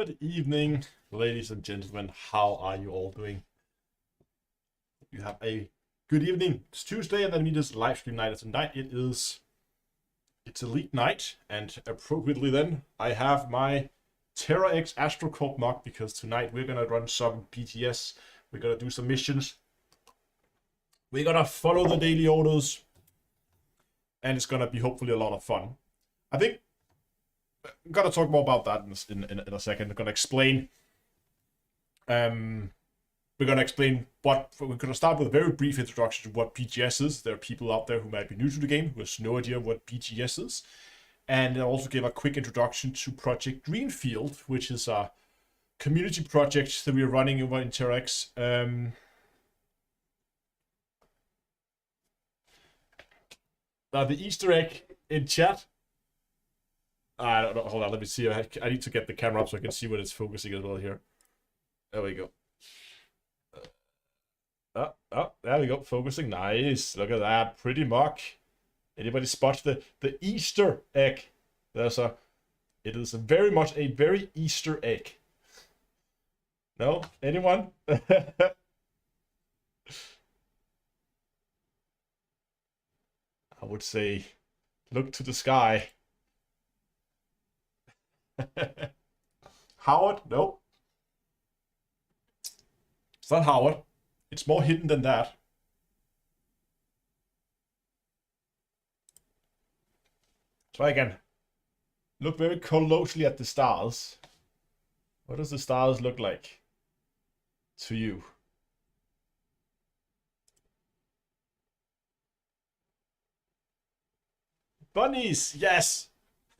Good evening, ladies and gentlemen. How are you all doing? You have a good evening. It's Tuesday, and that means it's live stream night. Tonight it's Elite Night, and appropriately then, I have my TEAC AstroCorp mock because tonight we're gonna run some BTS. We're gonna do some missions. We're gonna follow the daily orders, and it's gonna be hopefully a lot of fun. I think I'm gonna talk more about that in a second. I'm gonna explain. We're gonna explain what we're gonna start with a very brief introduction to what BGS is. There are people out there who might be new to the game who has no idea what BGS is, and I'll also give a quick introduction to Project Greenfield, which is a community project that we're running over in TEAC. Now the Easter egg in chat. I don't know. Hold on, let me see. I need to get the camera up so I can see what it's focusing as well here. There we go. There we go. Focusing. Nice. Look at that. Pretty mock. Anybody spot the Easter egg? It is very much a very Easter egg. No? Anyone? I would say look to the sky. Howard? Nope. It's not Howard. It's more hidden than that. Try again. Look very closely at the stars. What does the stars look like to you? Bunnies! Yes!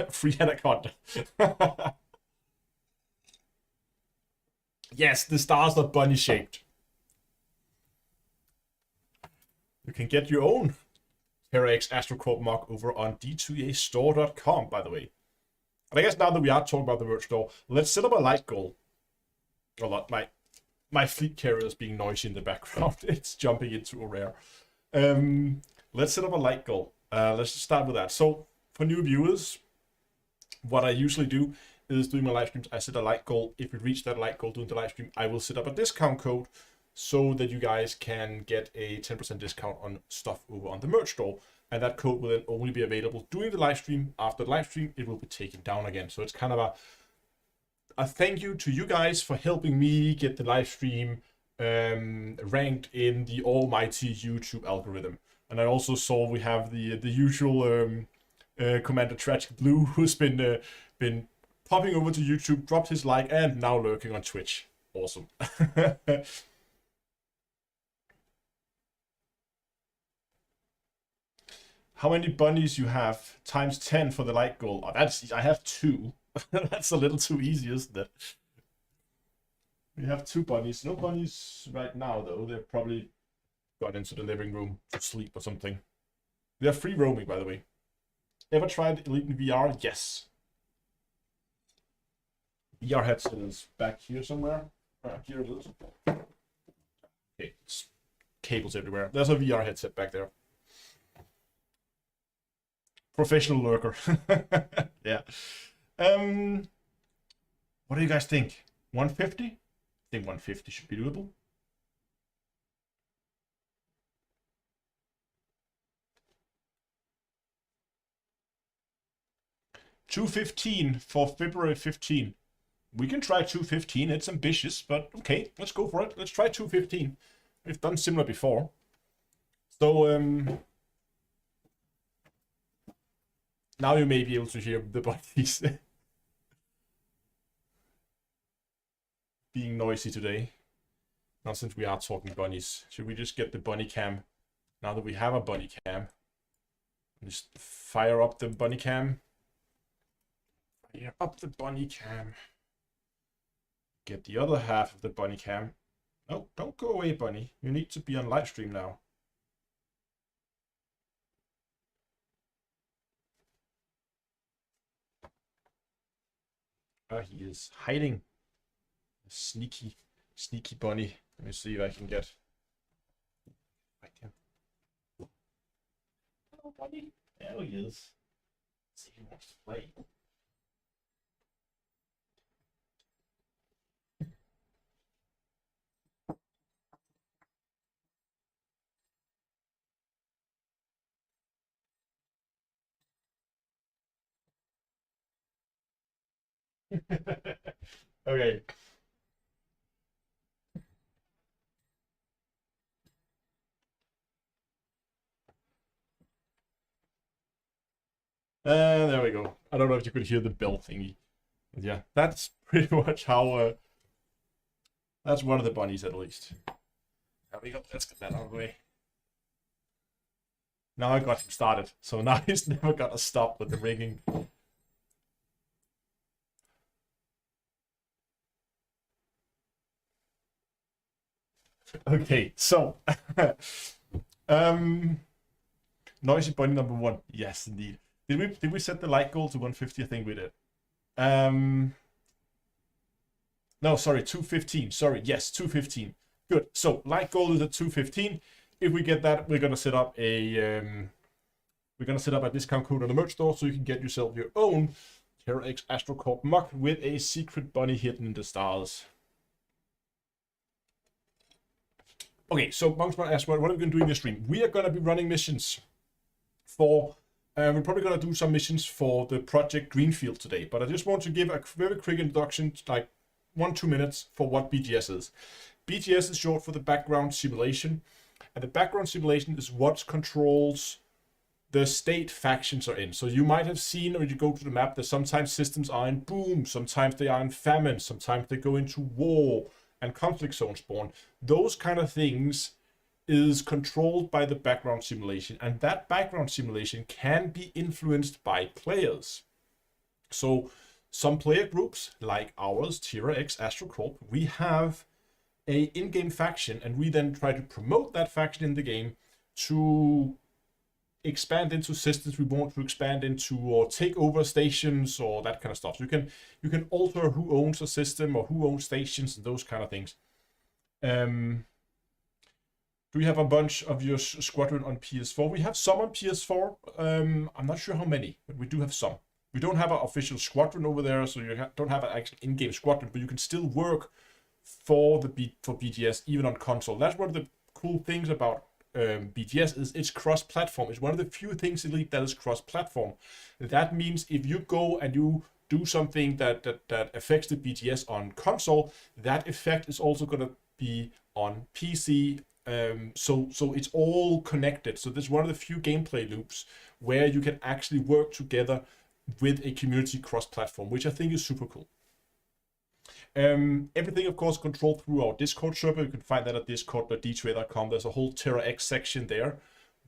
Free anaconda. Yes, the stars are bunny shaped. You can get your own TEAC AstroCorp mock over on d2astore.com, by the way. And I guess now that we are talking about the merch store, let's set up a light goal. A lot. My fleet carrier is being noisy in the background. It's jumping into a rare. Let's set up a light goal. Let's just start with that. So for new viewers, what I usually do is during my live streams, I set a light goal. If we reach that light goal during the live stream, I will set up a discount code so that you guys can get a 10% discount on stuff over on the merch store. And that code will then only be available during the live stream. After the live stream, it will be taken down again. So it's kind of a thank you to you guys for helping me get the live stream ranked in the almighty YouTube algorithm. And I also saw we have the usual Commander Tragic Blue, who's been popping over to YouTube, dropped his like, and now lurking on Twitch. Awesome. How many bunnies you have? Times 10 for the light goal. Oh, I have 2. That's a little too easy, isn't it? We have 2 bunnies. No bunnies right now, though. They've probably gone into the living room to sleep or something. They're free roaming, by the way. Ever tried Elite in VR? Yes. VR headset is back here somewhere. Here it is. Okay, it's cables everywhere. There's a VR headset back there. Professional lurker. Yeah. What do you guys think? 150? I think 150 should be doable. $215 for February 15. We can try 215. It's ambitious, but okay, let's go for it. Let's try 215. We've done similar before. So now you may be able to hear the bunnies being noisy today. Now, since we are talking bunnies, should we just get the bunny cam? Now that we have a bunny cam, just fire up the bunny cam. Fire up the bunny cam. Get the other half of the bunny cam. No, don't go away, bunny. You need to be on live stream now. He is hiding. A sneaky bunny. Let me see if I can get right there. Hello, bunny. There he is. Let's see if he wants to play. Okay. There we go. I don't know if you could hear the bell thingy. But yeah, that's pretty much how... that's one of the bunnies, at least. There we go. Let's get that out of the way. Now I got him started, so now he's never gonna stop with the ringing. Okay, so... noisy bunny number 1. Yes, indeed. Did we set the light goal to 150? I think we did. No, sorry, 215. Sorry, yes, 215. Good. So light goal is at 215. If we get that, we're gonna set up a discount code on the merch store so you can get yourself your own TEAC AstroCorp mug with a secret bunny hidden in the stars. Okay, so Monksman asked, what are we going to do in this stream? We are going to be running missions for... we're probably going to do some missions for the project Greenfield today, but I just want to give a very quick introduction, like 1-2 minutes, for what BGS is. BGS is short for the background simulation, and the background simulation is what controls the state factions are in. So you might have seen when you go to the map that sometimes systems are in boom, sometimes they are in famine, sometimes they go into war and conflict zone spawn. Those kind of things is controlled by the background simulation, and that background simulation can be influenced by players. So some player groups like ours, TEAC AstroCorp, we have a in-game faction, and we then try to promote that faction in the game to expand into systems we want to expand into, or take over stations, or that kind of stuff. So you can alter who owns a system or who owns stations and those kind of things. Do we have a bunch of your squadron on PS4? We have some on PS4. I'm not sure how many, but we do have some. We don't have an official squadron over there, so you don't have an actual in-game squadron, but you can still work for BGS even on console. That's one of the cool things about BGS is it's cross-platform. It's one of the few things Elite that is cross-platform. That means if you go and you do something that affects the BGS on console, that effect is also going to be on PC. So it's all connected. So this is one of the few gameplay loops where you can actually work together with a community cross-platform, which I think is super cool. Everything, of course, controlled through our Discord server. You can find that at discord.d2a.com. There's a whole TEAC section there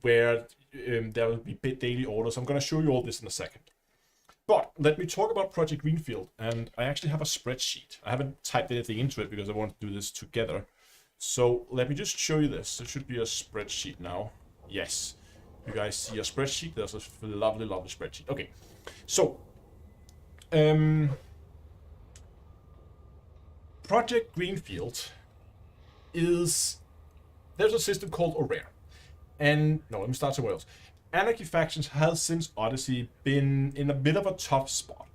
where there will be daily orders. I'm going to show you all this in a second. But let me talk about Project Greenfield. And I actually have a spreadsheet. I haven't typed anything into it because I want to do this together. So let me just show you this. There should be a spreadsheet now. Yes. You guys see a spreadsheet? There's a lovely, lovely spreadsheet. Okay. So, Project Greenfield is... there's a system called aUEC. And... no, let me start somewhere else. Anarchy Factions has since Odyssey been in a bit of a tough spot.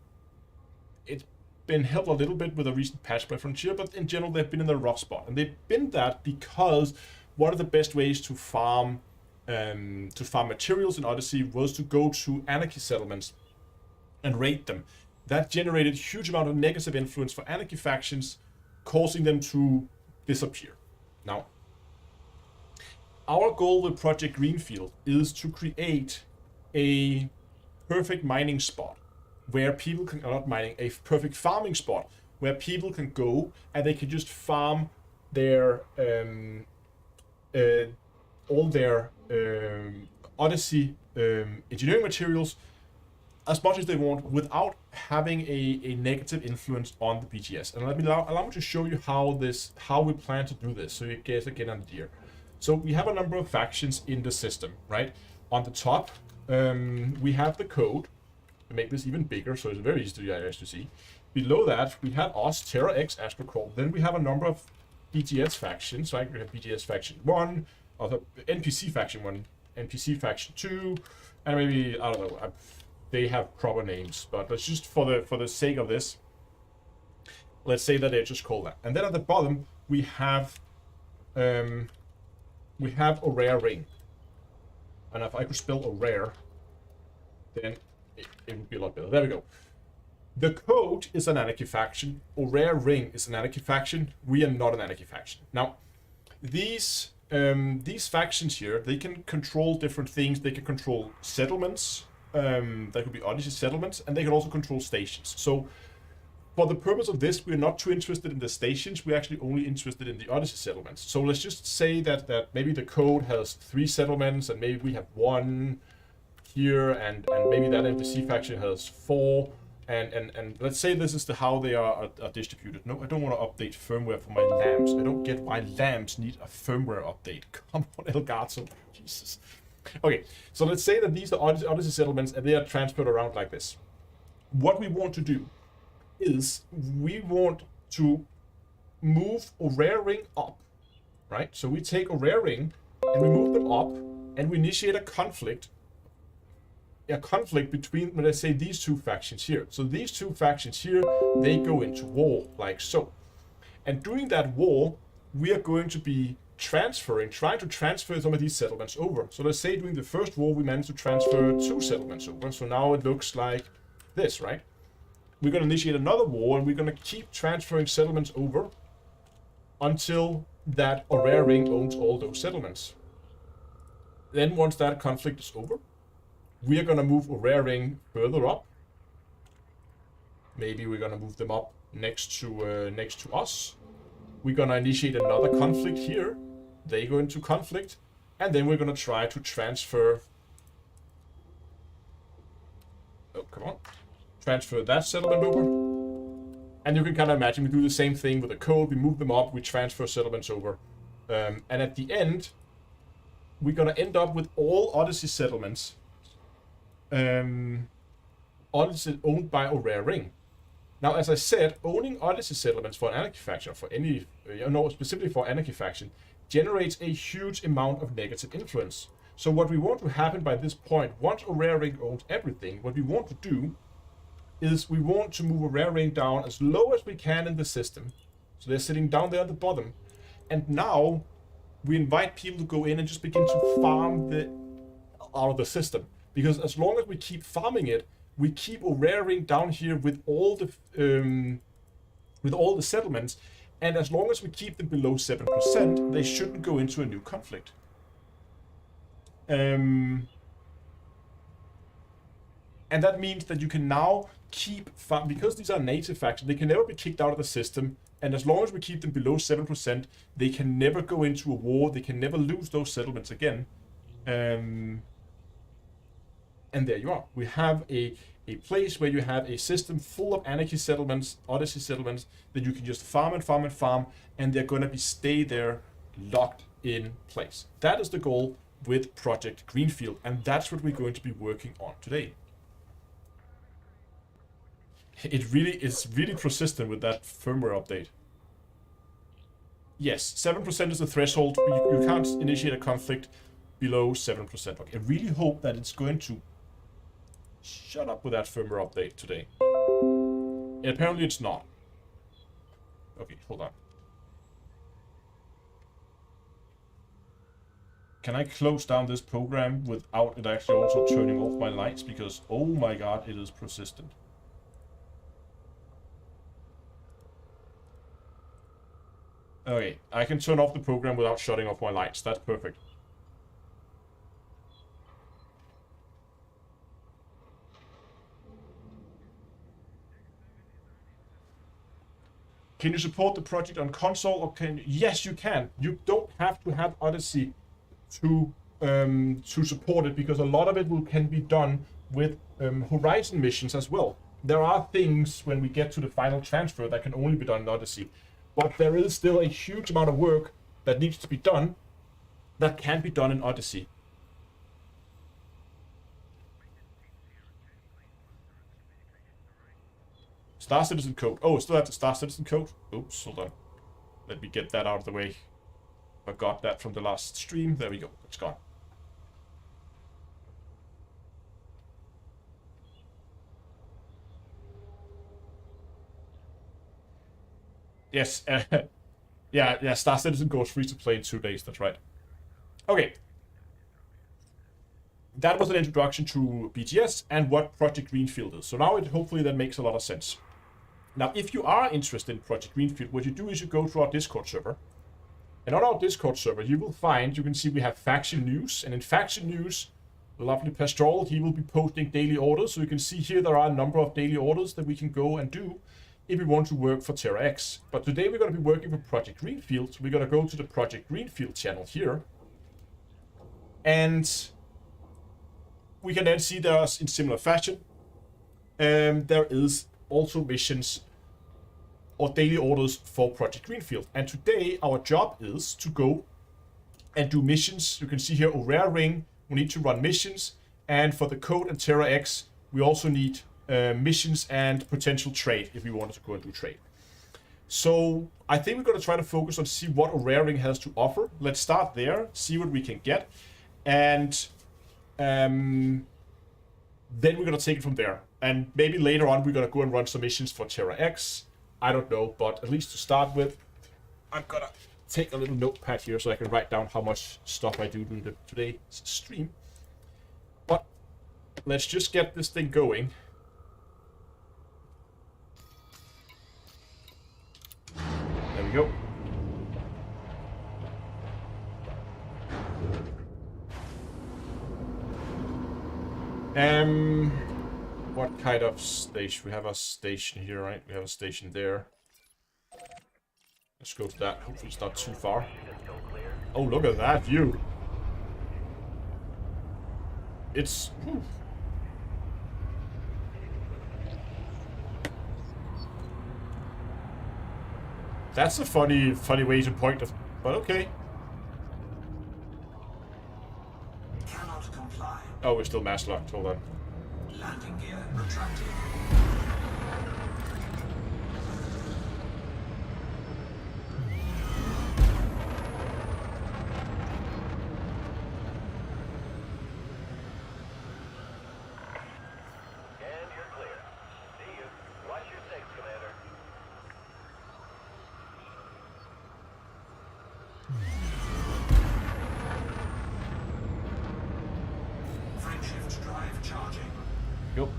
It's been helped a little bit with a recent patch by Frontier, but in general they've been in a rough spot. And they've been that because one of the best ways to farm materials in Odyssey was to go to anarchy settlements and raid them. That generated a huge amount of negative influence for anarchy factions, causing them to disappear. Now, our goal with Project Greenfield is to create a perfect mining spot where people can, not mining, a perfect farming spot where people can go and they can just farm their all their Odyssey engineering materials as much as they want without having a negative influence on the BGS. And allow me to show you how we plan to do this, so you guys get an idea. So we have a number of factions in the system, right? On the top, we have the code. We make this even bigger, so it's very easy to see. Below that, we have us, TEAC AstroCorp. Then we have a number of BGS factions. So we have BGS faction 1, also NPC faction 1, NPC faction 2, and maybe, I don't know, they have proper names, but let's just, for the sake of this, let's say that they just call that. And then at the bottom, we have a rare ring. And if I could spell a rare, then it would be a lot better. There we go. The code is an anarchy faction, or Rare Ring is an anarchy faction. We are not an anarchy faction. Now, these factions here, they can control different things. They can control settlements. That could be Odyssey settlements, and they can also control stations. So, for the purpose of this, we're not too interested in the stations. We're actually only interested in the Odyssey settlements. So let's just say that maybe the code has 3 settlements, and maybe we have 1 here, and maybe that NPC faction has 4. And let's say this is how they are distributed. No, I don't want to update firmware for my lamps. I don't get why lamps need a firmware update. Come on, Elgato. Jesus. Okay, so let's say that these are Odyssey settlements, and they are transferred around like this. What we want to do is we want to move a Rare Ring up, right? So we take a Rare Ring and we move them up, and we initiate a conflict between, let's say, these 2 factions here. So these 2 factions here, they go into war, like so. And during that war, we are going to be trying to transfer some of these settlements over. So let's say during the first war, we managed to transfer 2 settlements over. So now it looks like this, right? We're going to initiate another war, and we're going to keep transferring settlements over until that a Rare Ring owns all those settlements. Then once that conflict is over, we are going to move a Rare Ring further up. Maybe we're going to move them up next to us. We're going to initiate another conflict here. They go into conflict. And then we're going to try to transfer... Oh, come on. Transfer that settlement over. And you can kind of imagine we do the same thing with the code. We move them up. We transfer settlements over. And at the end, we're going to end up with all Odyssey settlements Odyssey owned by a Rare Ring. Now, as I said, owning Odyssey settlements for an anarchy faction, or for any, specifically for anarchy faction, generates a huge amount of negative influence. So what we want to happen by this point, once a Rare Ring owns everything, what we want to do is we want to move a Rare Ring down as low as we can in the system. So they're sitting down there at the bottom. And now we invite people to go in and just begin to farm out of the system. Because as long as we keep farming it, we keep a Rare Ring down here with all the settlements, and as long as we keep them below 7%, they shouldn't go into a new conflict. And that means that you can now keep because these are native factions, they can never be kicked out of the system, and as long as we keep them below 7%, they can never go into a war, they can never lose those settlements again. And there you are. We have a place where you have a system full of anarchy settlements, Odyssey settlements, that you can just farm and farm and farm, and they're going to stay there locked in place. That is the goal with Project Greenfield, and that's what we're going to be working on today. It really is really persistent with that firmware update. Yes, 7% is the threshold. You can't initiate a conflict below 7%. Okay, I really hope that it's going to shut up with that firmware update today. And apparently it's not. Okay, hold on. Can I close down this program without it actually also turning off my lights? Because, oh my god, it is persistent. Okay, I can turn off the program without shutting off my lights. That's perfect. Can you support the project on console, or can you? Yes, you can. You don't have to have Odyssey to support it, because a lot of it can be done with Horizon missions as well. There are things when we get to the final transfer that can only be done in Odyssey, but there is still a huge amount of work that needs to be done that can be done in Odyssey. Star Citizen code. Oh, still have the Star Citizen code? Oops, hold on. Let me get that out of the way. I got that from the last stream. There we go. It's gone. Yes. Yeah, Star Citizen goes free to play in 2 days. That's right. Okay. that was an introduction to BGS and what Project Greenfield is. So now hopefully that makes a lot of sense. Now, if you are interested in Project Greenfield, what you do is you go to our Discord server. And on our Discord server, you can see we have faction news. And in faction news, the lovely Pastoral, he will be posting daily orders. So you can see here there are a number of daily orders that we can go and do if we want to work for TerraX. But today we're going to be working for Project Greenfield. So we're going to go to the Project Greenfield channel here. And we can then see there's in similar fashion. There is also missions or daily orders for Project Greenfield. And today our job is to go and do missions. You can see here Aurora Ring, we need to run missions. And for the code and TerraX, we also need missions and potential trade if we wanted to go and do trade. So I think we're going to try to focus on see what Aurora Ring has to offer. Let's start there, see what we can get. And then we're going to take it from there. And maybe later on we're going to go and run some missions for TerraX. I don't know, but at least to start with, I'm going to take a little notepad here so I can write down how much stuff I do in today's stream. But let's just get this thing going. There we go. What kind of station? We have a station here, right? We have a station there. Let's go to that. Hopefully it's not too far. Oh, look at that view. It's... That's a funny way to point it, but okay. Cannot comply. Oh, we're still mass locked. Hold on. Landing gear retracted. And you're clear. See you. Watch your six, Commander. Frameshift drive charging. Go.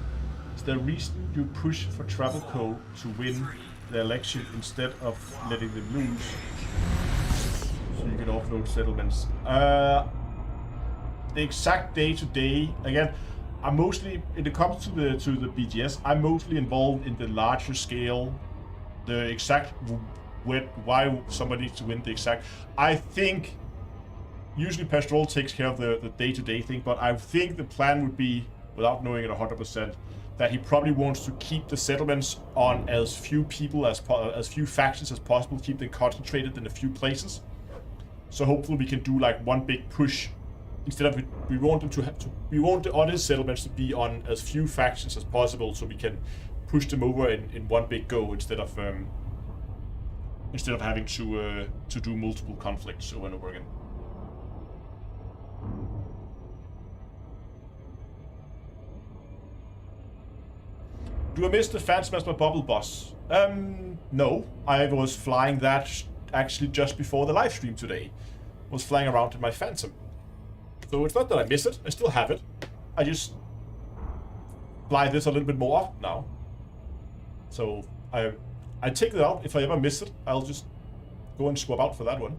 Is there a reason you push for Travel Co. to win the election instead of letting them lose? So you can offload settlements. The exact day-to-day, again, I'm mostly, when it comes to the BGS, I'm mostly involved in the larger scale, the exact, why somebody needs to win the exact. I think, usually Pastoral takes care of the day-to-day thing, but I think the plan would be, without knowing it 100%, that he probably wants to keep the settlements on as few people as few factions as possible, keep them concentrated in a few places. So hopefully we can do like one big push instead of we want them we want the other settlements to be on as few factions as possible, so we can push them over in one big go instead of having to do multiple conflicts over and over again. Do I miss the Phantom as my bubble boss? No. I was flying that actually just before the live stream today. I was flying around in my Phantom. So it's not that I miss it, I still have it. I just fly this a little bit more often now. So I take it out. If I ever miss it, I'll just go and swap out for that one.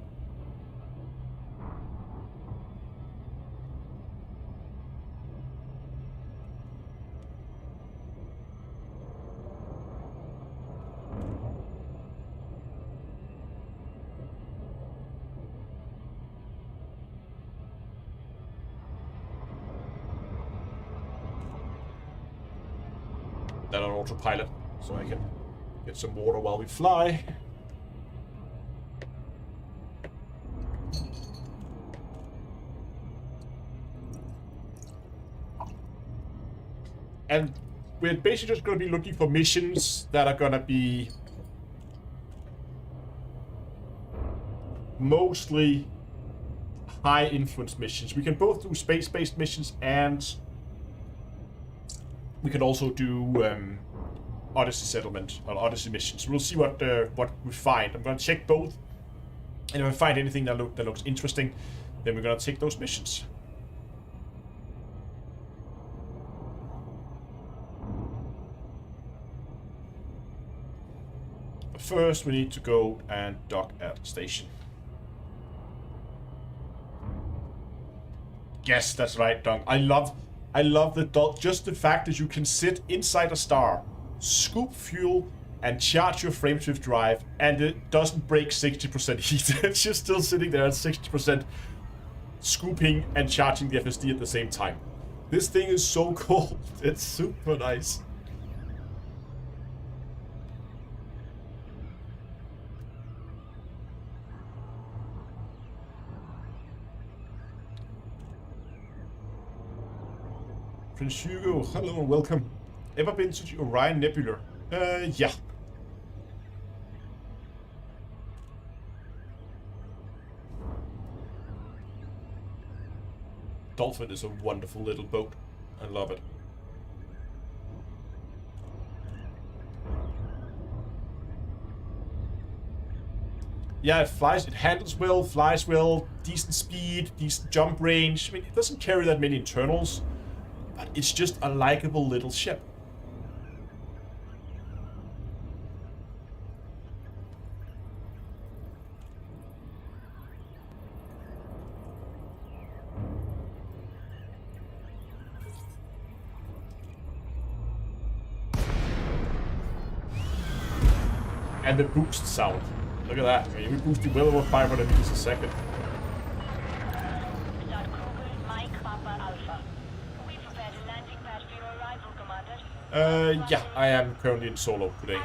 That on autopilot, so I can get some water while we fly. And we're basically just going to be looking for missions that are going to be mostly high influence missions. We can both do space-based missions, and we can also do Odyssey settlement or Odyssey missions. We'll see what we find. I'm going to check both, and if I find anything that looks interesting, then we're going to take those missions. first we need to go and dock at the station. Yes, that's right, Dunk. I love just the fact that you can sit inside a star, scoop fuel, and charge your frameshift drive, and it doesn't break 60% heat. It's just still sitting there at 60%, scooping and charging the FSD at the same time. This thing is so cool. It's super nice. Prince Hugo, hello and welcome. Ever been to the Orion Nebula? Yeah. Dolphin is a wonderful little boat. I love it. Yeah, it flies, it handles well, flies well, decent speed, decent jump range. I mean, it doesn't carry that many internals, but it's just a likable little ship. And the boost sound. Look at that. I mean, we boosted well over 500 meters a second. Yeah, I am currently in solo today.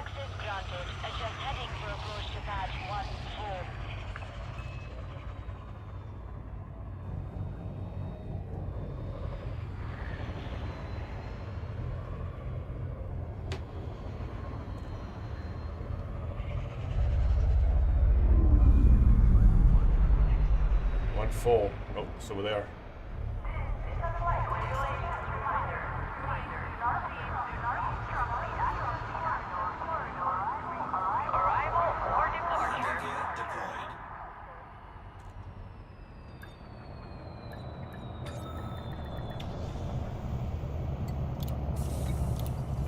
Four. Oh, it's over there.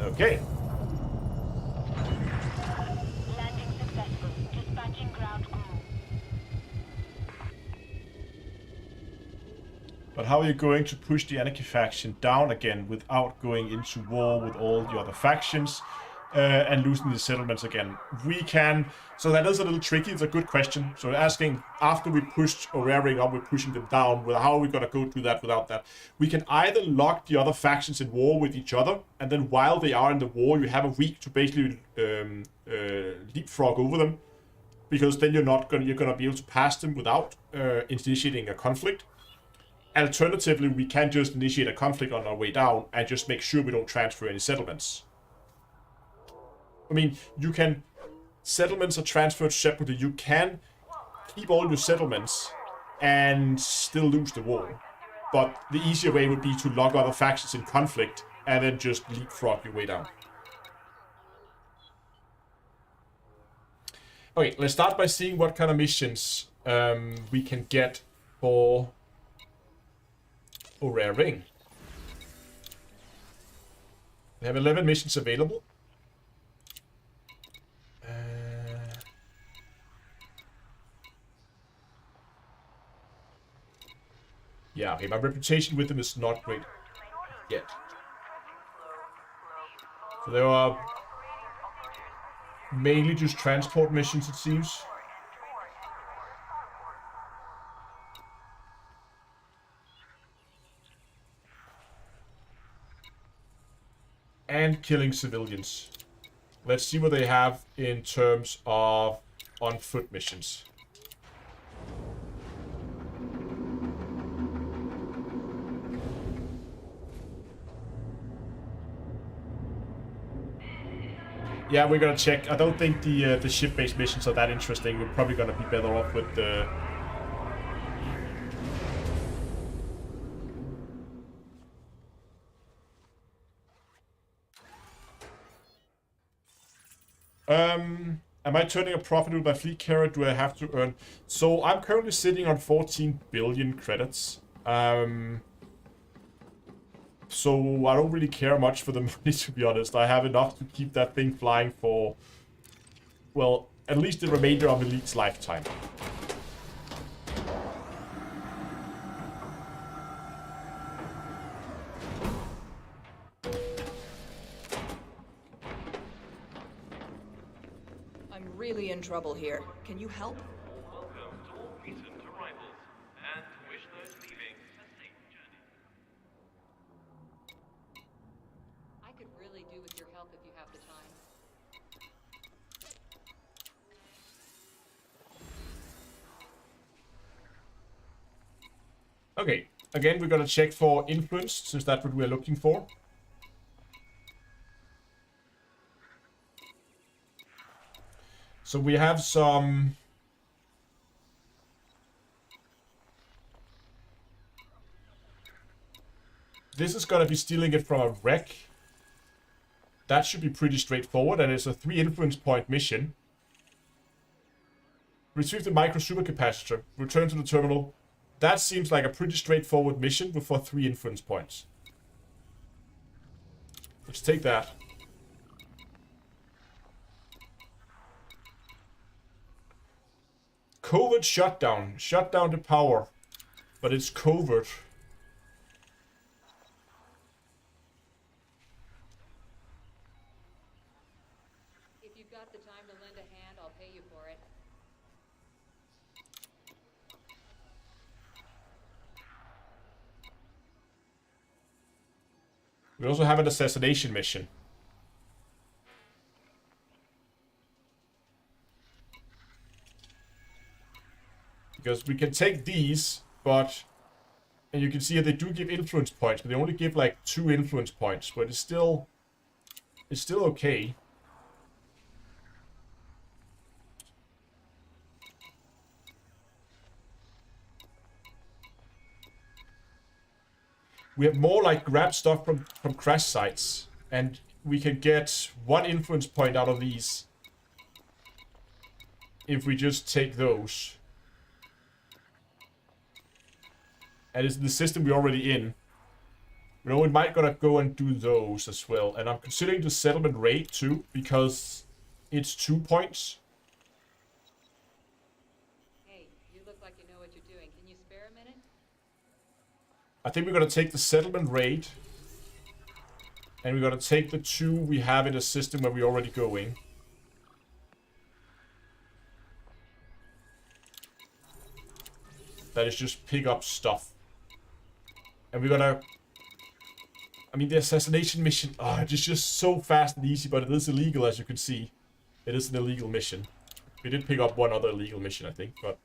Okay. Landing successful. Dispatching ground crew. But how are you going to push the Anarchy faction down again without going into war with all the other factions and losing the settlements again? We can. So that is a little tricky. It's a good question. So asking, after we pushed Aurarian up, we're pushing them down. Well, how are we going to go do that without that? We can either lock the other factions in war with each other, and then while they are in the war, you have a week to basically leapfrog over them, because then you're going to be able to pass them without initiating a conflict. Alternatively, we can just initiate a conflict on our way down and just make sure we don't transfer any settlements. I mean, you can... Settlements are transferred separately. You can keep all your settlements and still lose the war. But the easier way would be to lock other factions in conflict and then just leapfrog your way down. Okay, let's start by seeing what kind of missions we can get for Aurarian. We have 11 missions available. Yeah, okay, my reputation with them is not great yet. So there are mainly just transport missions, it seems. And killing civilians. Let's see what they have in terms of on-foot missions. Yeah, we're gonna check. I don't think the ship-based missions are that interesting. We're probably gonna be better off with the... Am I turning a profit with my fleet carrier? Do I have to earn? So I'm currently sitting on 14 billion credits. So I don't really care much for the money, to be honest. I have enough to keep that thing flying for well, at least the remainder of Elite's lifetime. I'm really in trouble here. Can you help? Welcome to all recent arrivals, and wish those leaving a safe journey. I could really do with your help if you have the time. Okay, again, we're gonna check for influence, since that's what we're looking for. So we have some... This is gonna be stealing it from a wreck. That should be pretty straightforward, and it's a 3 influence point mission. Retrieve the micro supercapacitor. Return to the terminal. That seems like a pretty straightforward mission for 3 influence points. Let's take that. Covert shutdown. Shut down the power. But it's covert. If you've got the time to lend a hand, I'll pay you for it. We also have an assassination mission. Because we can take these, but... And you can see that they do give influence points, but they only give like 2 influence points. But it's still... It's still okay. We have more like grab stuff from crash sites. And we can get 1 influence point out of these. If we just take those. And it's the system we're already in. You know, we might gotta go and do those as well. And I'm considering the settlement rate too, because it's 2 points. Hey, you look like you know what you're doing. Can you spare a minute? I think we're gonna take the settlement rate. And we're gonna take the 2 we have in the system where we're already going. That is just pick up stuff. And we're gonna... I mean, the assassination mission... Oh, it's just so fast and easy, but it is illegal, as you can see. It is an illegal mission. We did pick up 1 other illegal mission, I think, but...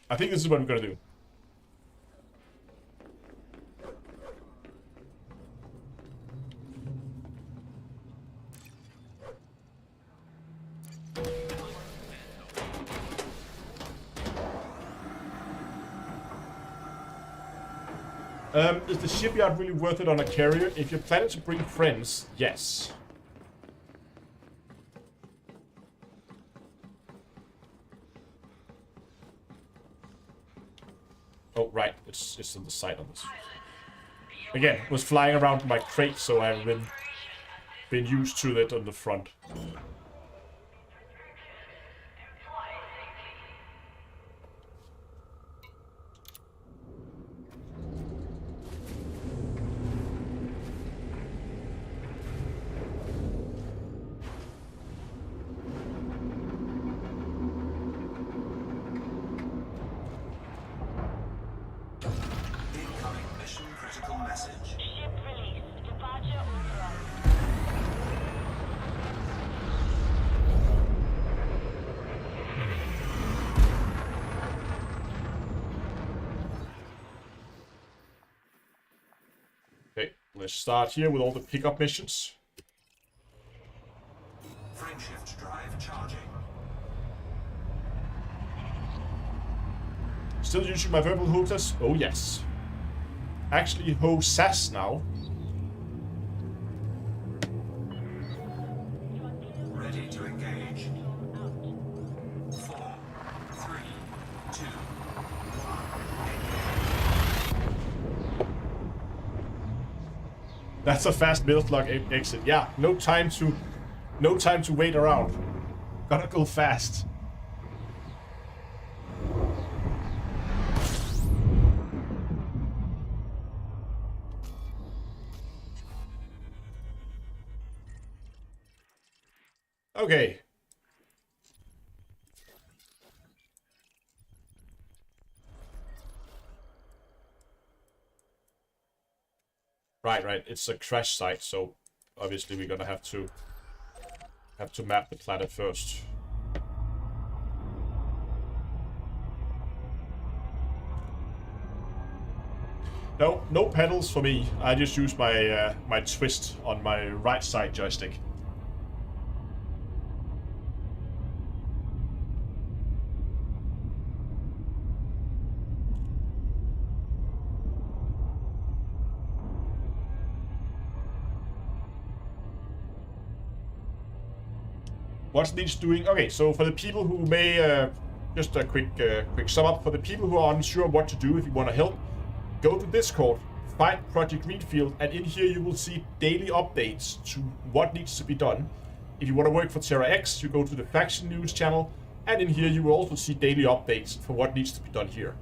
I think this is what we're gonna do. Is the shipyard really worth it on a carrier? If you're planning to bring friends, yes. Oh, right. It's on the side on this. Again, was flying around my crate, so I haven't been used to it on the front. Incoming mission critical message. Ship released. Departure authorized. Okay, let's start here with all the pickup missions. Frameshift drive charging. Still using my verbal hooters? Oh yes. Actually, ho sass now. Ready to engage. 4, 3, 2, 1. That's a fast middle slug exit. Yeah, no time to No time to wait around. Gotta go fast. Okay. Right. It's a crash site, so obviously we're gonna have to map the planet first. No pedals for me. I just use my my twist on my right side joystick. What's needs doing? Okay, so for the people who may just a quick sum up for the people who are unsure what to do if you want to help, go to Discord, find Project Greenfield, and in here you will see daily updates to what needs to be done. If you want to work for TerraX, you go to the Faction News channel, and in here you will also see daily updates for what needs to be done here.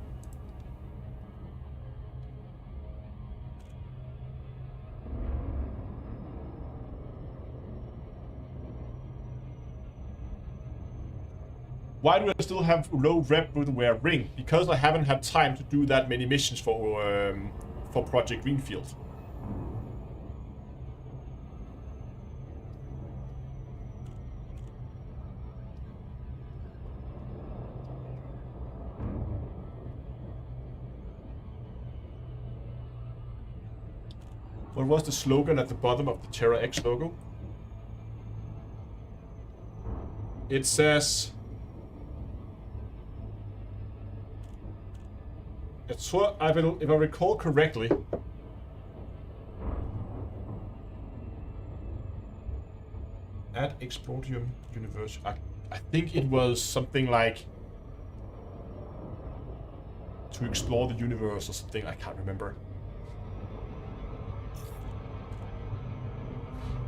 Why do I still have low rep with wear ring? Because I haven't had time to do that many missions for Project Greenfield. What was the slogan at the bottom of the TerraX logo? It says... if I recall correctly, at Explodium Universe, I think it was something like to explore the universe or something. I can't remember.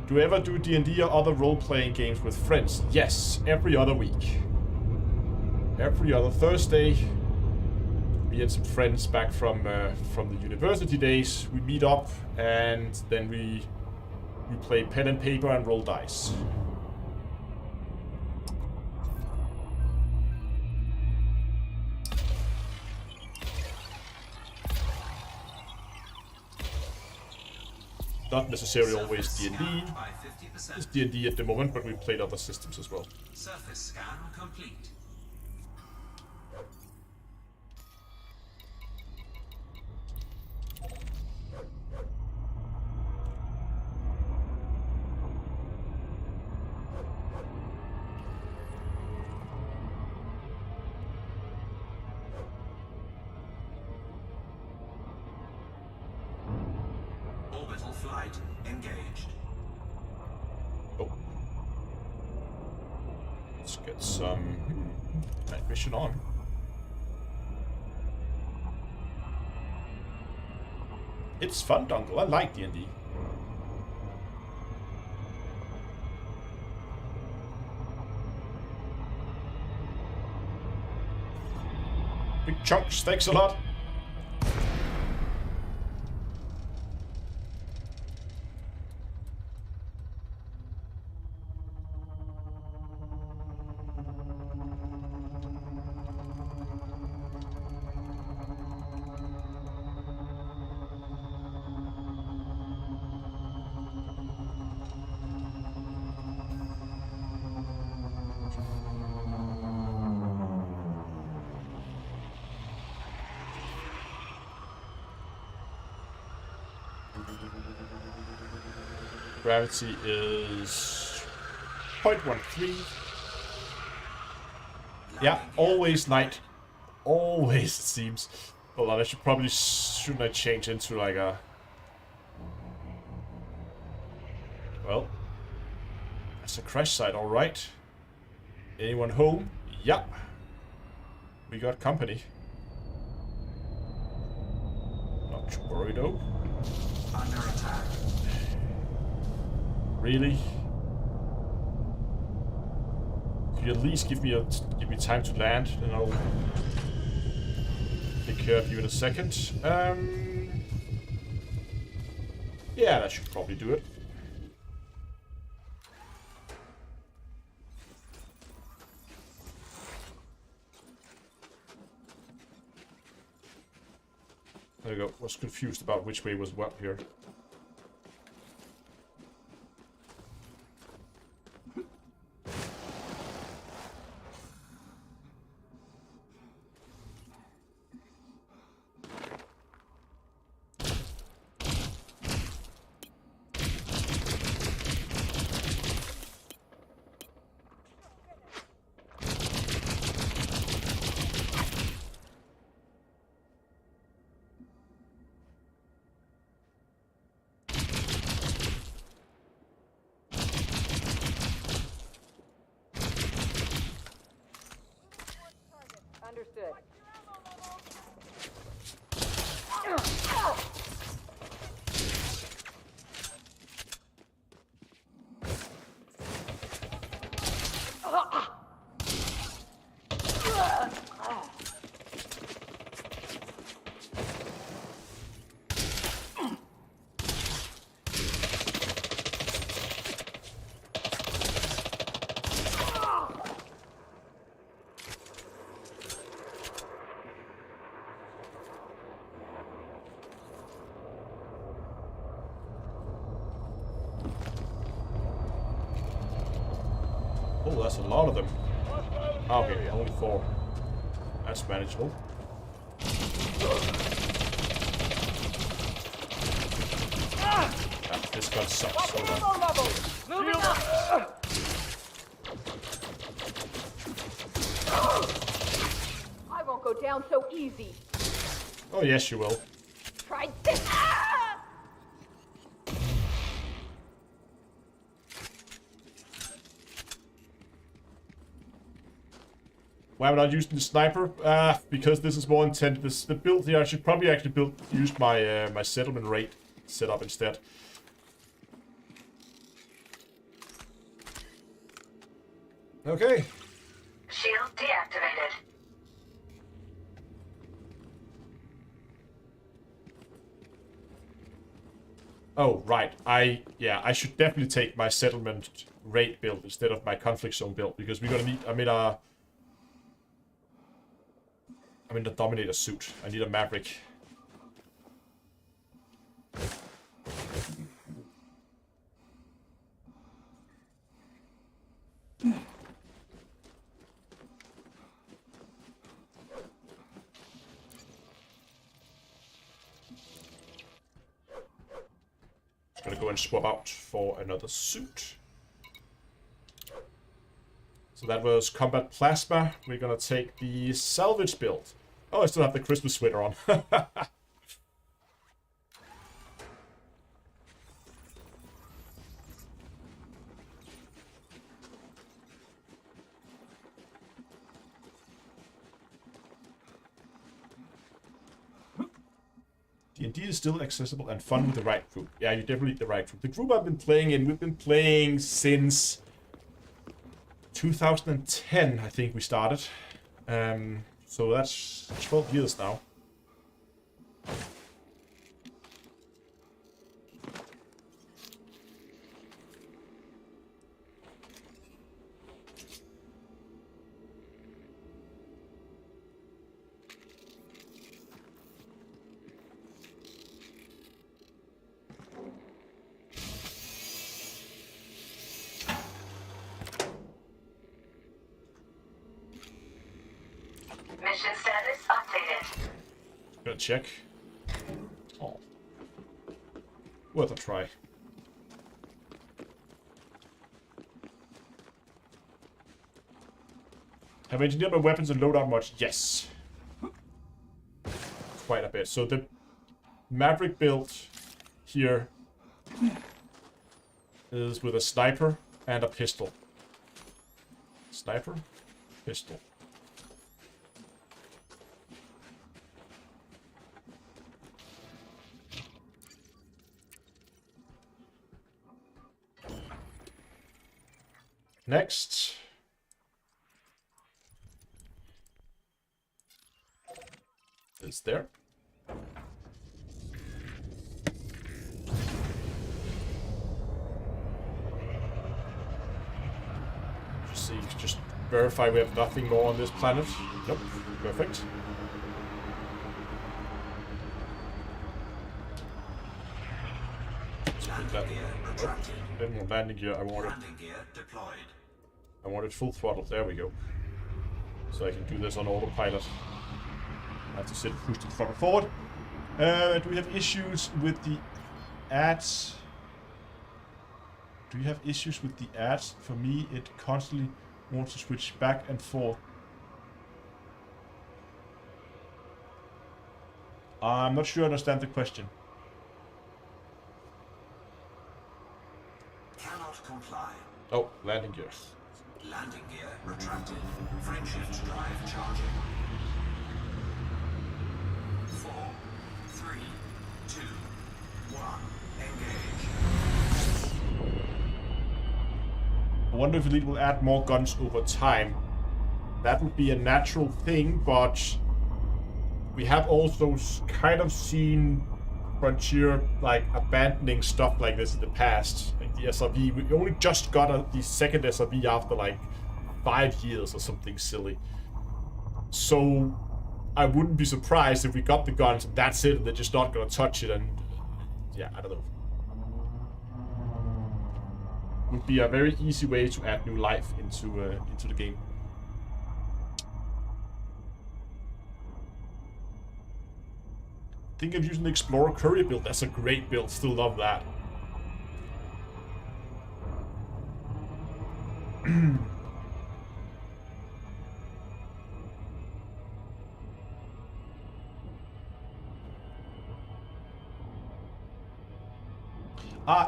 Do you ever do D&D or other role-playing games with friends? Yes, every other week. Every other Thursday. Me and some friends back from the university days, we meet up and then we play pen and paper and roll dice. Not necessarily always D&D. It's D&D at the moment, but we've played other systems as well. Surface scan complete. Orbital flight engaged. Oh. Let's get some night mission on. It's fun, Dunkel. I like D&D. Big chunks, thanks a lot. Gravity is 0.13. Yeah, always light. Always, it seems. Hold on, shouldn't I change into like a... Well, that's a crash site, alright. Anyone home? Yeah. We got company. Not too worried though. Under attack. Really? you at least give me time to land, and I'll take care of you in a second. Yeah, that should probably do it. There we go. Was confused about which way was what here. Understood. Oh, that's a lot of them. Okay, only 4. That's manageable. Ah, this gun sucks. Hold on. Moving up! I won't go down so easy. Oh, yes, you will. Try this. Why am I not using the sniper? Because this is more intended. The build here, I should probably actually use my my settlement rate setup instead. Okay. Shield deactivated. Oh, right. I should definitely take my settlement rate build instead of my conflict zone build, because we're gonna need. I'm in the Dominator suit. I need a Maverick. Gonna go and swap out for another suit. So that was Combat Plasma. We're gonna take the salvage build. Oh, I still have the Christmas sweater on. D&D is still accessible and fun with the right group. Yeah, you definitely need the right group. The group I've been playing in, we've been playing since 2010, I think we started. So that's 12 years now. Mission status updated. Gonna check. Oh. Worth a try. Have I engineered my weapons and loadout much? Yes. Quite a bit. So the Maverick build here is with a sniper and a pistol. Sniper, pistol. Next. is there. Just verify we have nothing more on this planet. Nope. Perfect. Landing gear retracted. Didn't want landing gear. I Landing gear deployed. wanted full throttle. There we go. So I can do this on autopilot. I have to sit and push the throttle forward. Do we have issues with the ads? Do you have issues with the ads? For me, it constantly wants to switch back and forth. I'm not sure I understand the question. Cannot comply. Oh, landing gears. Landing gear retracted. Frameshift drive charging. 4, 3, 2, 1. Engage. I wonder if Elite will add more guns over time. That would be a natural thing, but we have also kind of seen Frontier like abandoning stuff like this in the past. Like the SRV, we only just got the second SRV after like 5 years or something silly. So I wouldn't be surprised if we got the guns and that's it, and they're just not gonna touch it. And yeah, I don't know. Would be a very easy way to add new life into the game. Think of using the Explorer Courier build. That's a great build. Still love that.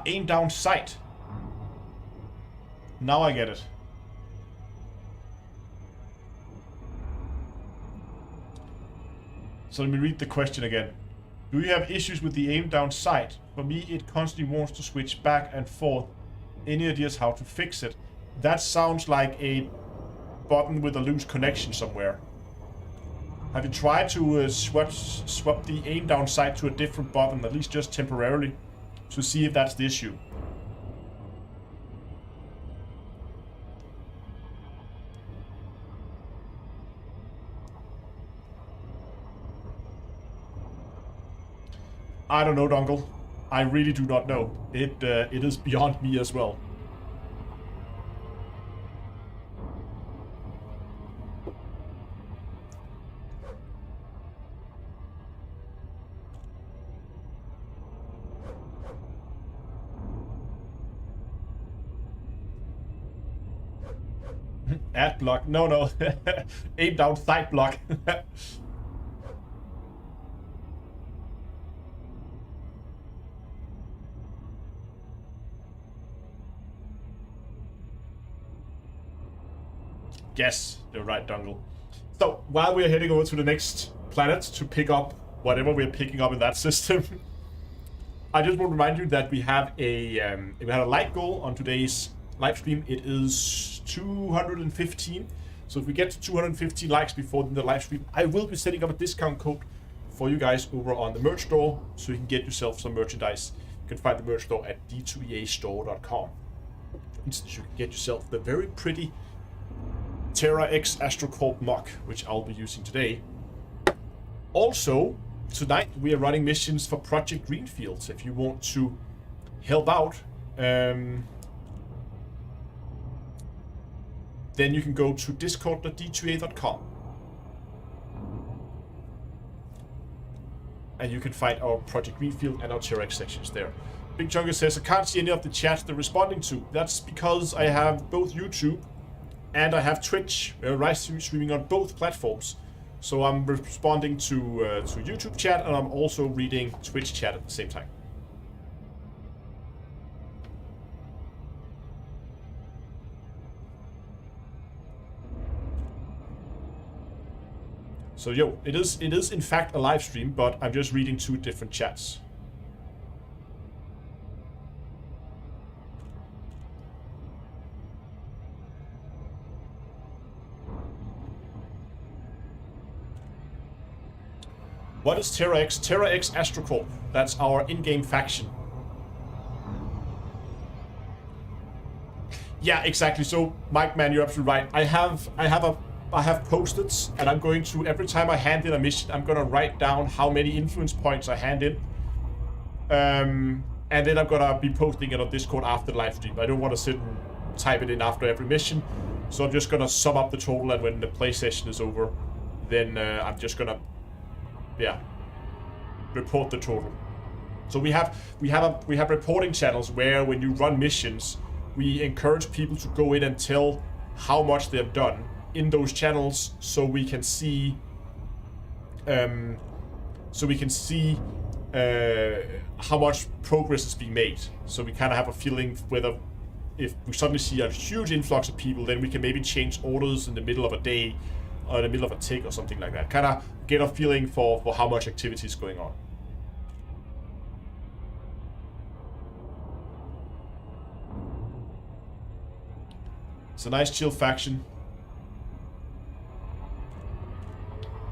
Aim down sight. Now I get it. So let me read the question again. Do you have issues with the aim down sight? For me, it constantly wants to switch back and forth. Any ideas how to fix it? That sounds like a button with a loose connection somewhere. Have you tried to swap the aim down sight to a different button, at least just temporarily, to see if that's the issue? I don't know, Dongle. I really do not know. It is beyond me as well. Ad block. No. Aim down sight block. Yes, you're right, Dongle. So, while we're heading over to the next planet to pick up whatever we're picking up in that system, I just want to remind you that we have we had a like goal on today's live stream. It is 215. So if we get to 215 likes before the live stream, I will be setting up a discount code for you guys over on the merch store, so you can get yourself some merchandise. You can find the merch store at d2eastore.com. For instance, you can get yourself the very pretty Terra X AstroCorp mock, which I'll be using today. Also, tonight we are running missions for Project Greenfield. So if you want to help out, then you can go to discord.d2a.com and you can find our Project Greenfield and our Terra X sections there. Big Chunker says, I can't see any of the chats they're responding to. That's because I have both YouTube and I have Twitch, live streaming on both platforms. So I'm responding to YouTube chat, and I'm also reading Twitch chat at the same time. So it is in fact a live stream, but I'm just reading 2 different chats. What is Terra X? Terra X Astrocorp. That's our in-game faction. Yeah, exactly. So, Mike, man, you're absolutely right. I have post-its, and I'm going to, every time I hand in a mission, I'm gonna write down how many influence points I hand in. And then I'm gonna be posting it on Discord after the live stream. I don't want to sit and type it in after every mission, so I'm just gonna sum up the total, and when the play session is over, then I'm just gonna, yeah, report the total. So we have reporting channels where when you run missions, we encourage people to go in and tell how much they have done in those channels, so we can see how much progress is being made. So we kind of have a feeling whether, if we suddenly see a huge influx of people, then we can maybe change orders in the middle of a day or in the middle of a tick or something like that. Kind of get a feeling for how much activity is going on. It's a nice chill faction.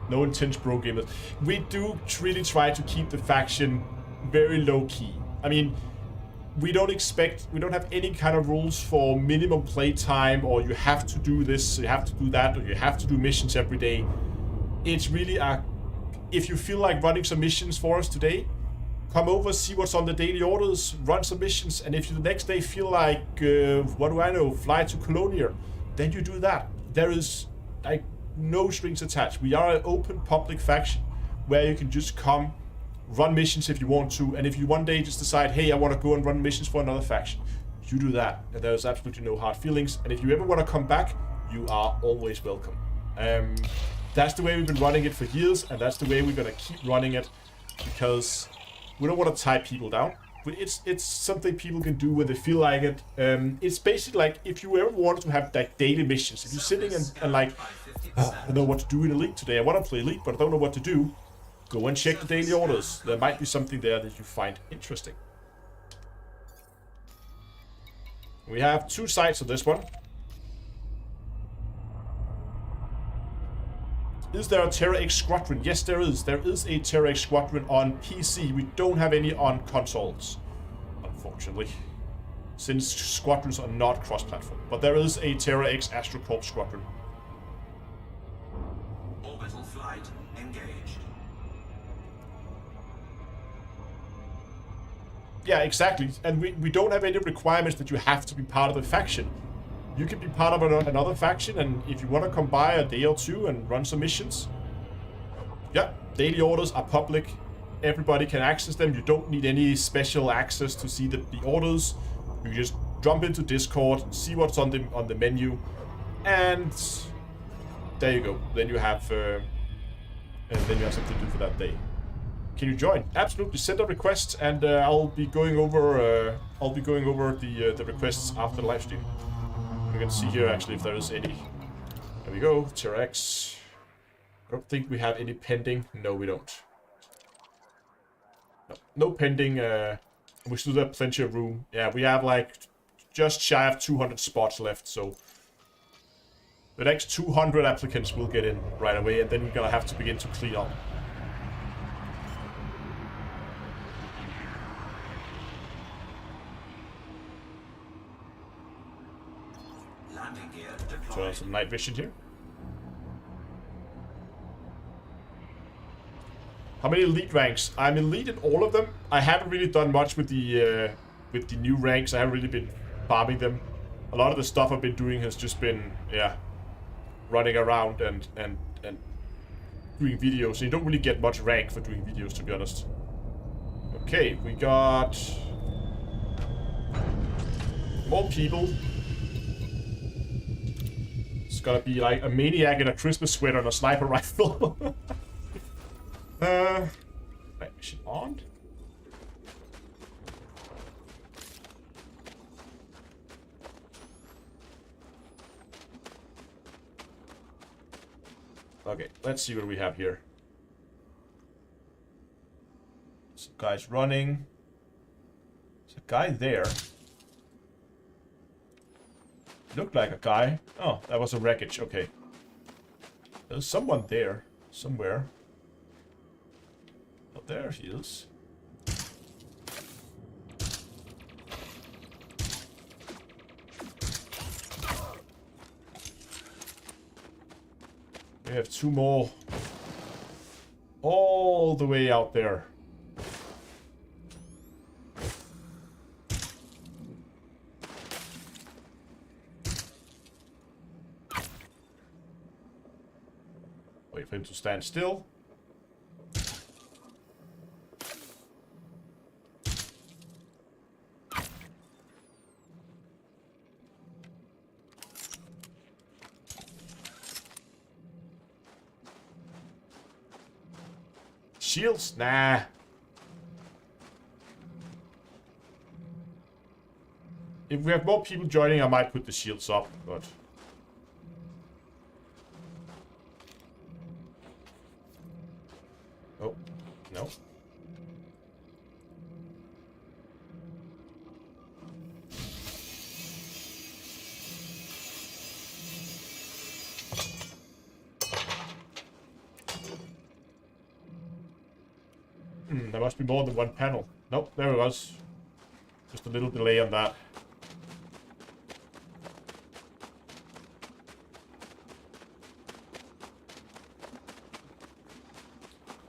No intense bro gamers. We do really try to keep the faction very low key. I mean, we don't have any kind of rules for minimum play time, or you have to do this, you have to do that, or you have to do missions every day. It's really if you feel like running some missions for us today, come over, see what's on the daily orders, run some missions, and if you the next day feel like, what do I know, fly to Colonia, then you do that. There is like no strings attached. We are an open public faction where you can just come, run missions if you want to, and if you one day just decide, hey, I want to go and run missions for another faction, you do that, and there's absolutely no hard feelings. And if you ever want to come back, you are always welcome. That's the way we've been running it for years, and that's the way we're gonna keep running it, because we don't want to tie people down. It's something people can do when they feel like it. It's basically like if you ever wanted to have like daily missions. If you're sitting and like, oh, I don't know what to do in Elite today. I want to play Elite, but I don't know what to do. Go and check the daily orders. There might be something there that you find interesting. We have 2 sites on this one. Is there a Terra X Squadron? Yes, there is. There is a Terra X Squadron on PC. We don't have any on consoles, unfortunately, since squadrons are not cross-platform. But there is a Terra X Astrocorp Squadron. Orbital flight engaged. Yeah, exactly. And we don't have any requirements that you have to be part of the faction. You can be part of another faction, and if you want to come by a day or two and run some missions, yeah, daily orders are public. Everybody can access them. You don't need any special access to see the orders. You just jump into Discord, see what's on the menu, and there you go. Then you have something to do for that day. Can you join? Absolutely. Send a request, and I'll be going over the requests after the live stream. We can see here actually if there is any. There we go. Terra X. I don't think we have any pending. No, we don't. No pending. We still have plenty of room. Yeah, we have like just shy of 200 spots left, so the next 200 applicants will get in right away, and then we're gonna have to begin to clean up. Landing gear So deployed. some night vision here. How many elite ranks? I'm elite in all of them. I haven't really done much with the new ranks. I haven't really been farming them. A lot of the stuff I've been doing has just been, yeah, running around and doing videos. So you don't really get much rank for doing videos, to be honest. Okay, we got more people. It's gotta be like a maniac in a Christmas sweater and a sniper rifle. Right, mission on. Okay, let's see what we have here. Some guy's running. There's a guy there. Looked like a guy. Oh, that was a wreckage. Okay. There's someone there. Somewhere. But there he is. We have 2 more. All the way out there. Wait for him to stand still. Shields? Nah. If we have more people joining, I might put the shields up, but... Oh, no. There must be more than one panel. Nope, there it was. Just a little delay on that.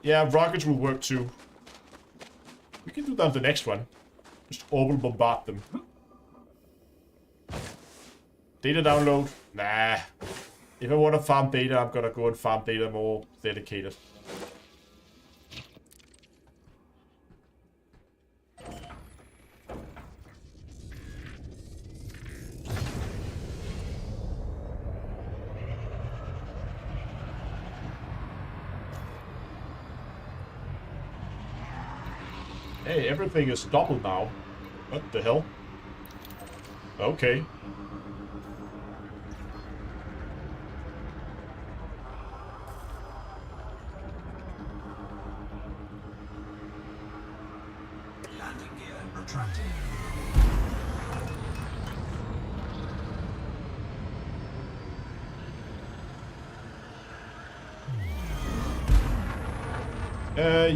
Yeah, rockets will work too. We can do that on the next one. Just orbital bombard them. Data download? Nah. If I want to farm data, I'm gonna go and farm data more dedicated. Hey, everything is double now. What the hell? Okay. Landing gear retracted.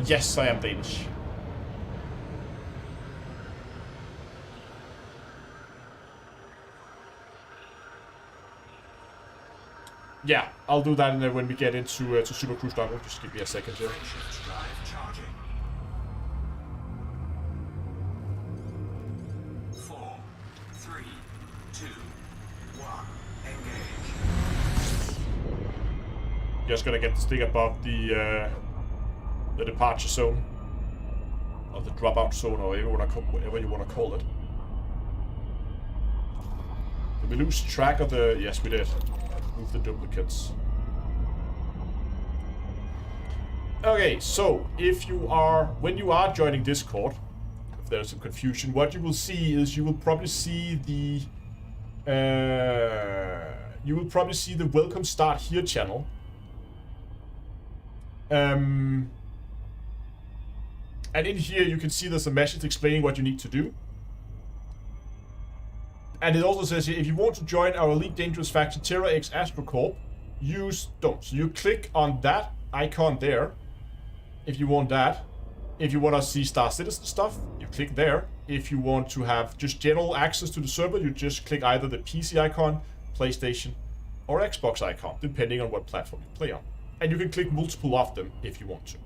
Yes, I am Danish. Yeah, I'll do that when we get into to Super Cruise Dongle. Just give me a second here. Shift drive charging. 4, 3, 2, 1. Engage. Just gonna get the stick above the departure zone, or the dropout zone, or whatever you wanna call it. Did we lose track of the? Yes, we did. Move the duplicates. Okay, so when you are joining Discord, if there's some confusion, what you will see is you will probably see the welcome start here channel. And in here you can see there's a message explaining what you need to do. And it also says here, if you want to join our Elite Dangerous faction Terra X AstroCorp, use don't. So you click on that icon there, if you want that. If you want to see Star Citizen stuff, you click there. If you want to have just general access to the server, you just click either the PC icon, PlayStation, or Xbox icon, depending on what platform you play on. And you can click multiple of them if you want to.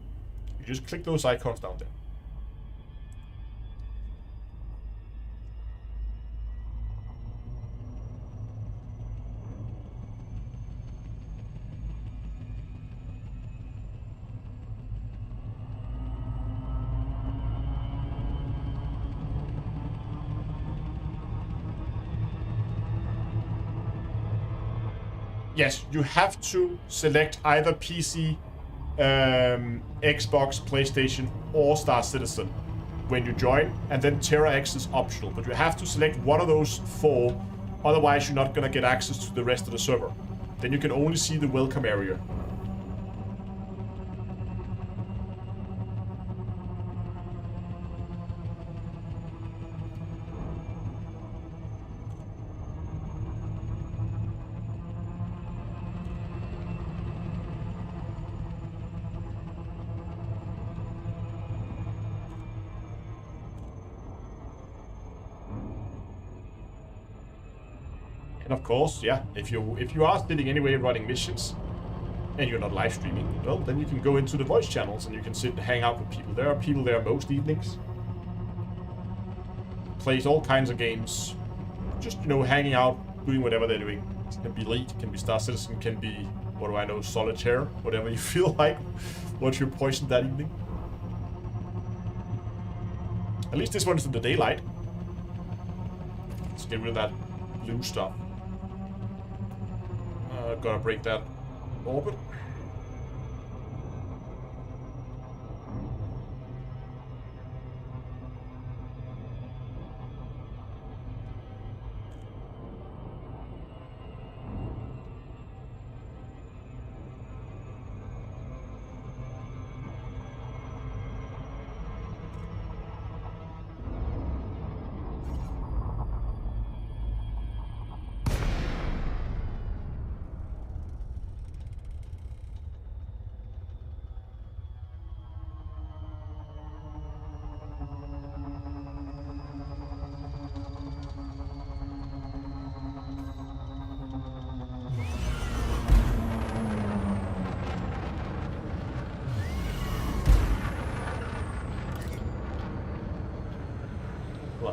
You just click those icons down there. Yes, you have to select either PC, Xbox, PlayStation, or Star Citizen when you join, and then Terra X is optional. But you have to select one of those 4, otherwise you're not gonna get access to the rest of the server. Then you can only see the welcome area. And of course, yeah, if you are sitting anyway running missions and you're not live streaming, well, then you can go into the voice channels and you can sit and hang out with people. There are people there most evenings. Plays all kinds of games. Just, you know, hanging out, doing whatever they're doing. It can be League, can be Star Citizen, can be, what do I know, Solitaire, whatever you feel like. What's your poison that evening? At least this one's in the daylight. Let's get rid of that blue stuff. Gotta break that orbit.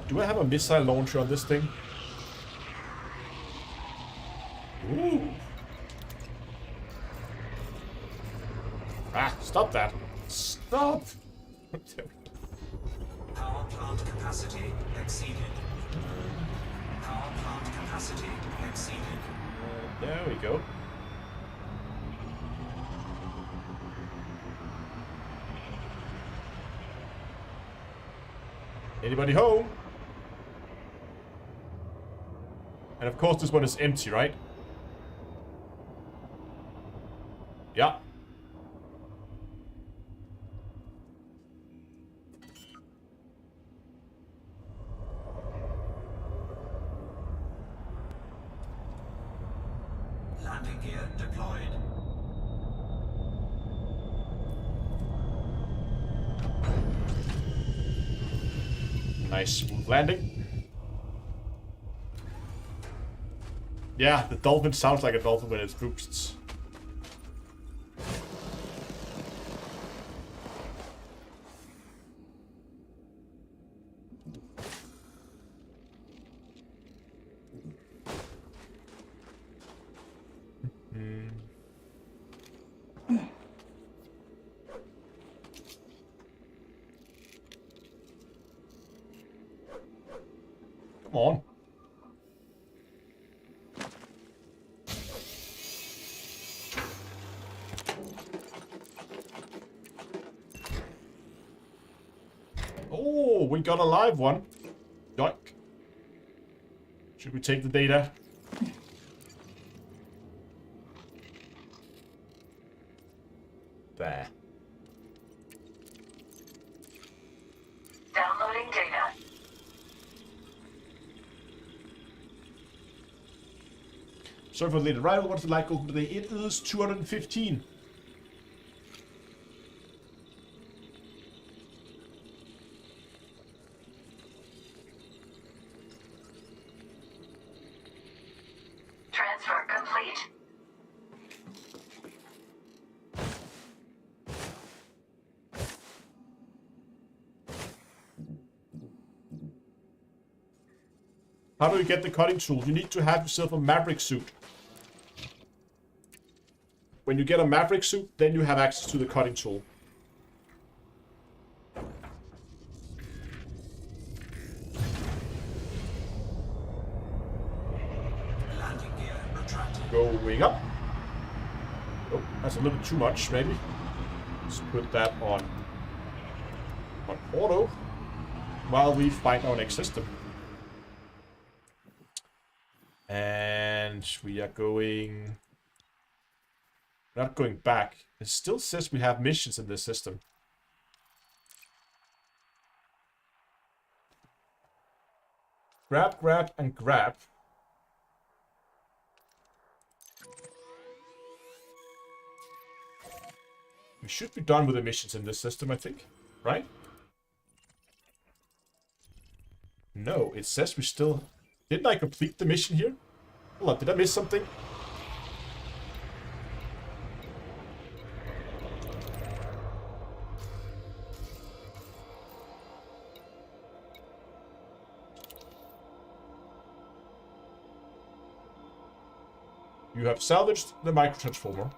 Do I have a missile launcher on this thing? Ooh. Ah, stop that. Stop! Power plant capacity exceeded. Power plant capacity exceeded. There we go. Anybody home? And of course this one is empty, right? Yeah. Landing gear deployed. Nice smooth landing. Yeah, the dolphin sounds like a dolphin when it boosts. Come on. Oh, we got a live one. Yoink. Should we take the data? There. Downloading data. Sorry for the late arrival. What's the light goal today? It is 215. Transfer complete. How do you get the cutting tool? You need to have yourself a Maverick suit. When you get a Maverick suit, then you have access to the cutting tool. Landing gear retracted. Going up. Oh, that's a little bit too much, maybe. Let's put that on auto while we find our next system. And we are going... Not going back. It still says we have missions in this system. Grab, grab, and grab. We should be done with the missions in this system, I think. Right? No, it says we still... Didn't I complete the mission here? Hold on, did I miss something? You have salvaged the microtransformer.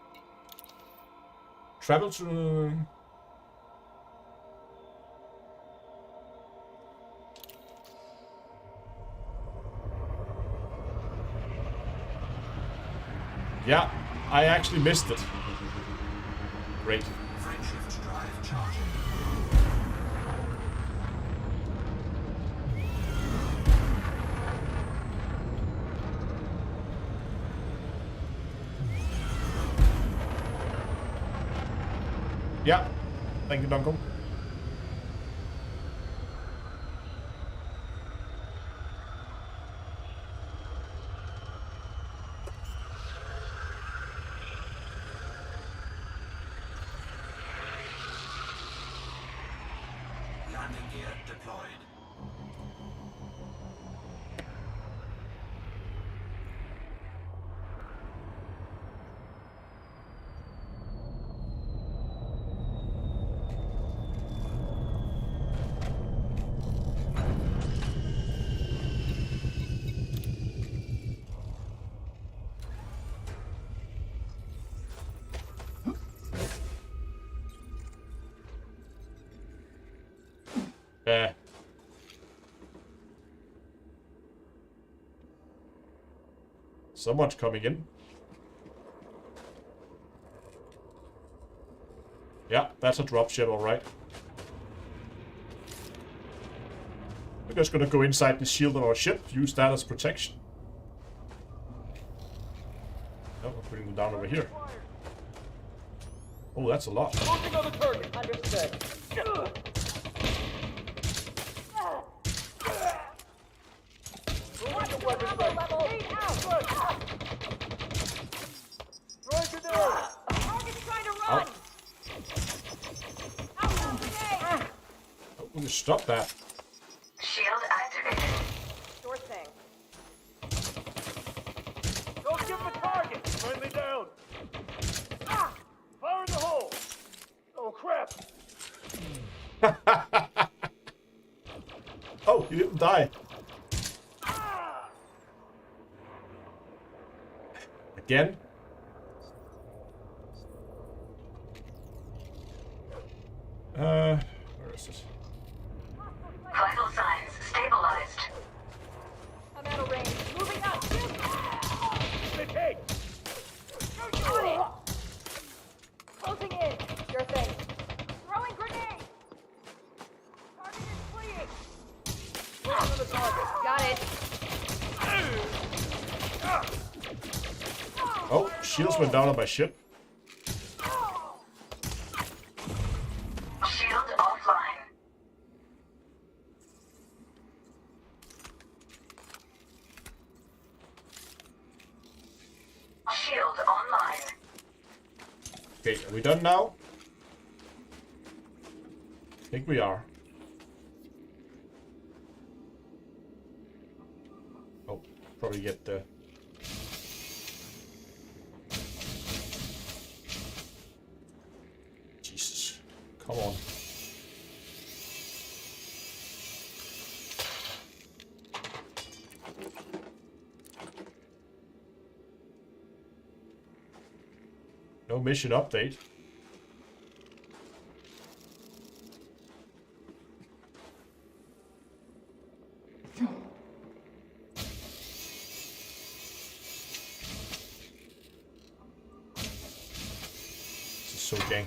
Travel to... Yeah, I actually missed it. Great. Frameshift drive charging. Yeah, thank you, Duncan. Landing gear deployed. Someone's coming in. Yeah, that's a dropship, alright. We're just gonna go inside the shield of our ship, use that as protection. Oh, we're putting them down over here. Oh, that's a lot. Understood. Oh. Oh, we just stop that. Shield activated. Sure thing. Don't give him a target! Friendly down! Fire in the hole! Oh, crap! Oh, he didn't die. Again? Where is it? Vital signs stabilized. I'm out of range. Moving up. Hey! On it. Closing in. Sure thing. Throwing grenade. Target is fleeing. Focus on the target! Got it. Oh, shields went down on my ship. Shield offline. Shield online. Okay, are we done now? I think we are. Oh, probably get the... Jesus. Come on. No mission update. This is so janky.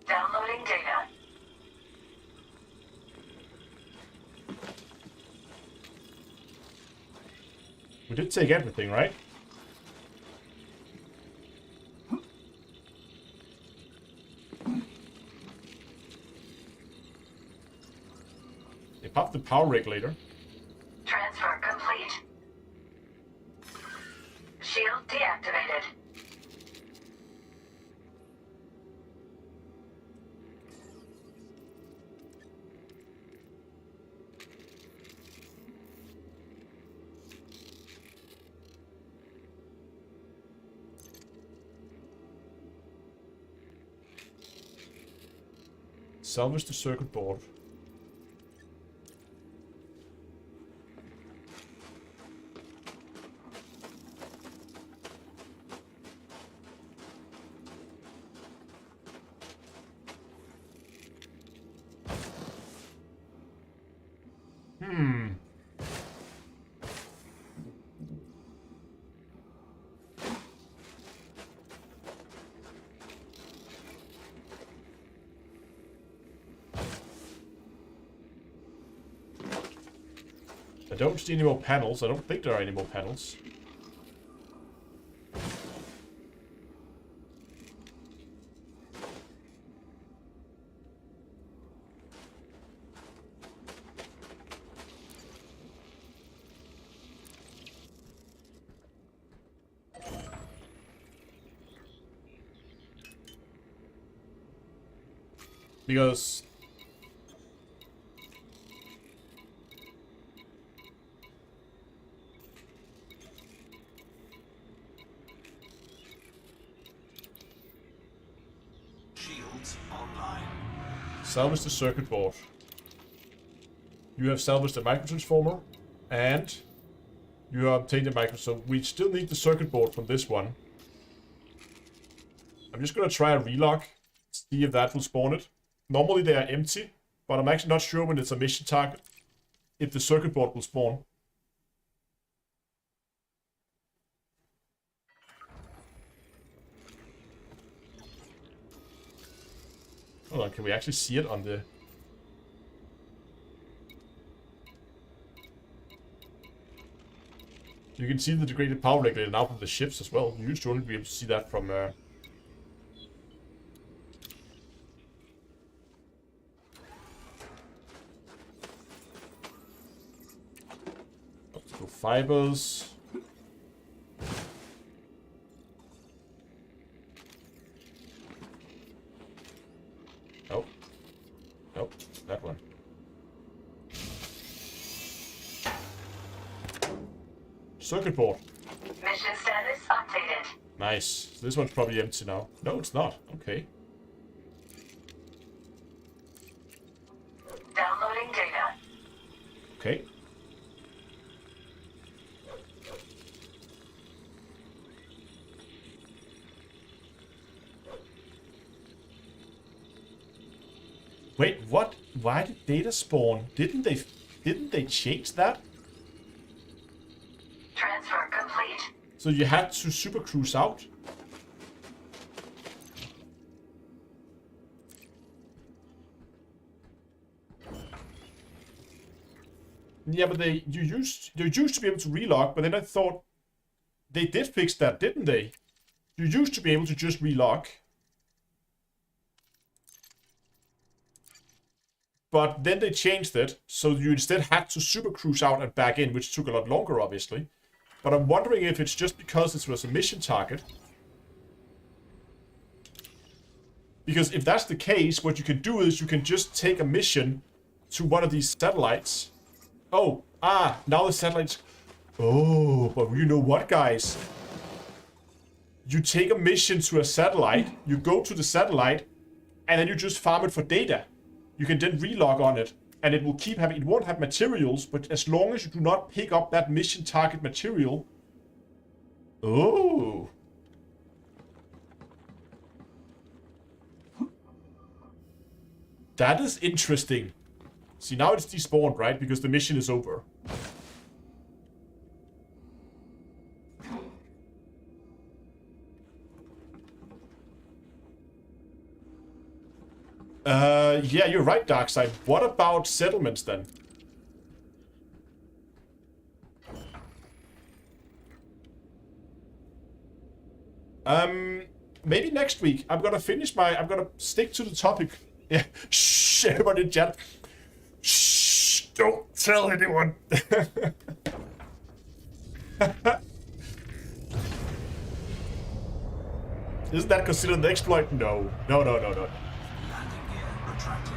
Downloading data. We did take everything, right? They popped the power regulator. Transfer complete. Shield deactivated. Salvage the circuit board. I don't see any more panels. I don't think there are any more panels. Because Shields online. salvage the circuit board. You have salvaged the microtransformer, and you have obtained the micro. So we still need the circuit board from this one. I'm just gonna try a relock, see if that will spawn it. Normally they are empty, but I'm actually not sure when it's a mission target if the circuit board will spawn. Hold on, can we actually see it on the... You can see the degraded power regulator now from the ships as well. You used to only be able to see that from... Optical fibers. Nope. Nope, that one. Circuit board. Mission status updated. Nice. So this one's probably empty now. No, it's not. Okay. Downloading data. Okay. Wait, what? Why did data spawn? Didn't they change that? Transfer complete. So you had to super cruise out? Yeah, but you used to be able to relog, but then I thought they did fix that, didn't they? You used to be able to just relog. But then they changed it, so you instead had to super cruise out and back in, which took a lot longer, obviously. But I'm wondering if it's just because this was a mission target. Because if that's the case, what you can do is you can just take a mission to one of these satellites. Oh, now the satellites... Oh, but you know what, guys? You take a mission to a satellite, you go to the satellite, and then you just farm it for data. You can then relog on it, and it will keep having... It won't have materials, but as long as you do not pick up that mission target material... Oh! That is interesting. See, now it's despawned, right? Because the mission is over. Yeah, you're right, Darkseid. What about settlements, then? Maybe next week. I'm gonna stick to the topic. Yeah, shh, everybody in chat. Shh, don't tell anyone. Isn't that considered an exploit? No. No. Landing gear retracted.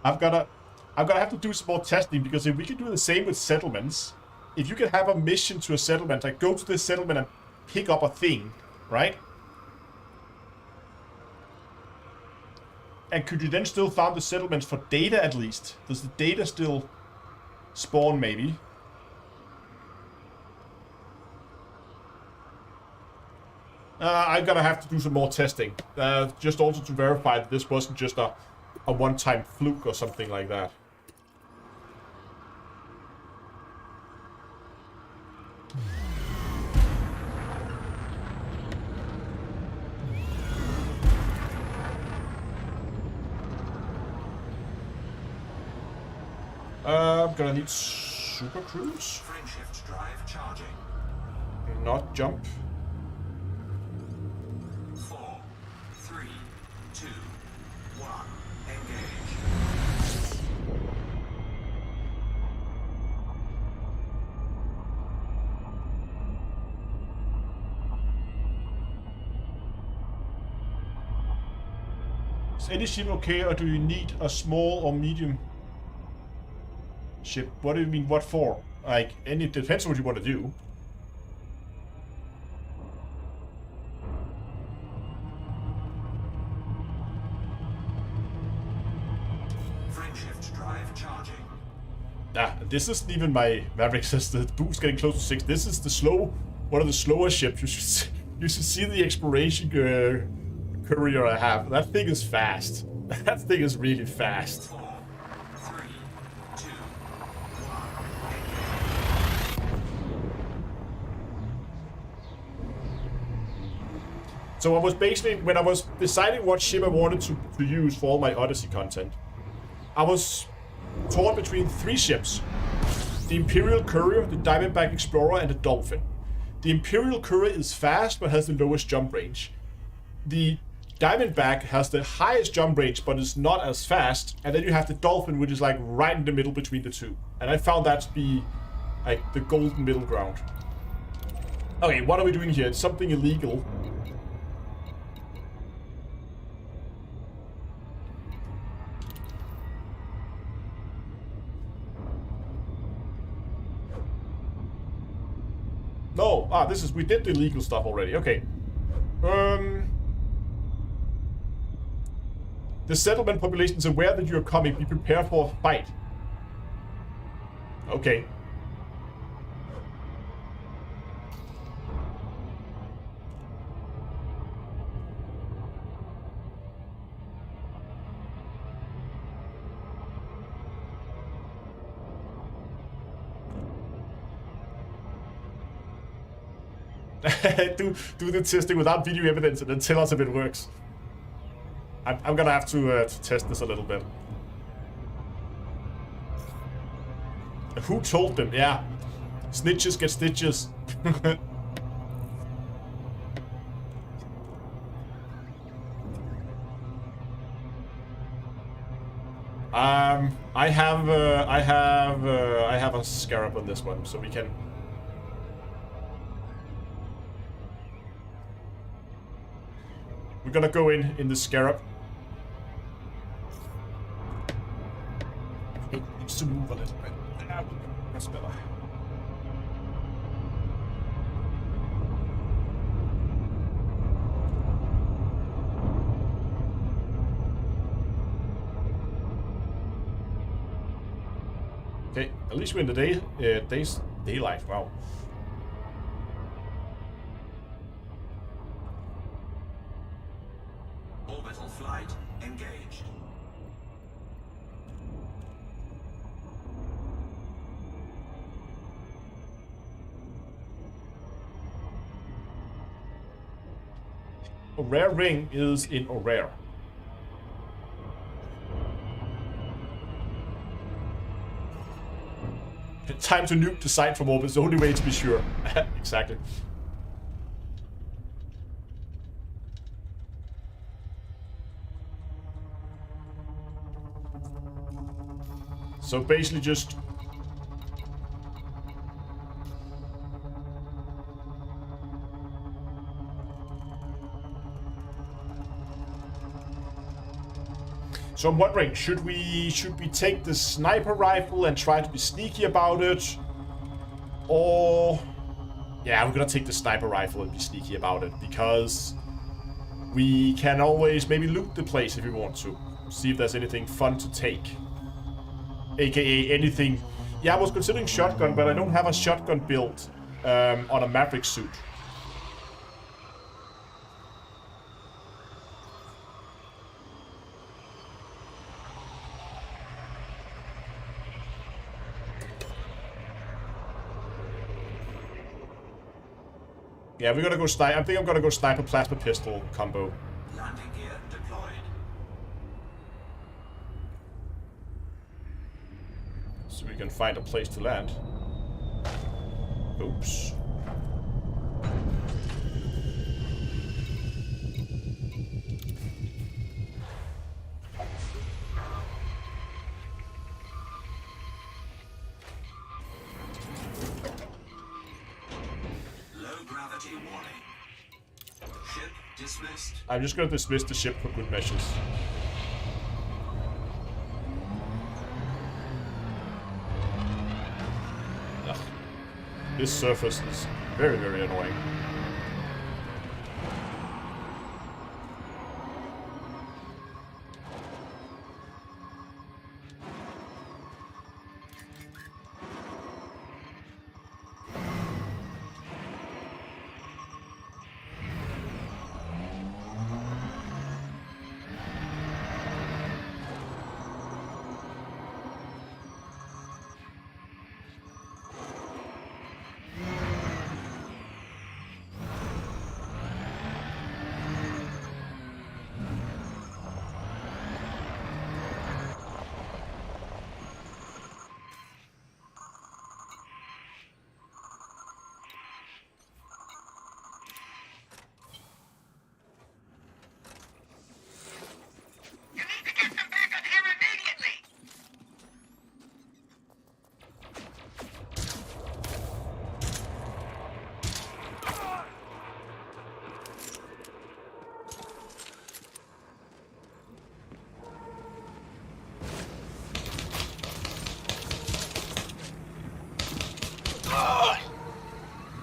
I've got a... I'm gonna have to do some more testing, because if we can do the same with settlements, if you can have a mission to a settlement, like go to this settlement and pick up a thing, right? And could you then still farm the settlements for data at least? Does the data still spawn maybe? I'm gonna have to do some more testing. Just also to verify that this wasn't just a one-time fluke or something like that. I'm gonna need super cruise. Frameshift drive charging. Not jump. 4, 3, 2, 1. Engage. Is any ship okay, or do you need a small or medium ship? What do you mean, what for? Like, it depends on what you want to do. Frameshift drive charging. Ah, this isn't even my Maverick, says the boost getting close to 6. This is the one of the slower ships. You should see the exploration courier I have. That thing is fast. That thing is really fast. 4, 3, 2, 1. So I was basically, when I was deciding what ship I wanted to use for all my Odyssey content, I was torn between 3 ships. The Imperial Courier, the Diamondback Explorer, and the Dolphin. The Imperial Courier is fast, but has the lowest jump range. The Diamondback has the highest jump range, but is not as fast. And then you have the Dolphin, which is like right in the middle between the two. And I found that to be like the golden middle ground. Okay, what are we doing here? It's something illegal. No, we did the illegal stuff already. Okay. The settlement population is aware that you're coming. Be prepared for a fight. Okay. do the testing without video evidence and then tell us if it works. I'm gonna have to test this a little bit. Who told them? Yeah. Snitches get stitches. I have a scarab on this one, so we can. We're gonna go in the scarab. It needs to move a little bit. That's better. Okay, at least we're in the daylight. Wow. Orbital flight engaged. A rare ring is in a rare. Time to nuke the site from orbit is the only way to be sure. Exactly. So basically just... So I'm wondering, should we take the sniper rifle and try to be sneaky about it? Or... yeah, we're gonna take the sniper rifle and be sneaky about it, because we can always maybe loot the place if we want to. See if there's anything fun to take. AKA anything... yeah, I was considering shotgun, but I don't have a shotgun built on a Maverick suit. Yeah, we're gonna go sniper. I think I'm gonna go sniper plasma pistol combo. Landing gear deployed. So we can find a place to land. Oops. Low gravity warning. Ship dismissed. I'm just gonna dismiss the ship for good measures. Ugh. This surface is very, very annoying.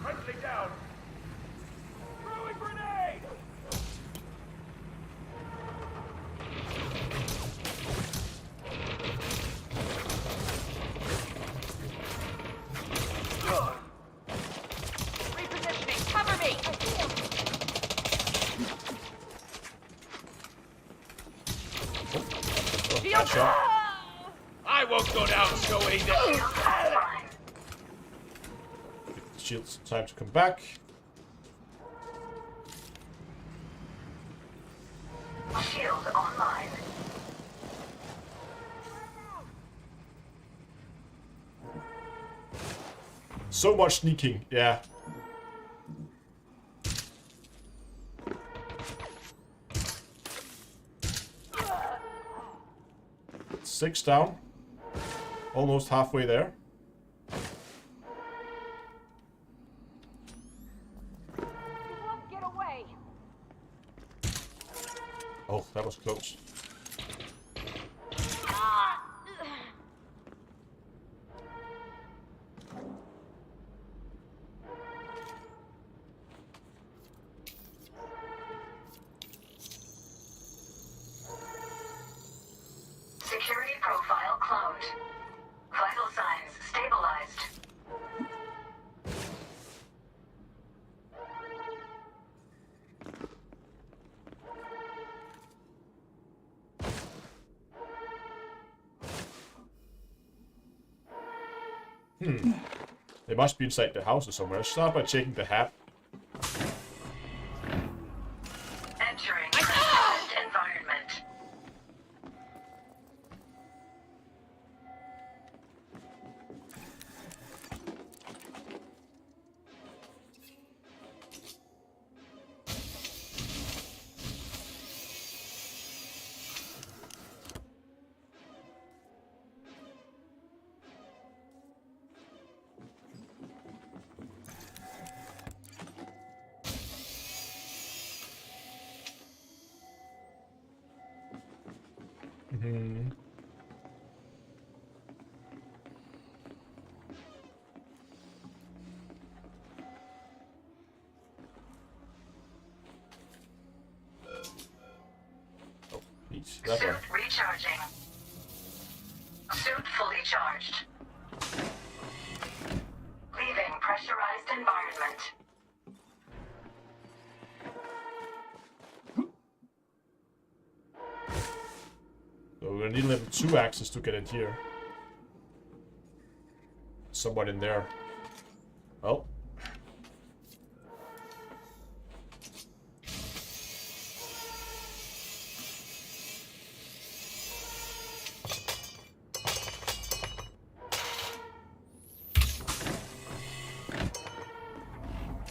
Friendly down. Throwing grenade. Repositioning. Cover me. Bad shot. I won't go down so easy. Shield's time to come back. Shield online. So much sneaking, yeah. Six down. Almost halfway there. You won't get away. Oh, that was close. Security profile cloned. Vital signs stabilized. They must be inside the houses somewhere. Let's start by checking the hat. Entering present environment. Mm-hmm. Oh, please. That Suit one. recharging. Suit fully charged. Leaving pressurized environment. So we're gonna need level 2 access to get in here. Someone in there. Oh.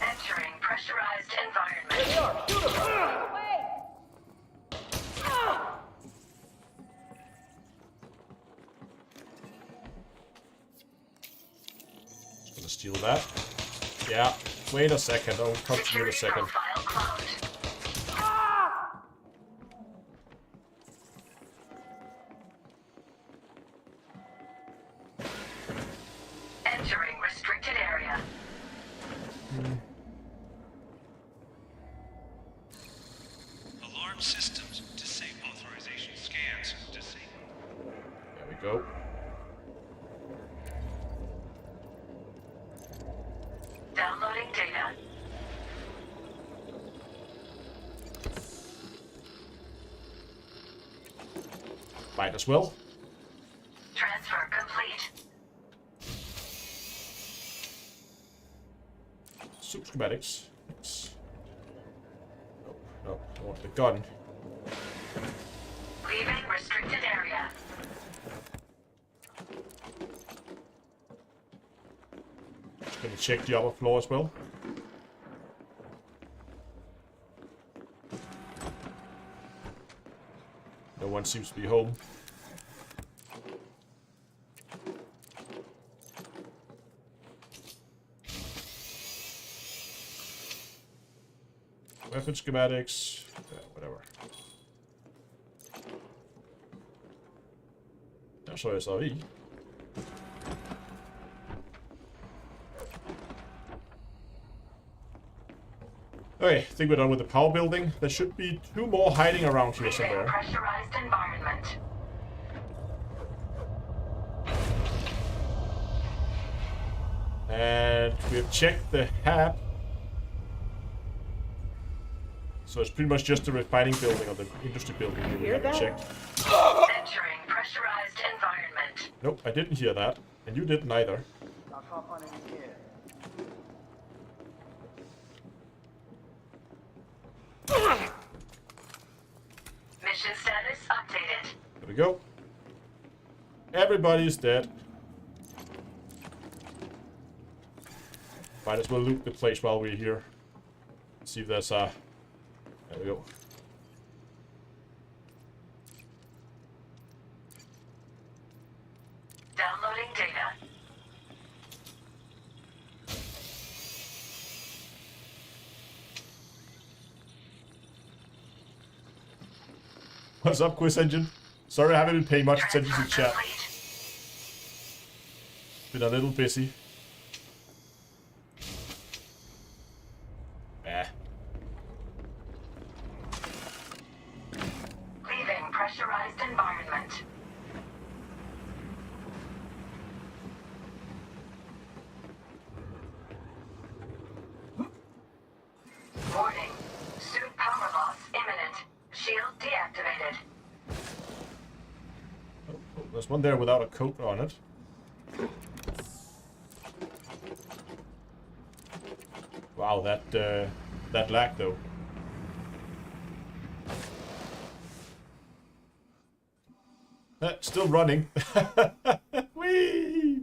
Entering pressurized environment. Away! Just gonna steal that. Yeah. Wait a second. I'll come to you in a Security second. profile cloned. Entering restricted area. Alarm systems. Disable authorization scans. Disable. There we go. Downloading data. Might as well. Transfer complete. Suit schematics. Nope, nope. I want the gun. Leaving restricted area. Just gonna check the upper floor as well. No one seems to be home. Weapon schematics. Yeah, whatever. Der så jeg så i. Okay, I think we're done with the power building. There should be 2 more hiding around here Leaving somewhere. pressurized environment. And we've checked the hat. So it's pretty much just the refining building or the industry building that we haven't checked. Entering pressurized environment. Nope, I didn't hear that. And you didn't either. Mission status updated. There we go. Everybody's dead. Might as well loot the place while we're here. See if there's there we go. Downloading data. What's up, Quiz Engine? Sorry I haven't been paying much attention to Transfer chat. complete. Been a little busy. Leaving pressurized environment. Warning. Suit power loss imminent. Shield deactivated. Oh, there's one there without a coat on it. Wow, that lag though. Still running. Whee!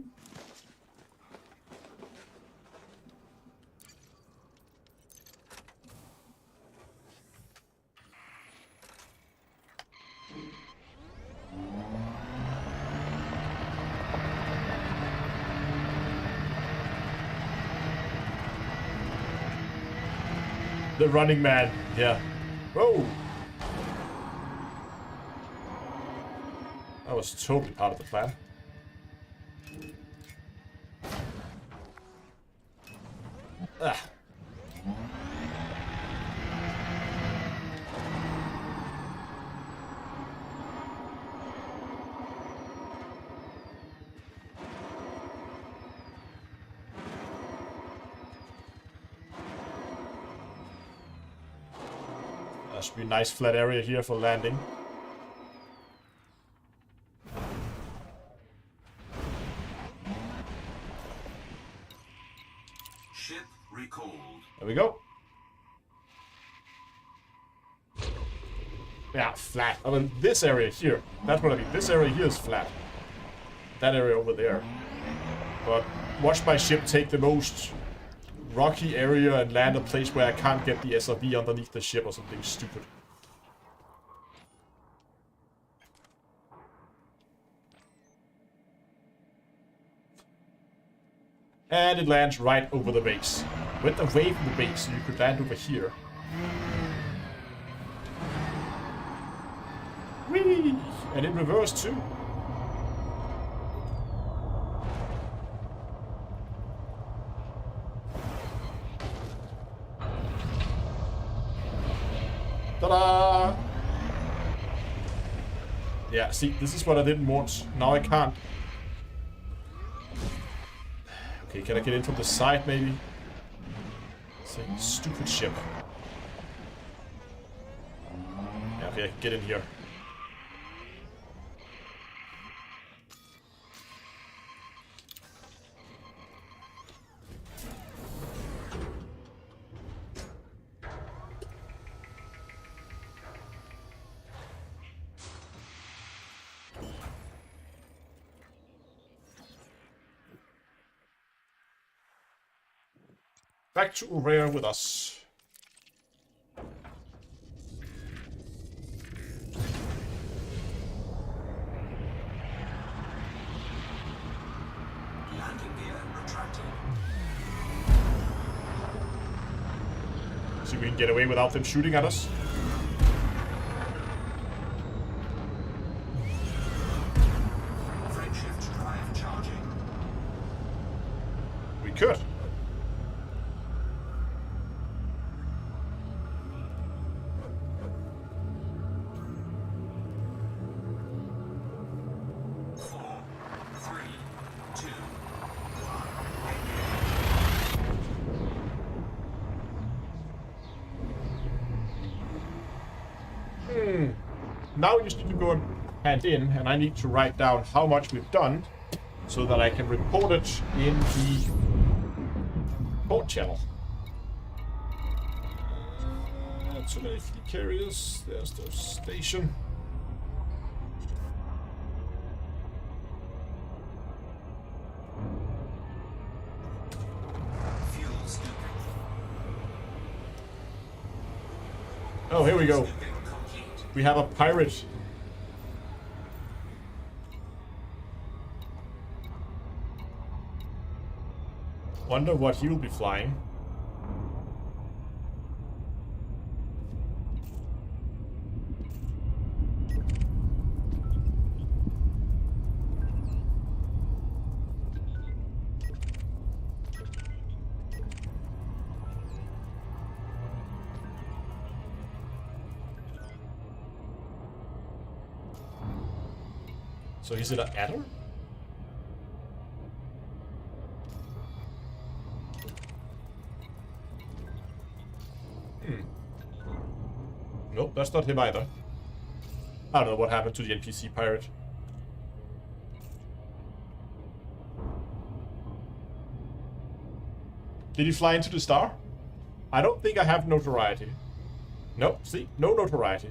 The running man, yeah. Whoa! That was totally part of the plan. Ah. That should be a nice flat area here for landing. Ship recalled. There we go. Yeah, flat. I mean, this area here. That's what I mean. This area here is flat. That area over there. But watch my ship take the most rocky area and land a place where I can't get the SRV underneath the ship or something stupid. And it lands right over the base. Went away from the base, so you could land over here. Whee! And in reverse too. Ta-da! Yeah, see, this is what I didn't want. Now I can't. Okay, can I get in from the side, maybe? Same stupid ship. Yeah, okay, I can get in here. Back to Rare with us. Landing gear retracted. See if we can get away without them shooting at us. Frameshift drive charging. We could. Now we just need to go and hand in, and I need to write down how much we've done so that I can report it in the port channel. So many fleet carriers. There's the station. Fuel scooping. Oh, here we go. Scooping complete. We have a pirate. Wonder what he will be flying. So is it an adder? Nope, that's not him either. I don't know what happened to the NPC pirate. Did he fly into the star? I don't think I have notoriety. Nope, see? No notoriety.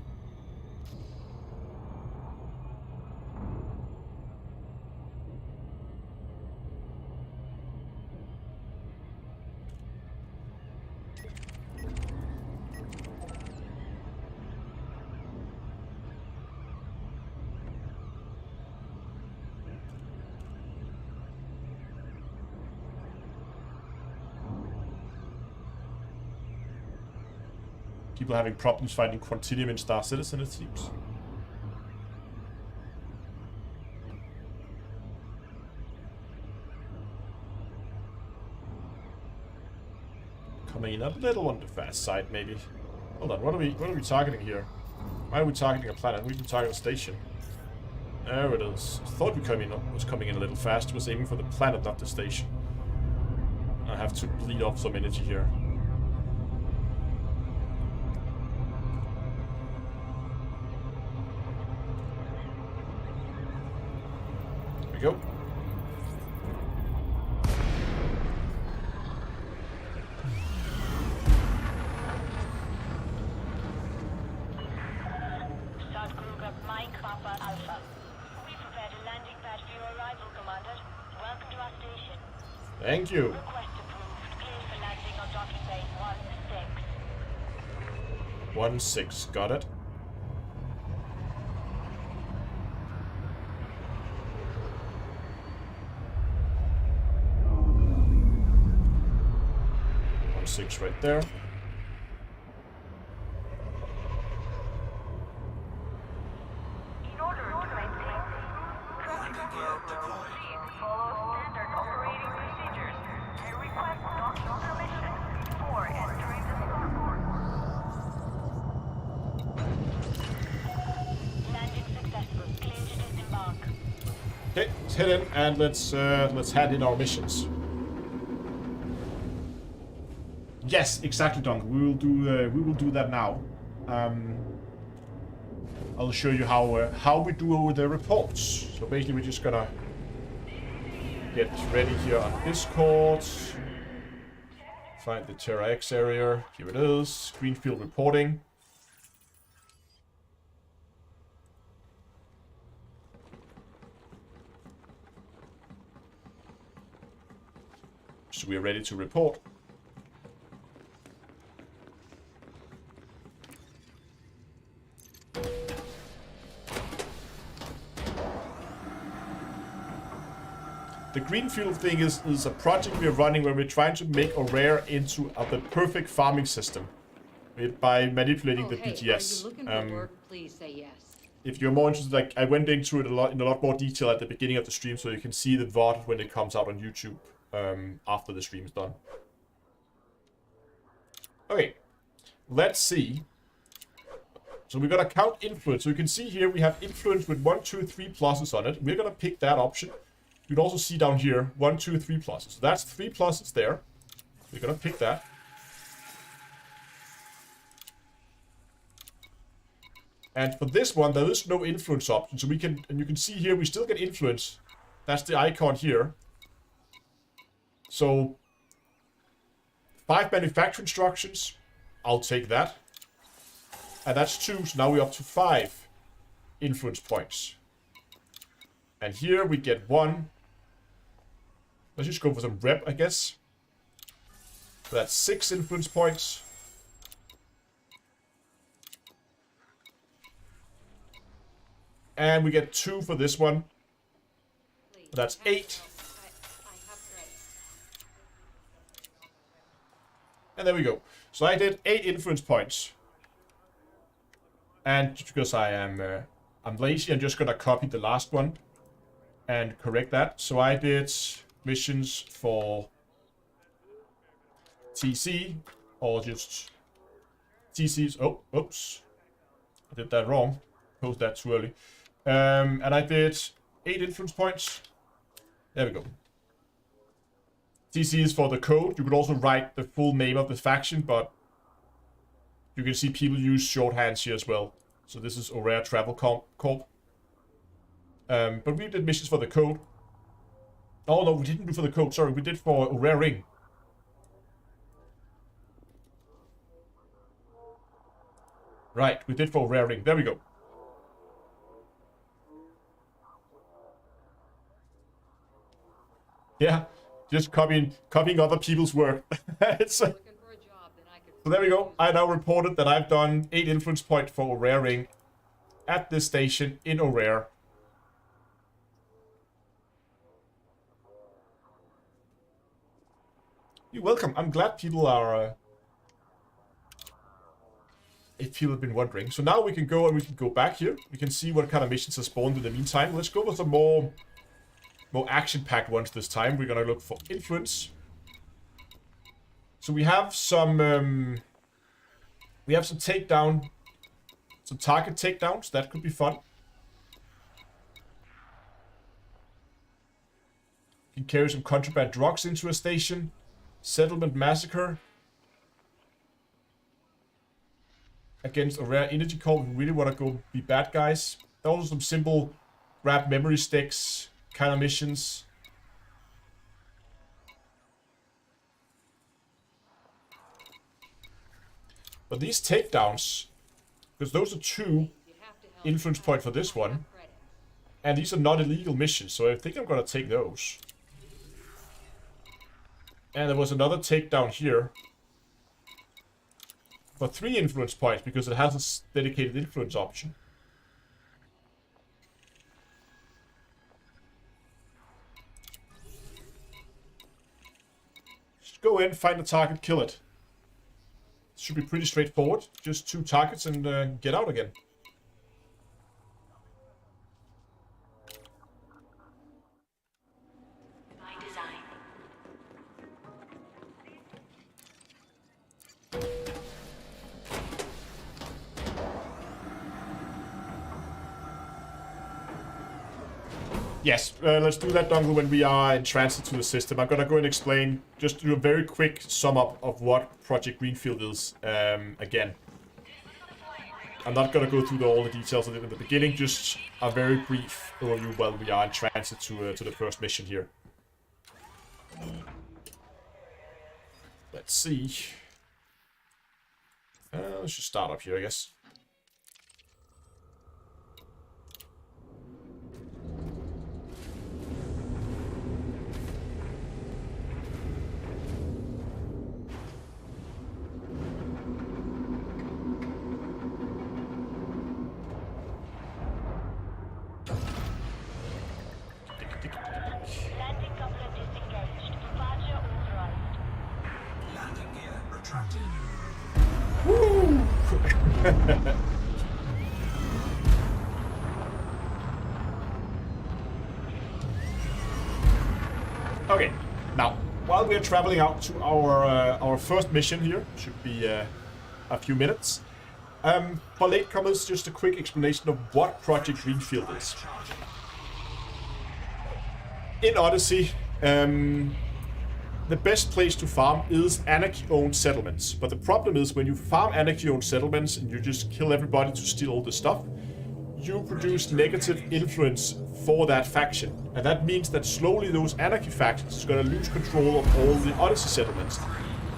People having problems finding Quantinium in Star Citizen, it seems. Coming in a little on the fast side, maybe. Hold on, what are we targeting here? Why are we targeting a planet? We can target a station. There it is. I thought we was coming in a little fast. Was aiming for the planet, not the station. I have to bleed off some energy here. There we go. Thank you. Request approved. Clear for landing on docking bay 16. 16, got it. One 6 right there. In order to maintain traffic flow, please follow standard operating procedures and request docking permission before entering the starport. Landing successful. Clear to disembark. Okay, let's head in and let's hand in our missions. Yes, exactly, Dunk. We will do that now. I'll show you how we do the reports. So basically, we're just gonna get ready here on Discord. Find the TEAC area. Here it is. Greenfield reporting. So we are ready to report. The Greenfield thing is a project we're running where we're trying to make Aurora into the perfect farming system by manipulating the Hey, BGS. are you looking for work? Please say yes. If you're more interested, like I went into it in a lot more detail at the beginning of the stream, so you can see the VOD when it comes out on YouTube after the stream is done. Okay, let's see. So we're gonna count influence. So you can see here we have influence with 1, 2, 3 pluses on it. We're gonna pick that option. You can also see down here 1, 2, 3 pluses. So that's 3 pluses there. We're gonna pick that. And for this one, there is no influence option. So we can, and you can see here, we still get influence. That's the icon here. So 5 manufacturing instructions. I'll take that. And that's 2. So now we're up to 5 influence points. And here we get 1. Let's just go for some rep, I guess. So that's 6 influence points. And we get 2 for this one. So that's 8. And there we go. So I did 8 influence points. And just because I'm lazy, I'm just gonna copy the last one and correct that. So I did missions for TC, or just TC's. Oh, oops, I did that wrong. Post that too early. And I did 8 influence points. There we go. TC is for the code. You could also write the full name of the faction, but you can see people use shorthands here as well. So this is Aurora Travel Corp. But we did missions for the code. Oh no, we didn't do for the code. Sorry, we did for Aurora Ring. Right, we did for Aurora Ring. There we go. Yeah, just copying other people's work. So there we go. I now reported that I've done 8 influence points for Aurora Ring at this station in Aurora. You're welcome. I'm glad people are... if people have been wondering. So now we can go and we can go back here. We can see what kind of missions are spawned in the meantime. Let's go with some more action-packed ones this time. We're gonna look for influence. So we have some takedown, some target takedowns. That could be fun. You can carry some contraband drugs into a station. Settlement massacre against a rare energy core. We really want to go be bad guys. Also some simple grab memory sticks kind of missions. But these takedowns, because those are 2 influence points for this one, and these are not illegal missions, so I think I'm gonna take those. And there was another takedown here for 3 influence points because it has a dedicated influence option. Just go in, find the target, kill it. Should be pretty straightforward. Just 2 targets and get out again. By design. Yes, let's do that, Dongle, when we are in transit to the system. I'm gonna go and explain, just do a very quick sum up of what Project Greenfield is again. I'm not gonna go through all the details of it in the beginning, just a very brief overview while we are in transit to the first mission here. Let's see. Let's just start up here, I guess. Landing coupler disengaged. Departure authorized. Landing gear retracted. Okay, now, while we are traveling out to our first mission here, should be a few minutes. For latecomers, just a quick explanation of what Project Greenfield is. In Odyssey, the best place to farm is Anarchy-owned settlements. But the problem is, when you farm Anarchy-owned settlements and you just kill everybody to steal all the stuff, you produce negative influence for that faction. And that means that slowly those Anarchy factions is going to lose control of all the Odyssey settlements.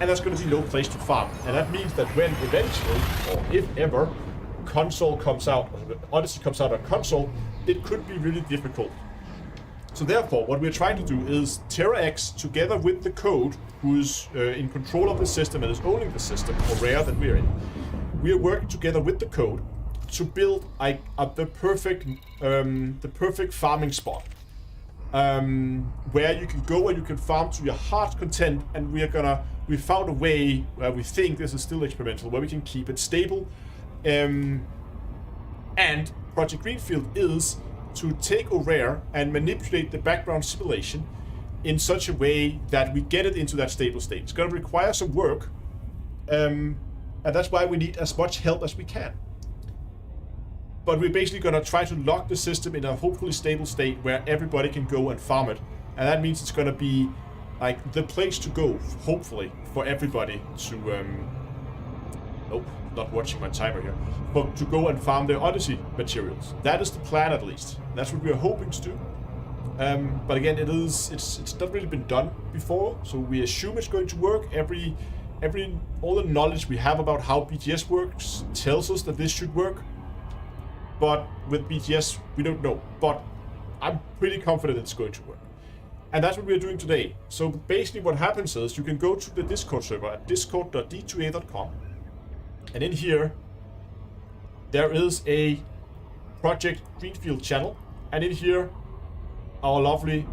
And there's going to be no place to farm. And that means that when eventually, or if ever, console comes out, or Odyssey comes out on console, it could be really difficult. So therefore, what we're trying to do is TEAC, together with the code, who is in control of the system and is owning the system, or Rare that we're in, we are working together with the code to build the perfect farming spot, where you can go and you can farm to your heart's content. And we found a way where we think this is still experimental, where we can keep it stable. And Project Greenfield is to take Rare and manipulate the background simulation in such a way that we get it into that stable state. It's going to require some work, and that's why we need as much help as we can. But we're basically going to try to lock the system in a hopefully stable state where everybody can go and farm it. And that means it's going to be like the place to go, hopefully, for everybody to... Nope, not watching my timer here. But to go and farm the Odyssey materials. That is the plan, at least. That's what we are hoping to do. But again, it's not really been done before, so we assume it's going to work. All the knowledge we have about how BTS works tells us that this should work. But with BTS, we don't know. But I'm pretty confident it's going to work. And that's what we're doing today. So basically what happens is you can go to the Discord server at discord.d2a.com. And in here, there is a Project Greenfield channel. And in here, our lovely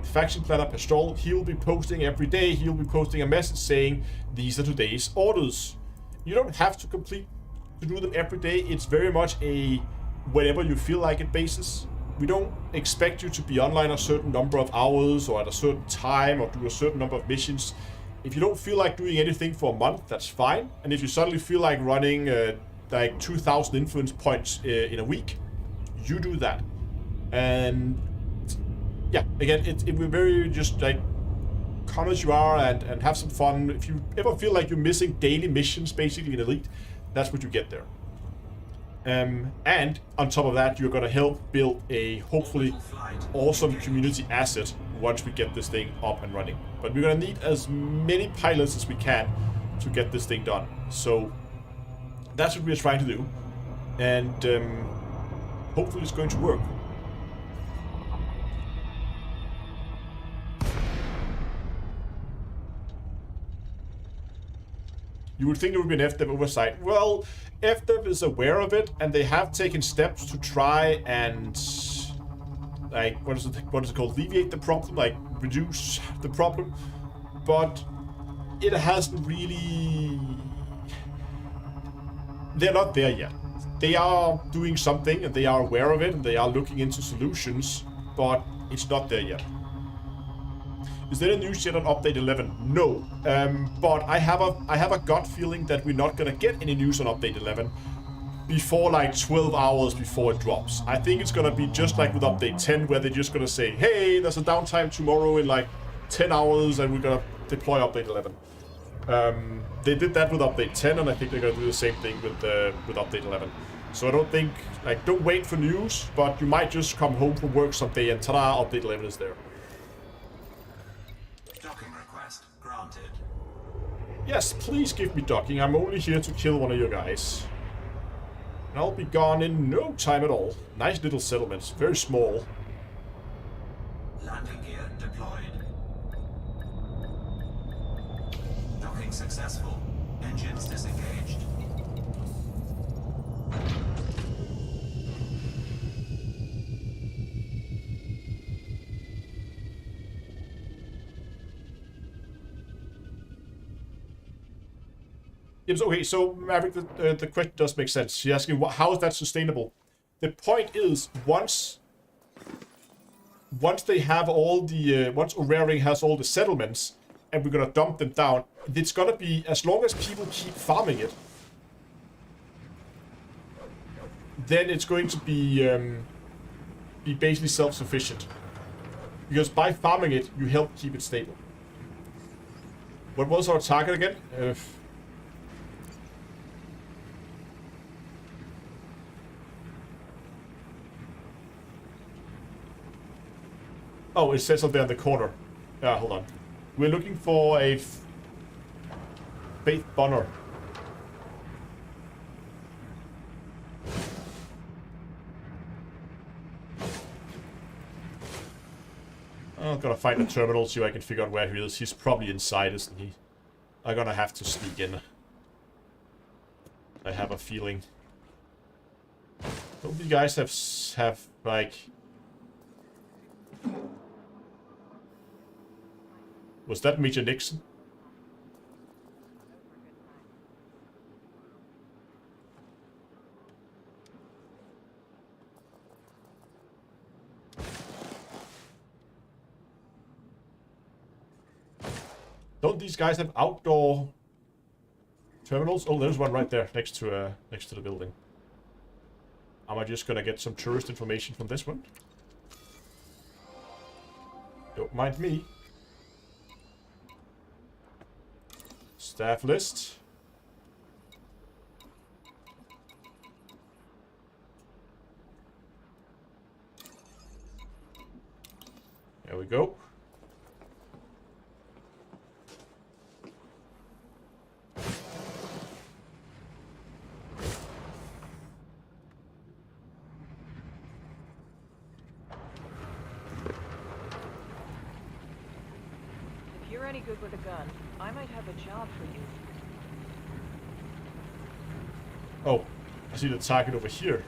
faction planner, Pastrol, he will be posting every day. He'll be posting a message saying, these are today's orders. You don't have to do them every day. It's very much a whenever you feel like it basis. We don't expect you to be online a certain number of hours or at a certain time or do a certain number of missions. If you don't feel like doing anything for a month, that's fine. And if you suddenly feel like running like 2,000 influence points in a week, you do that. And yeah, again, it will very just like come as you are and have some fun. If you ever feel like you're missing daily missions, basically in Elite, that's what you get there. And on top of that, you're gonna help build a hopefully awesome community asset once we get this thing up and running. But we're gonna need as many pilots as we can to get this thing done. So that's what we're trying to do, and hopefully it's going to work. You would think there would be an FDev oversight. Well, FDev is aware of it, and they have taken steps to try and, like, what is it called? Alleviate the problem, like, reduce the problem. But it hasn't really... They're not there yet. They are doing something, and they are aware of it, and they are looking into solutions, but it's not there yet. Is there a news yet on update 11? No, but I have a gut feeling that we're not gonna get any news on update 11 before like 12 hours before it drops. I think it's gonna be just like with update 10, where they're just gonna say, hey, there's a downtime tomorrow in like 10 hours and we're gonna deploy update 11. They did that with update 10, and I think they're gonna do the same thing with update 11. So I don't think, like, don't wait for news, but you might just come home from work someday and ta-da, update 11 is there. Granted. Yes, please give me docking. I'm only here to kill one of your guys. And I'll be gone in no time at all. Nice little settlements, very small. Landing gear deployed. Docking successful. Engines disengaged. Yes, okay, so Maverick, the question does make sense. She's asking, how is that sustainable? The point is, once they have all the, once O'Reilly has all the settlements, and we're gonna dump them down, it's gonna be, as long as people keep farming it, then it's going to be basically self-sufficient. Because by farming it, you help keep it stable. What was our target again? Oh, it says up there in the corner. Yeah, hold on. We're looking for a Faith Bonner. I'm gonna find the terminal, see if I can figure out where he is. He's probably inside, isn't he? I'm gonna have to sneak in. I have a feeling. Don't you guys have like... Was that Major Nixon? Don't these guys have outdoor terminals? Oh, there's one right there next to the building. Am I just gonna get some tourist information from this one? Don't mind me. Staff list. There we go. If you're any good with a gun, I might have a job for you. Oh, I see the target over here.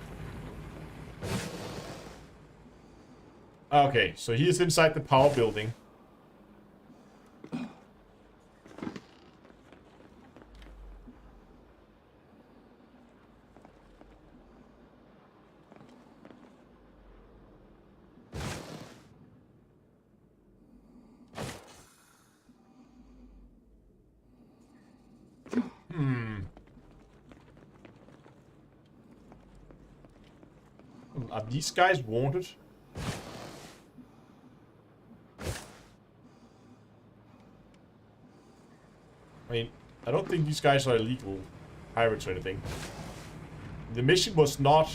Okay, so he is inside the power building. Are these guys wanted? I mean, I don't think these guys are illegal pirates or anything. The mission was not...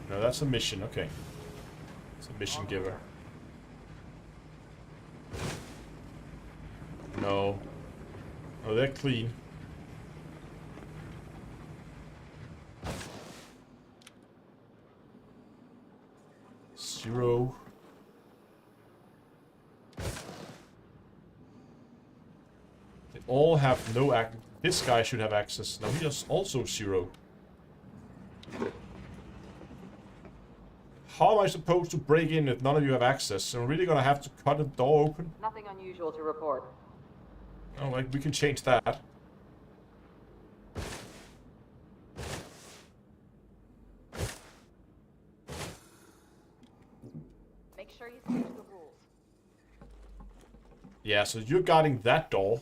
No, that's a mission, okay. It's a mission giver. No. Oh, they're clean. Zero. They all have no ac- This guy should have access. Now he has also zero. How am I supposed to break in if none of you have access? I'm really gonna have to cut the door open? Nothing unusual to report. Oh, like, we can change that. Make sure you stick to the rules. Yeah, so you're guarding that door.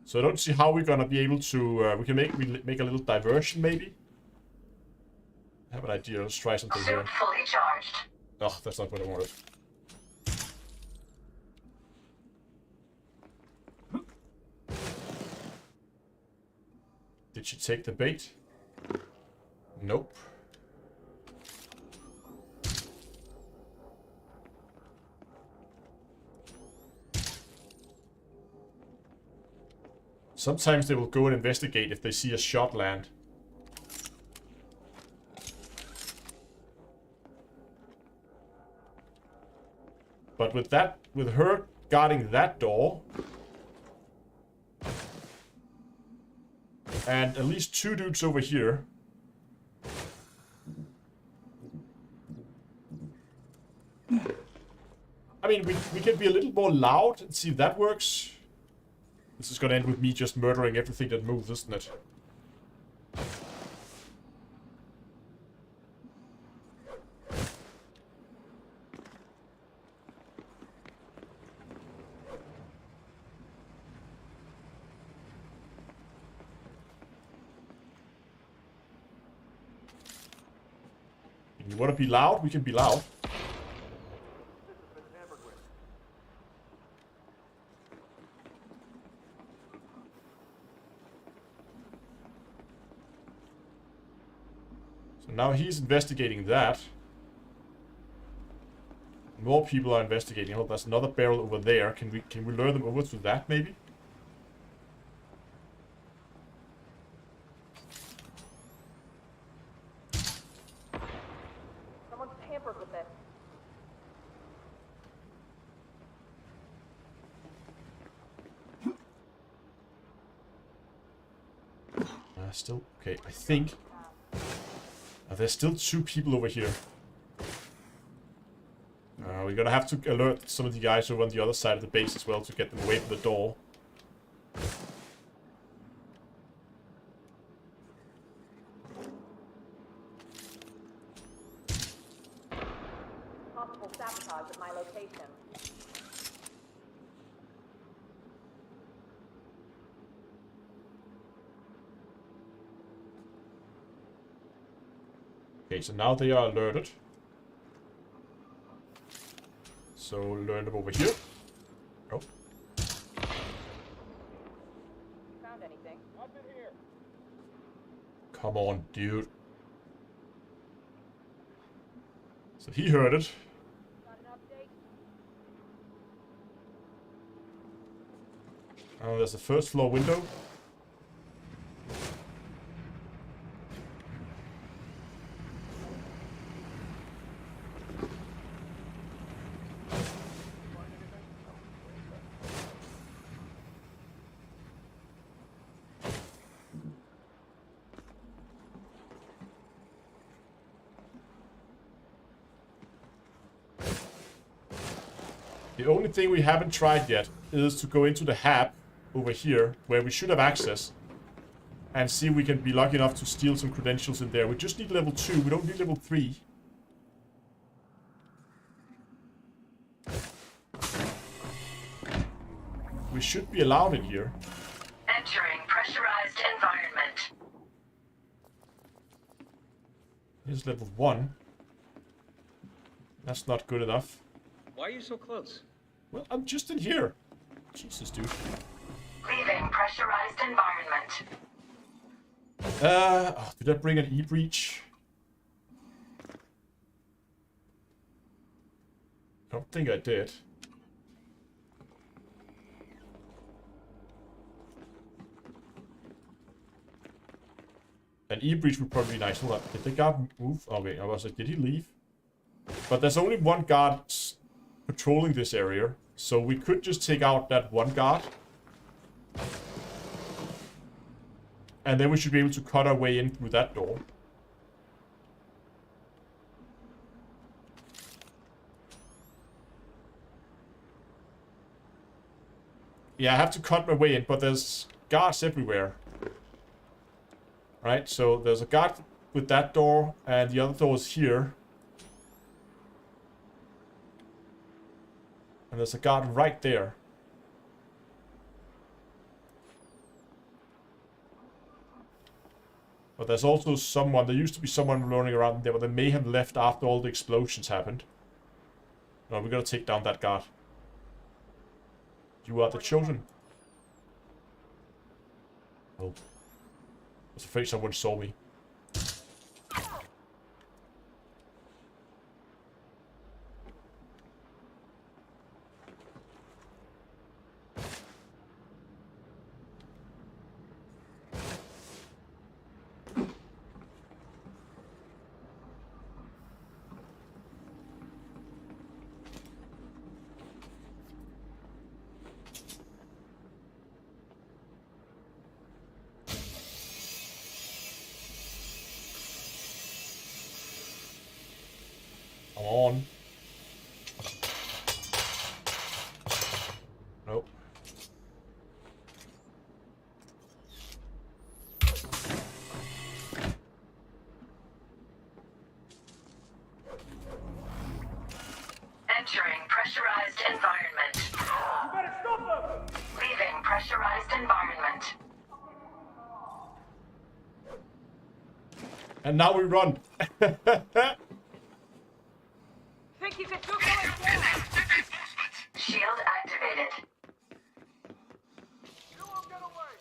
So I don't see how we're gonna be able to. We can make a little diversion, maybe. I have an idea. Let's try something here. Fully charged. Oh, that's not what I wanted. Did she take the bait? Nope. Sometimes they will go and investigate if they see a shot land. But with that, with her guarding that door, and at least two dudes over here, I mean, we can be a little more loud and see if that works. This is gonna end with me just murdering everything that moves, isn't it? If you wanna be loud, we can be loud. Now he's investigating that. More people are investigating. Oh, there's another barrel over there. Can we lure them over to that maybe? Someone's tampered with this. Still okay. I think. There's still two people over here. We're gonna have to alert some of the guys over on the other side of the base as well to get them away from the door. Possible sabotage at my location. Okay, so now they are alerted. So learn them over here. Oh. Found anything? Nothing here. Come on, dude. So he heard it. Got an update? Oh, there's the first floor window. The only thing we haven't tried yet is to go into the hab over here, where we should have access, and see if we can be lucky enough to steal some credentials in there. We just need level 2, we don't need level 3. we should be allowed in here. Entering pressurized environment. Here's level 1. That's not good enough. Why are you so close? Well, I'm just in here. Jesus, dude. Leaving pressurized environment. Oh, did I bring an e-breach? I don't think I did. An e-breach would probably be nice. Hold up. Did the guard move? Oh wait, I was like, did he leave? But there's only one guard patrolling this area, so we could just take out that one guard. And then we should be able to cut our way in through that door. Yeah, I have to cut my way in, but there's guards everywhere. Right, so there's a guard with that door, and the other door is here. And there's a guard right there. But there's also someone, there used to be someone running around there, but they may have left after all the explosions happened. No, we're gonna take down that guard. You are the children. Oh. I was afraid someone saw me. Come on. Nope. Entering pressurized environment. You better stop them! Leaving pressurized environment. And now we run. Think you could do it? Shield activated. You won't get away!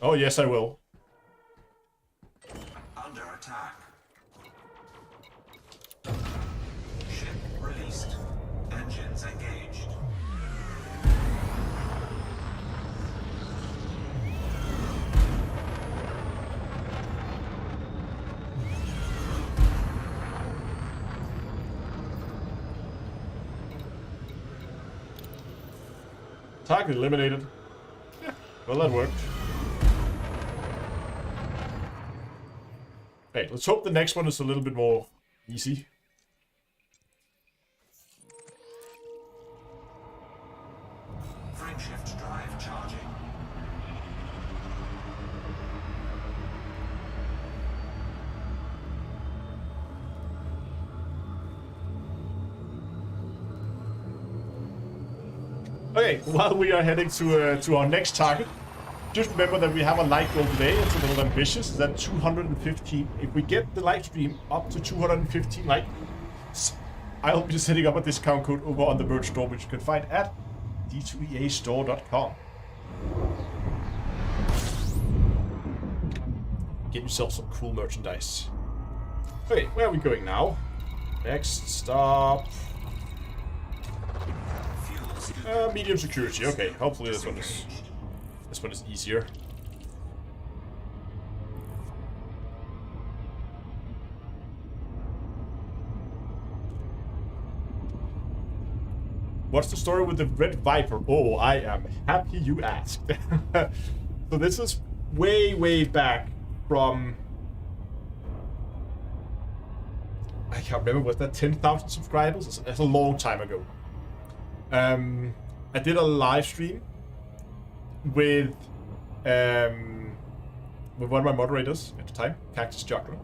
Oh, yes, I will. Under attack. Ship released. Engines engaged. Target eliminated. Yeah, well, that worked. Hey, let's hope the next one is a little bit more easy. Frameshift drive charging. Okay, while we are heading to our next target, just remember that we have a light goal today. It's a little ambitious. It's at 215. If we get the live stream up to 215 like, I'll be setting up a discount code over on the merch store, which you can find at d2eastore.com. Get yourself some cool merchandise. Okay, where are we going now? Next stop. Medium security. Okay, hopefully this one is easier. What's the story with the Red Viper? Oh, I am happy you asked. So this is way back from, I can't remember, was that 10,000 subscribers? That's a long time ago. I did a live stream with one of my moderators at the time, Cactus Juggler.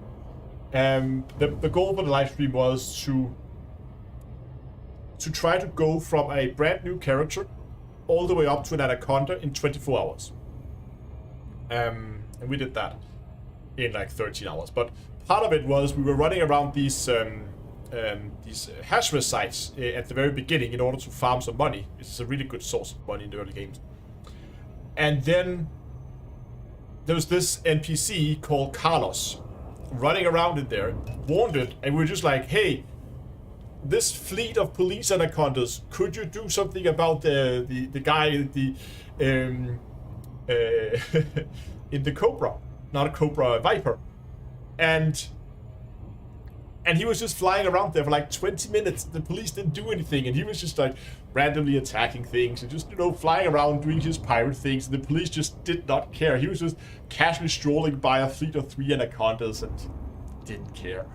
The goal for the live stream was to try to go from a brand new character all the way up to an anaconda in 24 hours. And we did that in like 13 hours. But part of it was we were running around these hash rate sites at the very beginning in order to farm some money. It's a really good source of money in the early games. And then there was this NPC called Carlos running around in there, wounded, and we were just like, hey, this fleet of police anacondas, could you do something about the guy in the Cobra, not a Cobra, a Viper, and he was just flying around there for like 20 minutes. The police didn't do anything, and he was just like randomly attacking things and just, you know, flying around doing his pirate things. And the police just did not care. He was just casually strolling by a fleet of 3 anacondas and didn't care.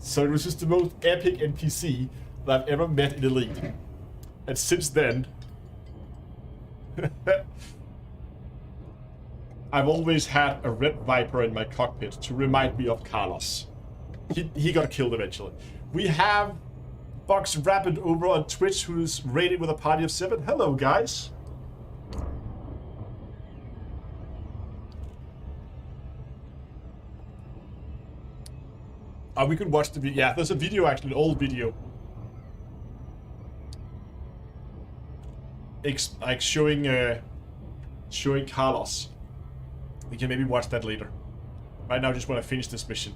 So it was just the most epic NPC that I've ever met in Elite. And since then, I've always had a red Viper in my cockpit to remind me of Carlos. He got killed eventually. We have Box Rapid over on Twitch, who's rated with a party of 7. Hello, guys. We could watch the video. Yeah, there's a video, actually, an old video. Like showing Carlos. We can maybe watch that later. Right now, I just want to finish this mission.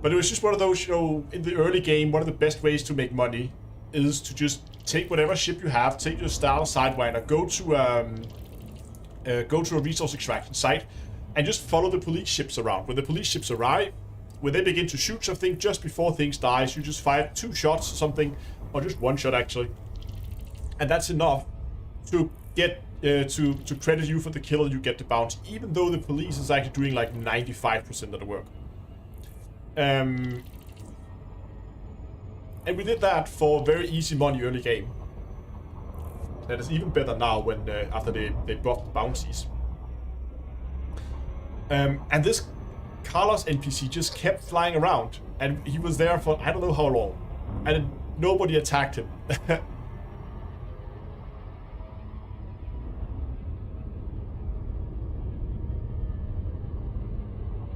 But it was just one of those, you know, in the early game, one of the best ways to make money is to just take whatever ship you have, take your Star Sidewinder, go to a resource extraction site, and just follow the police ships around. When the police ships arrive, when they begin to shoot something, just before things dies, you just fire 2 shots or something, or just 1 shot actually, and that's enough to get to credit you for the kill, and you get the bounty, even though the police is actually doing like 95% of the work. And we did that for very easy money early game. That is even better now when after they buffed the bounties. And this Carlos NPC just kept flying around, and he was there for I don't know how long, and nobody attacked him.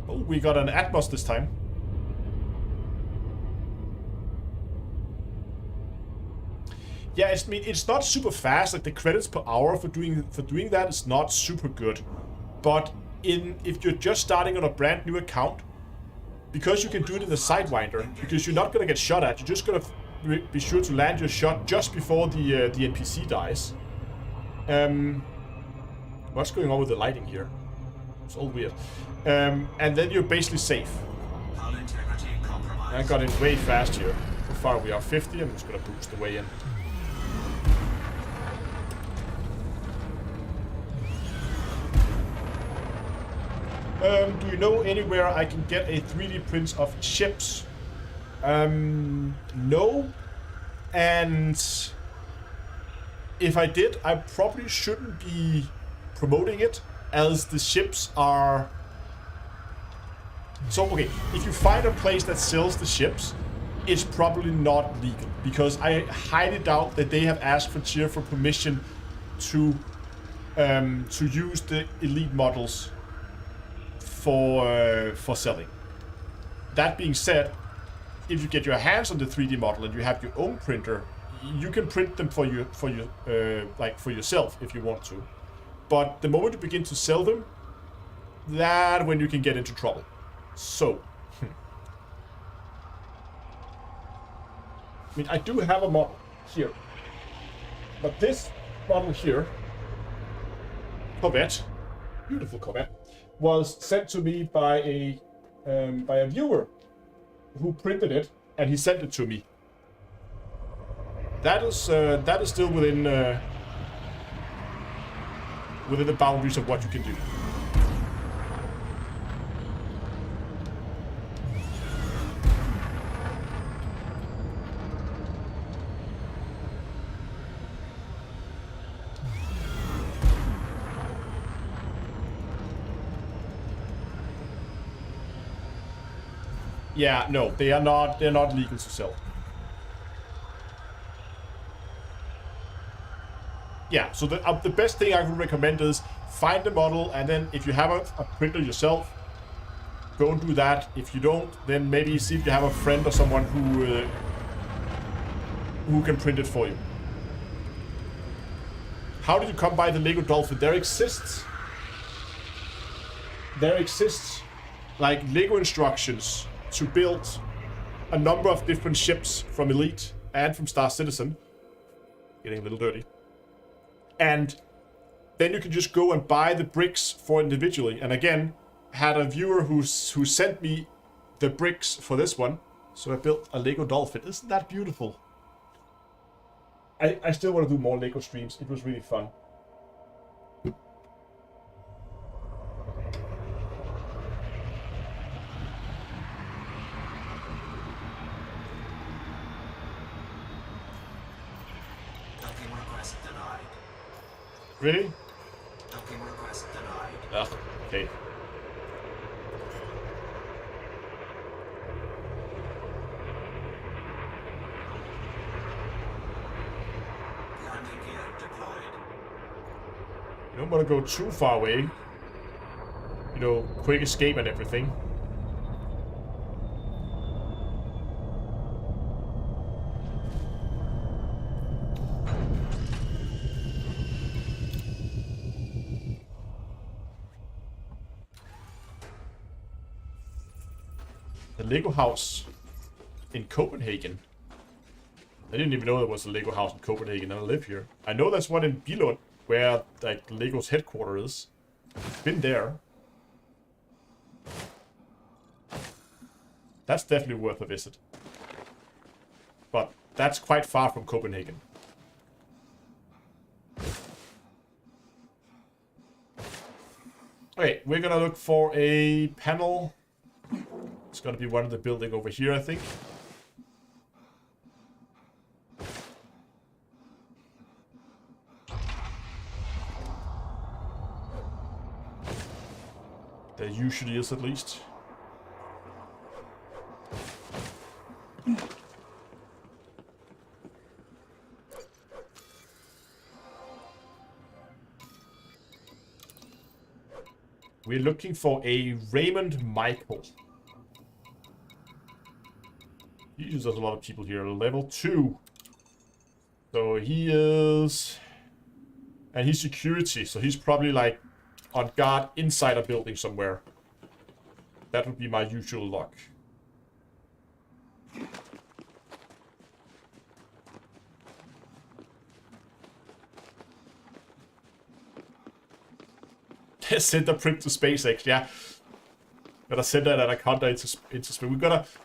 Oh, we got an Atmos this time. Yeah, it's not super fast. Like the credits per hour for doing that is not super good. But if you're just starting on a brand new account, because you can do it in the Sidewinder, because you're not gonna get shot at, you're just gonna be sure to land your shot just before the NPC dies. What's going on with the lighting here? It's all weird. And then you're basically safe. Hull integrity compromised. I got in way fast here. So far we are 50. I'm just gonna boost the way in. Do you know anywhere I can get a 3D print of ships? No. And if I did, I probably shouldn't be promoting it, as the ships are... So, okay, if you find a place that sells the ships, it's probably not legal, because I highly doubt that they have asked Frontier for permission to use the Elite models for selling. That being said, if you get your hands on the 3D model and you have your own printer, you can print them for yourself if you want to. But the moment you begin to sell them, that's when you can get into trouble. So, I mean, I do have a model here, but this model here, Corvette, beautiful Corvette, was sent to me by a viewer who printed it, and he sent it to me. That is still within the boundaries of what you can do. Yeah, no, they are not. They're not legal to sell. yeah, so the best thing I would recommend is find the model, and then if you have a printer yourself, go and do that. If you don't, then maybe see if you have a friend or someone who can print it for you. How did you come by the Lego Dolphin? There exists like Lego instructions to build a number of different ships from Elite and from Star Citizen. Getting a little dirty. And then you can just go and buy the bricks for individually. And again, had a viewer who sent me the bricks for this one. So I built a Lego Dolphin. Isn't that beautiful? I still want to do more Lego streams. It was really fun. Docking request denied. Really? Docking request denied. Ugh, okay. Landing gear deployed. You don't want to go too far away. You know, quick escape and everything. The Lego house in Copenhagen. I didn't even know there was a Lego house in Copenhagen, and I live here. I know there's one in Billund, where like Lego's headquarters is. Been there. That's definitely worth a visit. But that's quite far from Copenhagen. Okay, we're gonna look for a panel. It's gonna be one of the building over here, I think. There usually is, at least. We're looking for a Raymond Michael. Usually there's a lot of people here. Level 2. So he is... And he's security, so he's probably like on guard inside a building somewhere. That would be my usual luck. Send a print to SpaceX, yeah. Gotta send that Anaconda into space.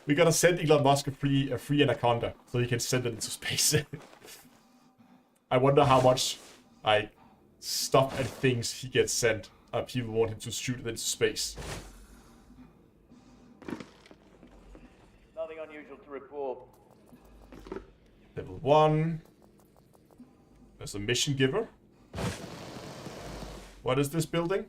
We gotta send Elon Musk a free Anaconda so he can send it into space. I wonder how much like stuff and things he gets sent. People want him to shoot it into space. Nothing unusual to report. Level 1. There's a mission giver. What is this building?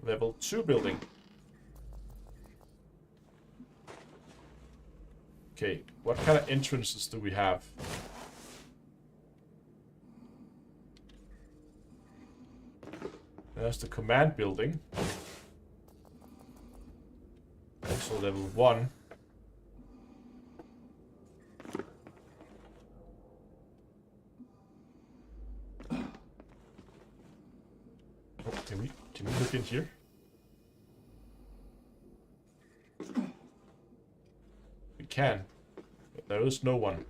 Level 2 building. Okay, what kind of entrances do we have? There's the command building. Also level 1. Oh, can we look in here? We can, but there is no one.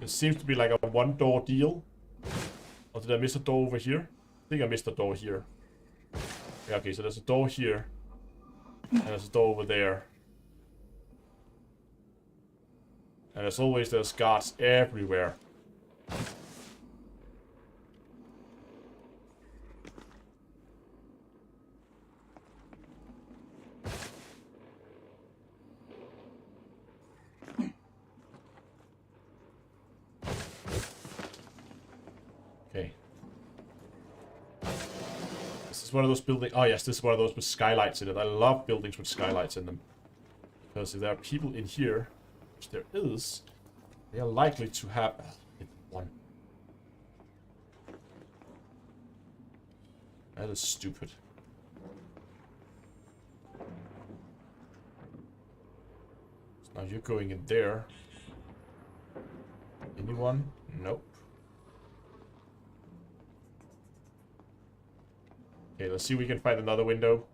It seems to be like a one-door deal. Or did I miss a door over here? I think I missed a door here. Yeah, okay, so there's a door here. And there's a door over there. And as always, there's guards everywhere. This is one of those buildings. Oh yes, this is one of those with skylights in it. I love buildings with skylights in them. Because if there are people in here, which there is, they are likely to have one. That is stupid. So now you're going in there. Anyone? Nope. Okay, let's see if we can find another window.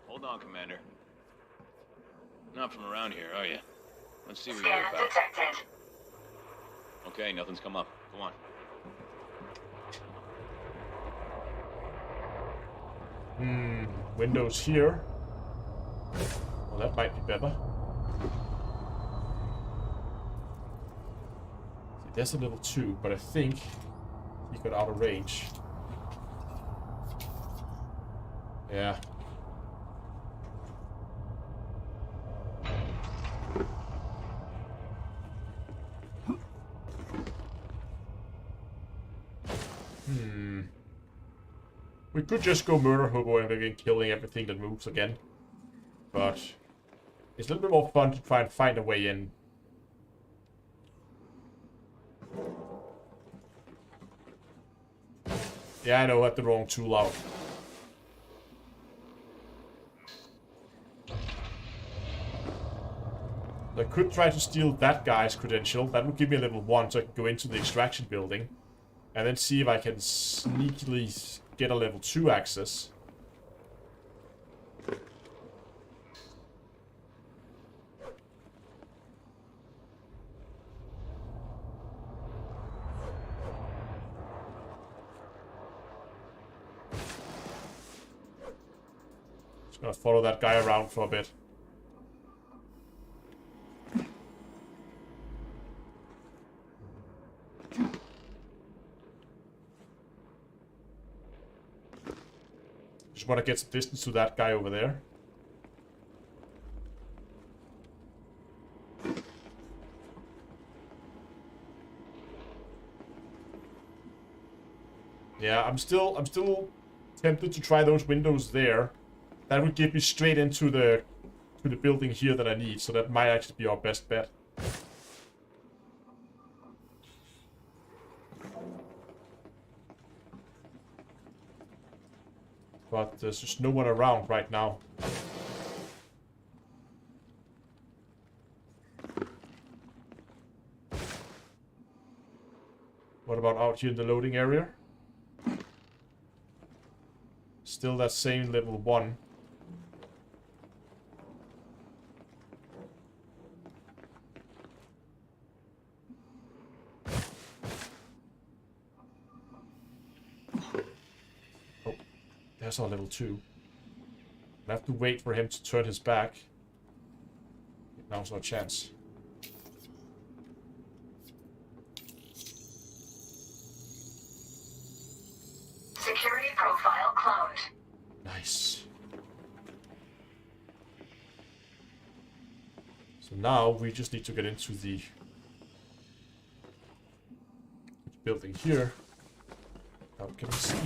Hold on, Commander. Not from around here, are you? Let's see what you're about. Detected. Okay, nothing's come up. Go on. Windows here. Well, that might be better. See, there's a level 2, but I think he got out of range. Yeah. We could just go murder hobo and begin killing everything that moves again. But it's a little bit more fun to try and find a way in. Yeah, I know, I had the wrong tool out. I could try to steal that guy's credential. That would give me a level 1 so I can go into the extraction building. And then see if I can sneakily get a level 2 access. Just gonna follow that guy around for a bit. Just want to get some distance to that guy over there. Yeah, I'm still tempted to try those windows there. That would get me straight into the building here that I need, so that might actually be our best bet. But there's just no one around right now. What about out here in the loading area? Still that same level 1. There's our level 2. I have to wait for him to turn his back. Now's our chance. Security profile cloned. Nice. So now we just need to get into the building here. How can we see?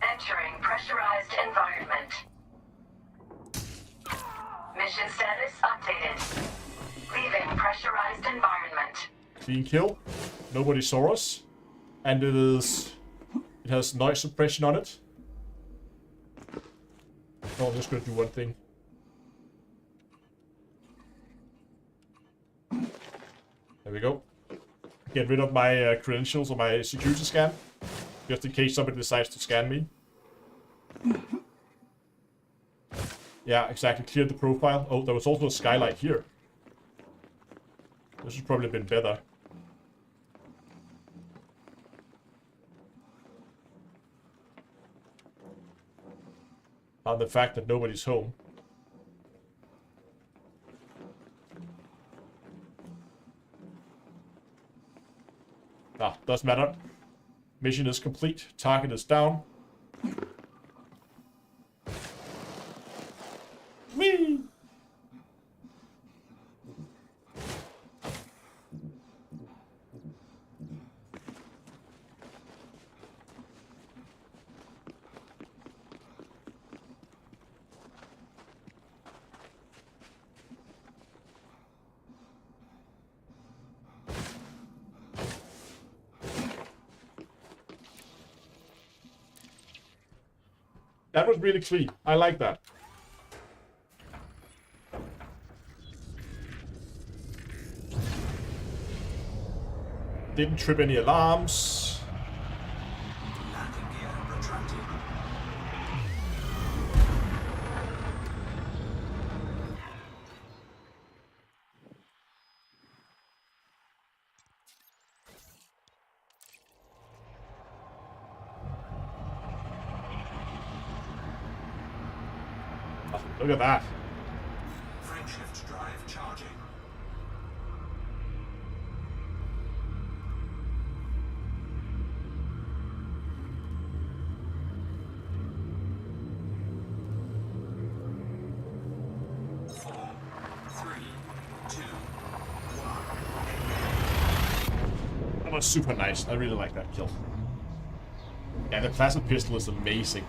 Entering pressurized environment. Mission status updated. Leaving pressurized environment. Clean kill. Nobody saw us. And it has noise suppression on it. Oh, I'm just gonna do one thing. There we go. Get rid of my credentials or my security scan. Just in case somebody decides to scan me. Yeah, exactly. Cleared the profile. Oh, there was also a skylight here. This would probably been better. On the fact that nobody's home. Ah, doesn't matter. Mission is complete. Target is down. Whee! That was really clean. I like that. Didn't trip any alarms. Landing gear retracted. Oh, look at that. Frameshift drive charging. Four, three, two, one. That was super nice. I really like that kill. Yeah, the plasma pistol is amazing.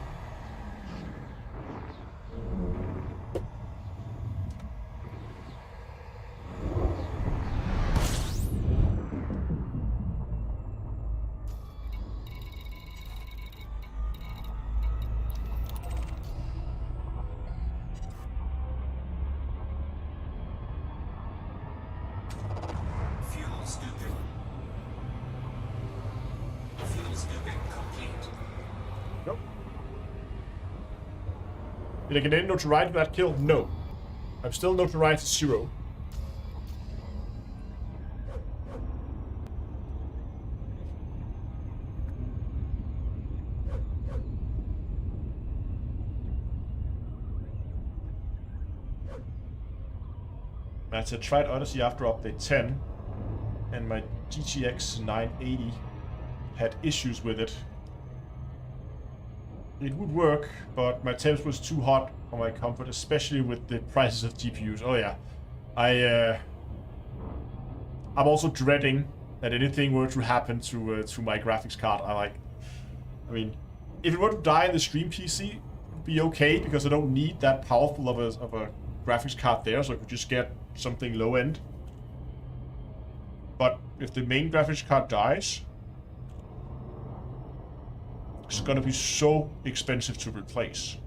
Fuel scooping. Fuel scooping complete. Nope. Did I get any notoriety for that kill? No. I'm still notoriety 0. I tried Odyssey after update 10, and my GTX 980 had issues with it. It would work, but my temps was too hot for my comfort, especially with the prices of GPUs. Oh yeah, I'm also dreading that anything were to happen to my graphics card. I mean, if it were to die in the stream PC, it'd be okay because I don't need that powerful of a graphics card there, so I could just get something low end. But if the main graphics card dies, it's gonna be so expensive to replace.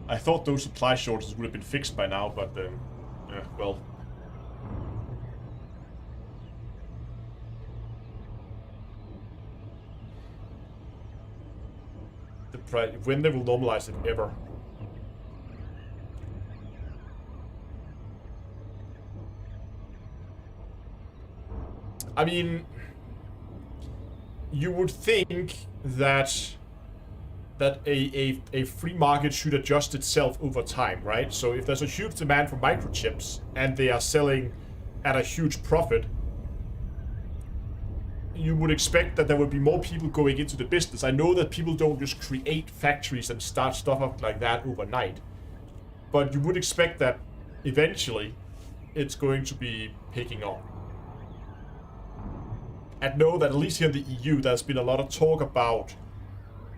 I thought those supply shortages would have been fixed by now, but yeah, well. When they will normalize it, ever. I mean, you would think that a free market should adjust itself over time, right? So if there's a huge demand for microchips and they are selling at a huge profit, you would expect that there would be more people going into the business. I know that people don't just create factories and start stuff up like that overnight, but you would expect that eventually it's going to be picking up. And know that at least here in the EU, there's been a lot of talk about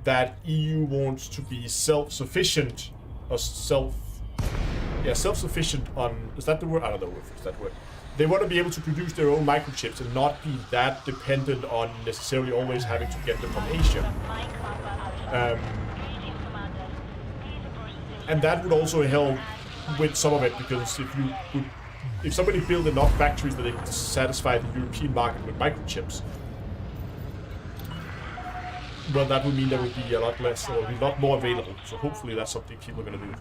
that EU wants to be self-sufficient, or self-sufficient on, is that the word? I don't know if it's that word. They want to be able to produce their own microchips and not be that dependent on necessarily always having to get them from Asia. And that would also help with some of it, because if somebody built enough factories that they could satisfy the European market with microchips, well, that would mean there would be a lot less, or a lot more available. So hopefully that's something people are going to do.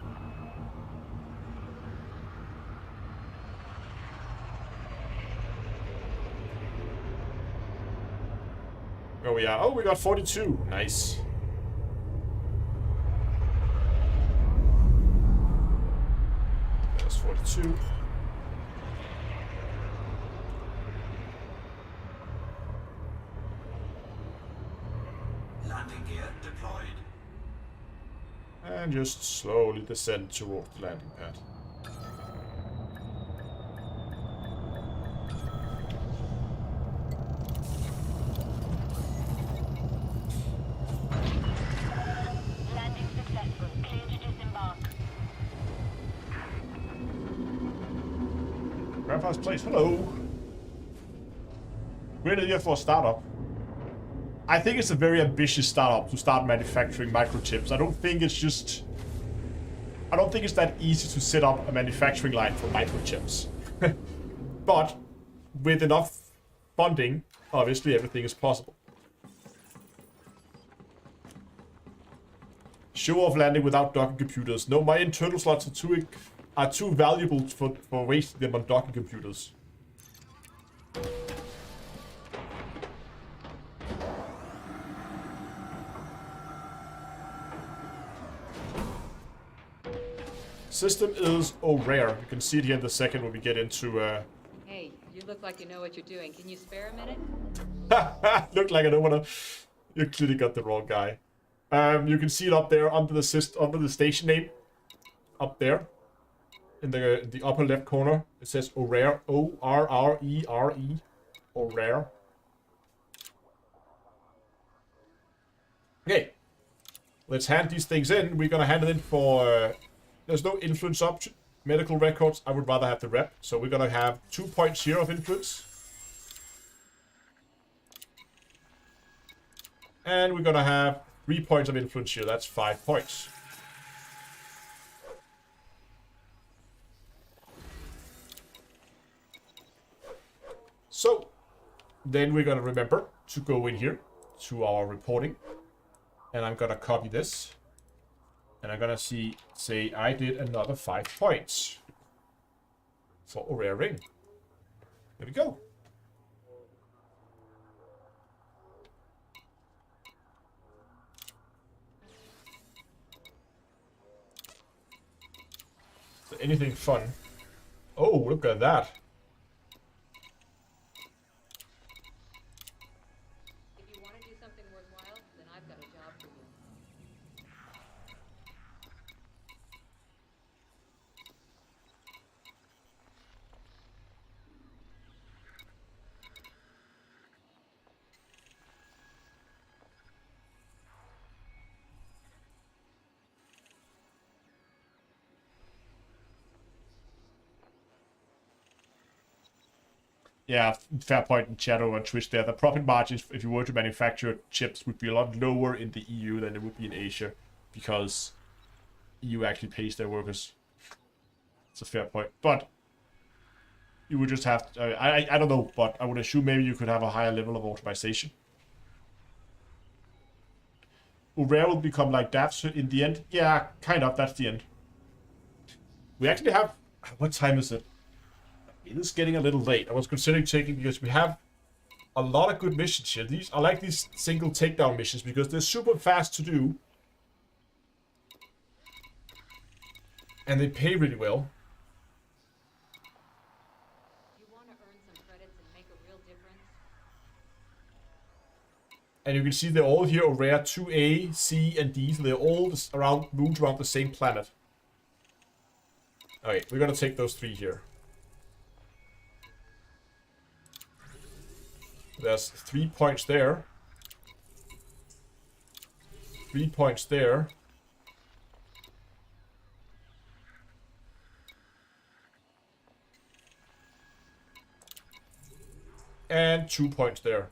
where we are. Oh, we got 42. Nice. There's 42. Landing gear deployed. And just slowly descend towards the landing pad. Landing successful. Clear to disembark. Grandpa's place. Hello. Great idea for a startup. I think it's a very ambitious startup to start manufacturing microchips. I don't think it's that easy to set up a manufacturing line for microchips. But with enough funding, obviously everything is possible. Show off landing without docking computers. No, my internal slots are too valuable for wasting them on docking computers. System is rare. You can see it here in the second when we get into. Hey, you look like you know what you're doing. Can you spare a minute? Look like I don't wanna. You clearly got the wrong guy. You can see it up there under the station name, up there, in the upper left corner. It says Orare, O-R-R-E-R-E, Orare. Okay, let's hand these things in. We're gonna hand it in for. There's no influence option. Medical records, I would rather have the rep. So we're gonna have 2 points here of influence. And we're gonna have 3 points of influence here. That's 5 points. So, then we're gonna remember to go in here to our reporting. And I'm gonna copy this. And I'm gonna say I did another 5 points for a rare ring. There we go. So anything fun? Oh, look at that. If you want to do something worthwhile, then I've got a job for you. Yeah, fair point in Shadow and Twitch there. The profit margins, if you were to manufacture chips, would be a lot lower in the EU than it would be in Asia, because EU actually pays their workers. It's a fair point, but you would just have to, I don't know, but I would assume maybe you could have a higher level of automation. Urare will become like DAFs in the end. Yeah, kind of. That's the end. We actually have. What time is it? It is getting a little late. I was considering taking because we have a lot of good missions here. I like these single takedown missions because they're super fast to do. And they pay really well. You want to earn some credits and make a real difference? And you can see they're all here on rare 2A, C, and D. So they're all moved around the same planet. Okay, we're gonna take those 3 here. There's 3 points there. 3 points there. And 2 points there.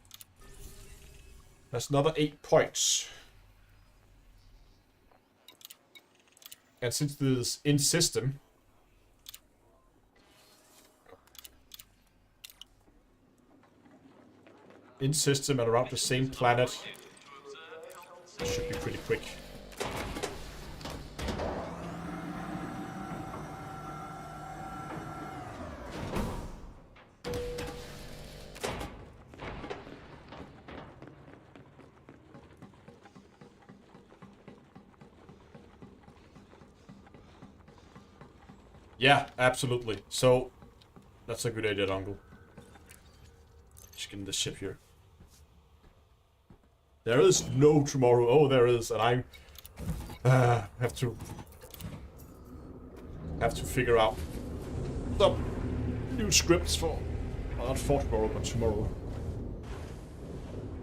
That's another 8 points. And since this is in system, and around the same planet, it should be pretty quick. Yeah, absolutely. So, that's a good idea, Uncle. Just get in the ship here. There is no tomorrow. Oh, there is, and I have to figure out some new scripts for not for tomorrow, but tomorrow.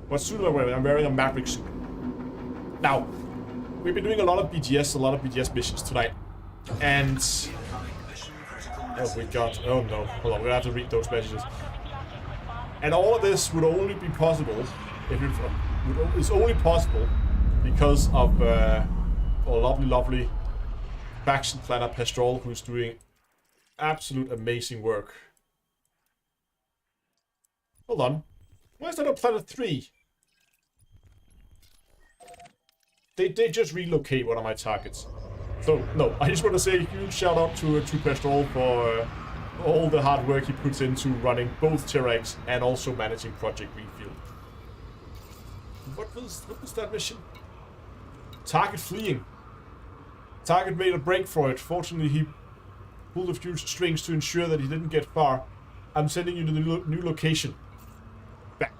What suit am I wearing? I'm wearing a Maverick suit. Now, we've been doing a lot of BGS missions tonight, and oh, we got. Oh no, hold on, we're gonna have to read those messages. And all of this would only be possible if it's only possible because of our lovely faction planner Pastrol, who's doing absolute amazing work. Hold on, why is that on planet 3? They just relocate one of my targets. So no, I just want to say a huge shout out to Pastrol for all the hard work he puts into running both TEAC and also managing Project Greenfield. What was that mission? Target fleeing. Target made a break for it. Fortunately, he pulled a few strings to ensure that he didn't get far. I'm sending you to the new location. Back.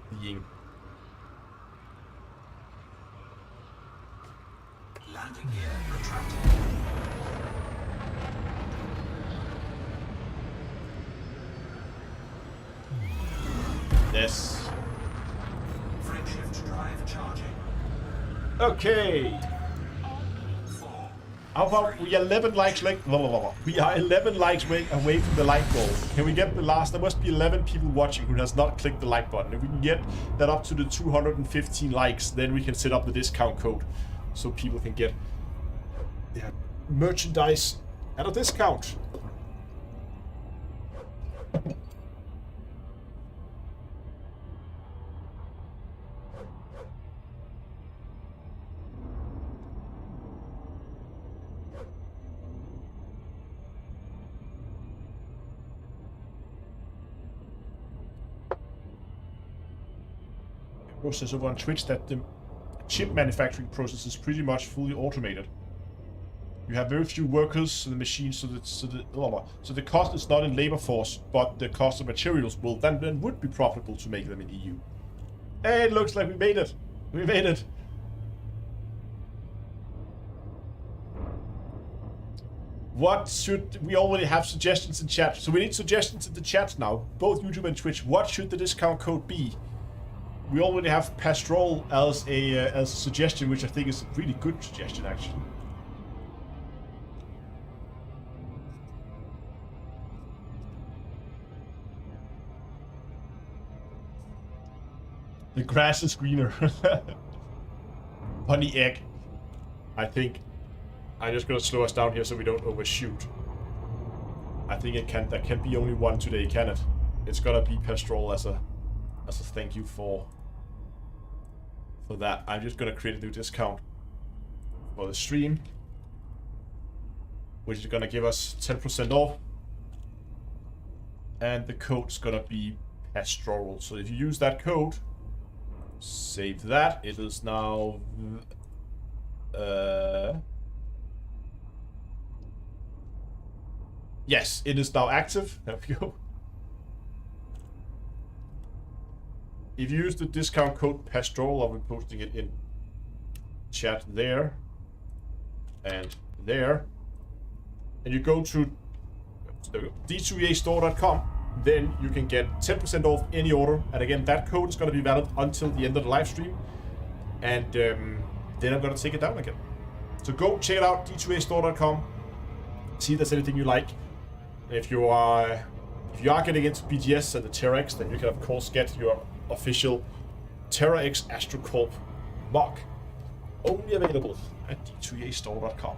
Fleeing. Landing gear retracted. Yes. Frameshift drive charging. Okay. 4. How about we 11 likes like we are 11 likes away from the like goal. Can we get the last? There must be 11 people watching who has not clicked the like button. If we can get that up to the 215 likes, then we can set up the discount code so people can get merchandise at a discount. Process over on Twitch that the chip manufacturing process is pretty much fully automated. You have very few workers in the machine, so the cost is not in labor force, but the cost of materials will then would be profitable to make them in EU. Hey, it looks like we made it. We made it. What should we already have suggestions in chat? So we need suggestions in the chat now, both YouTube and Twitch. What should the discount code be? We already have Pastrol as a suggestion, which I think is a really good suggestion, actually. The grass is greener. Honey egg. I think I'm just gonna slow us down here so we don't overshoot. I think there can be only one today, can it? It's gonna be Pastrol as a thank you for that. I'm just gonna create a new discount for the stream, which is gonna give us 10% off, and the code's gonna be Pastrol. So if you use that code, save that. It is now yes, it is now active. There we go. If you use the discount code Pastrol, I'll be posting it in chat there and there, and you go to d2eastore.com, then you can get 10% off any order. And again, that code is going to be valid until the end of the live stream, and then I'm going to take it down again. So go check it out, d2eastore.com, see if there's anything you like. And if you are getting into BGS and the TEAC, then you can of course get your official TEAC AstroCorp mug, only available at d2eastore.com.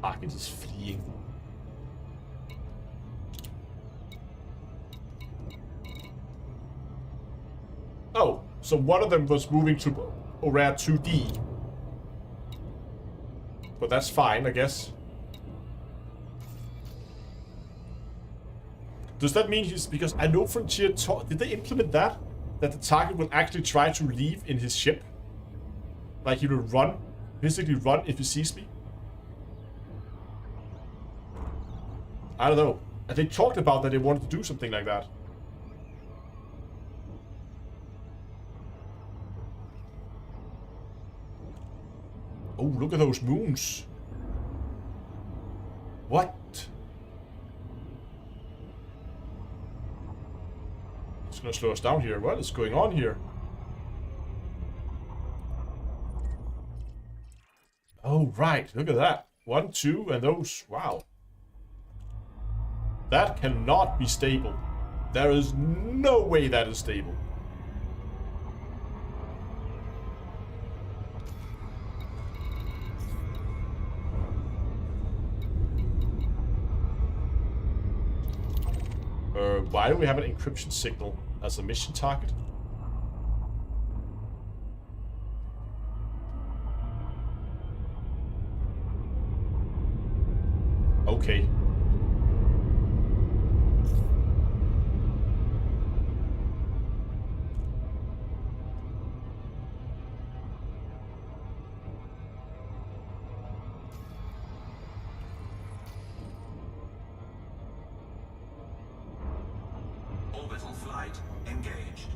Target is fleeing. Oh, so one of them was moving to Rare 2D. But that's fine, I guess. Does that mean he's... Because I know Frontier... Did they implement that? That the target will actually try to leave in his ship? Like he will run, physically run if he sees me? I don't know. They talked about that they wanted to do something like that. Oh, look at those moons. What? It's gonna slow us down here. What is going on here? Oh, right. Look at that. 1, 2, and those. Wow. That cannot be stable. There is no way that is stable. Why do we have an encryption signal as a mission target? Okay. Orbital flight engaged.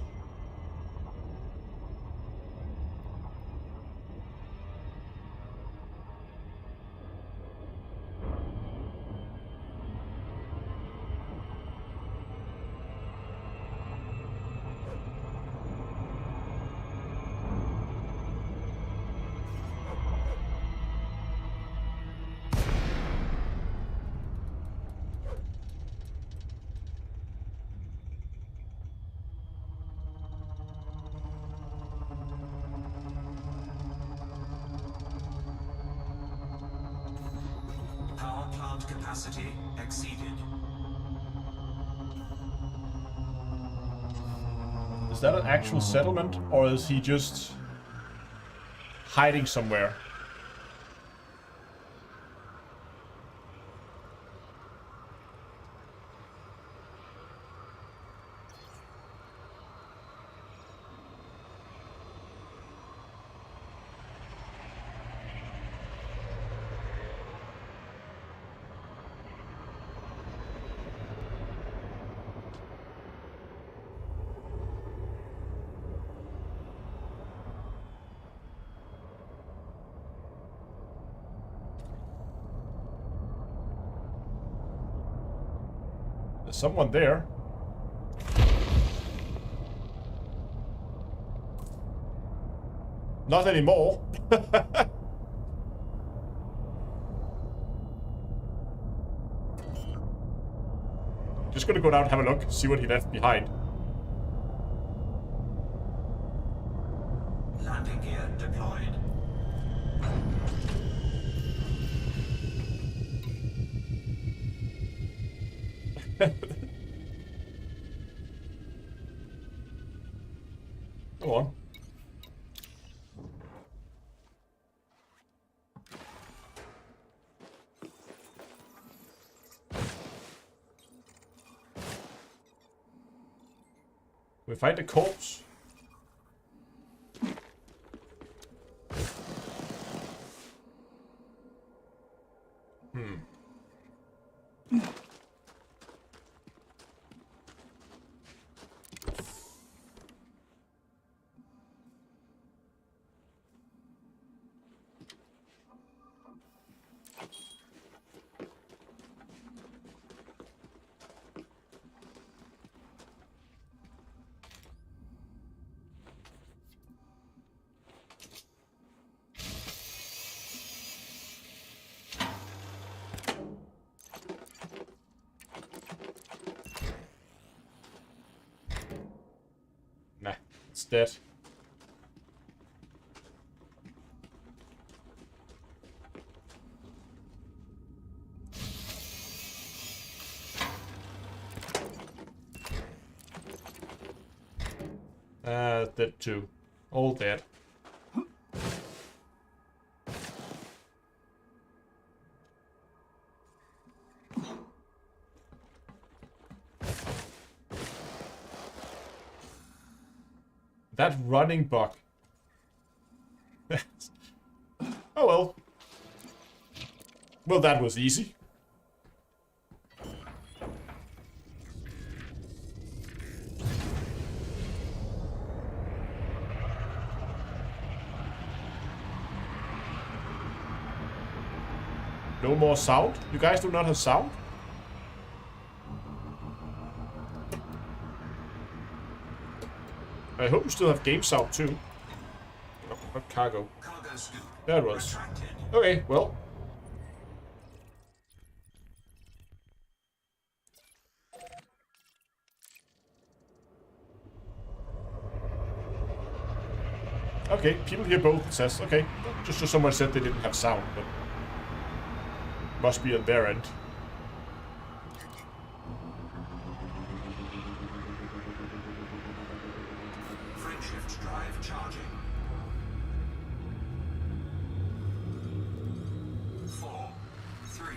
Power plant capacity exceeded. Is that an actual settlement, or is he just hiding somewhere? There's someone there. Not anymore. Just gonna go down and have a look, see what he left behind. Landing gear deployed. Go on. We find a corpse. Nah, it's dead. Dead too. All dead. That running bug. Oh well. Well, that was easy. No more sound? You guys do not have sound? I hope you still have game sound too. Oh, not cargo. Cargo scoop There it was. retracted. Okay, well. Okay, people hear both, it says. Okay, just so someone said they didn't have sound, but must be on their end. Frameshift drive charging. 4, 3,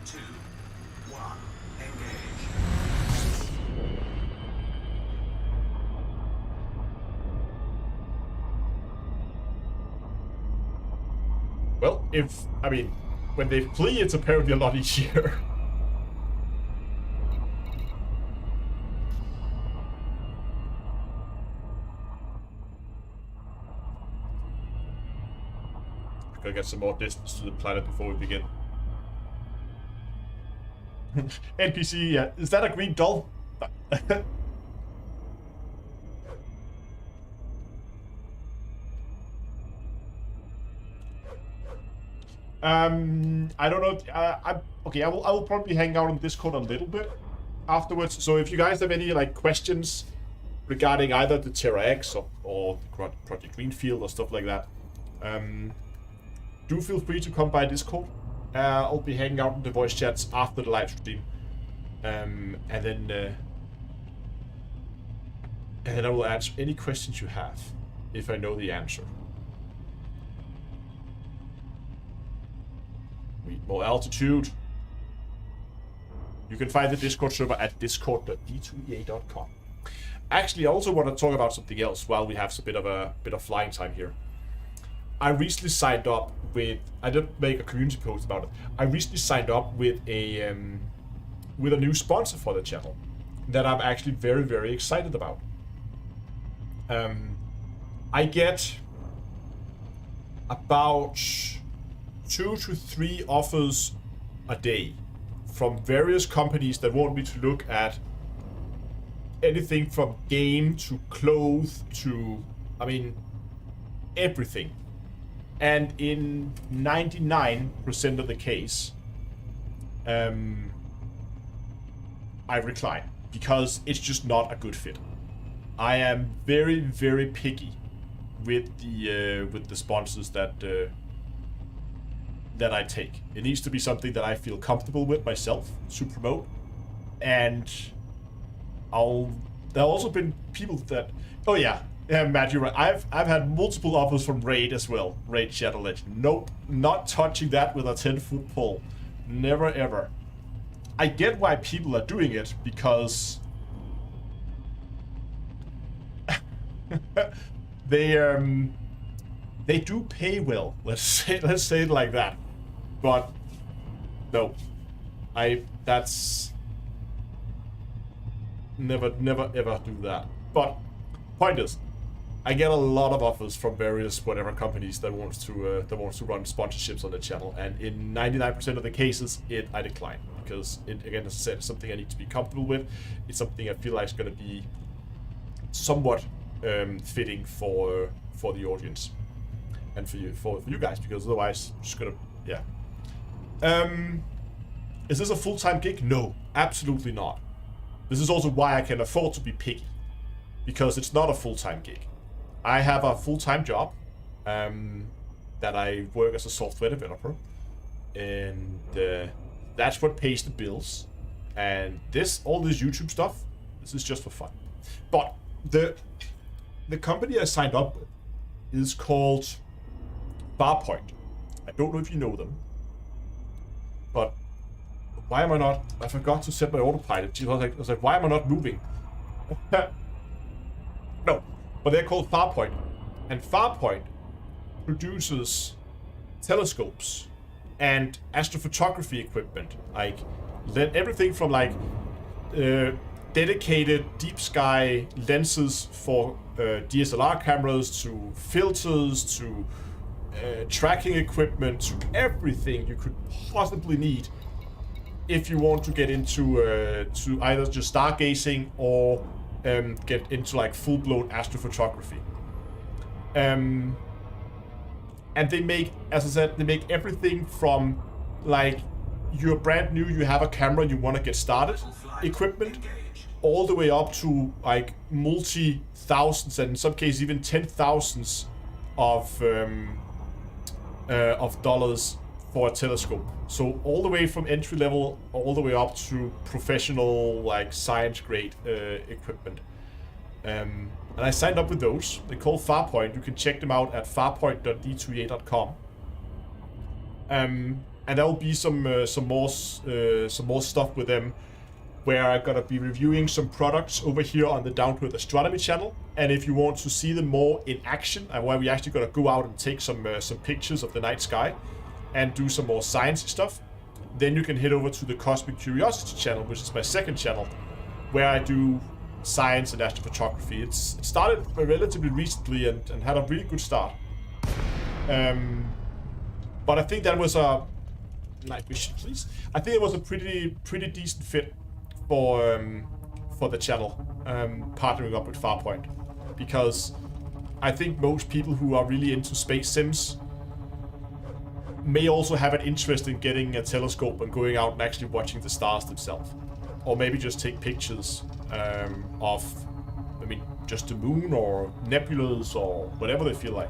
2, 1. Engage. Well, I mean, when they flee, it's apparently a lot easier. Gotta get some more distance to the planet before we begin. NPC, yeah. Is that a green doll? I don't know. Okay. I will probably hang out on Discord a little bit afterwards. So if you guys have any like questions regarding either the TEAC or Project Greenfield or stuff like that, do feel free to come by Discord. I'll be hanging out in the voice chats after the live stream, and then I will answer any questions you have if I know the answer. Need more altitude. You can find the Discord server at discord.d2ea.com. Actually, I also want to talk about something else while we have a bit of flying time here. I recently signed up with. I didn't make a community post about it. I recently signed up with a new sponsor for the channel that I'm actually very, very excited about. I get about 2 to 3 offers a day from various companies that want me to look at anything from game to clothes to, I mean, everything. And in 99% of the case, I decline because it's just not a good fit. I am very, very picky with the sponsors that I take. It needs to be something that I feel comfortable with myself to promote. And there have also been people that, oh yeah, Matt, you're right. I've had multiple offers from Raid as well. Raid Shadow Legend. Nope, not touching that with a 10-foot pole. Never ever. I get why people are doing it because they do pay well. Let's say it like that. But no, that's never ever do that. But point is, I get a lot of offers from various whatever companies that wants to run sponsorships on the channel, and in 99% of the cases, I decline because it, again, as I said, it's something I need to be comfortable with. It's something I feel like is going to be somewhat fitting for the audience and for you guys, because otherwise, I'm just gonna Is this a full-time gig? No, absolutely not. This is also why I can afford to be picky, because it's not a full-time gig. I have a full-time job that I work as a software developer, and that's what pays the bills. And all this YouTube stuff, this is just for fun. But the company I signed up with is called Farpoint. I don't know if you know them, but why am I not? I forgot to set my autopilot. I was like, why am I not moving? No, but they're called Farpoint, and Farpoint produces telescopes and astrophotography equipment, like everything from like dedicated deep sky lenses for DSLR cameras to filters to tracking equipment to everything you could possibly need if you want to get into to either just stargazing or get into like full-blown astrophotography. And they make, as I said, they make everything from like you're brand new, you have a camera, you want to get started equipment, all the way up to like multi-thousands and in some cases even 10,000s of dollars for a telescope. So all the way from entry level all the way up to professional like science grade equipment. And I signed up with those. They're called Farpoint. You can check them out at farpoint.d2a.com. And there will be some more stuff with them, where I'm gonna be reviewing some products over here on the Down to Earth Astronomy channel. And if you want to see them more in action, and where we actually gonna go out and take some pictures of the night sky and do some more science stuff, then you can head over to the Cosmic Curiosity channel, which is my second channel, where I do science and astrophotography. It started relatively recently and had a really good start. But I think that was a night vision, please. I think it was a pretty decent fit for the channel, partnering up with Farpoint, because I think most people who are really into space sims may also have an interest in getting a telescope and going out and actually watching the stars themselves, or maybe just take pictures of, I mean, just the moon or nebulas or whatever they feel like.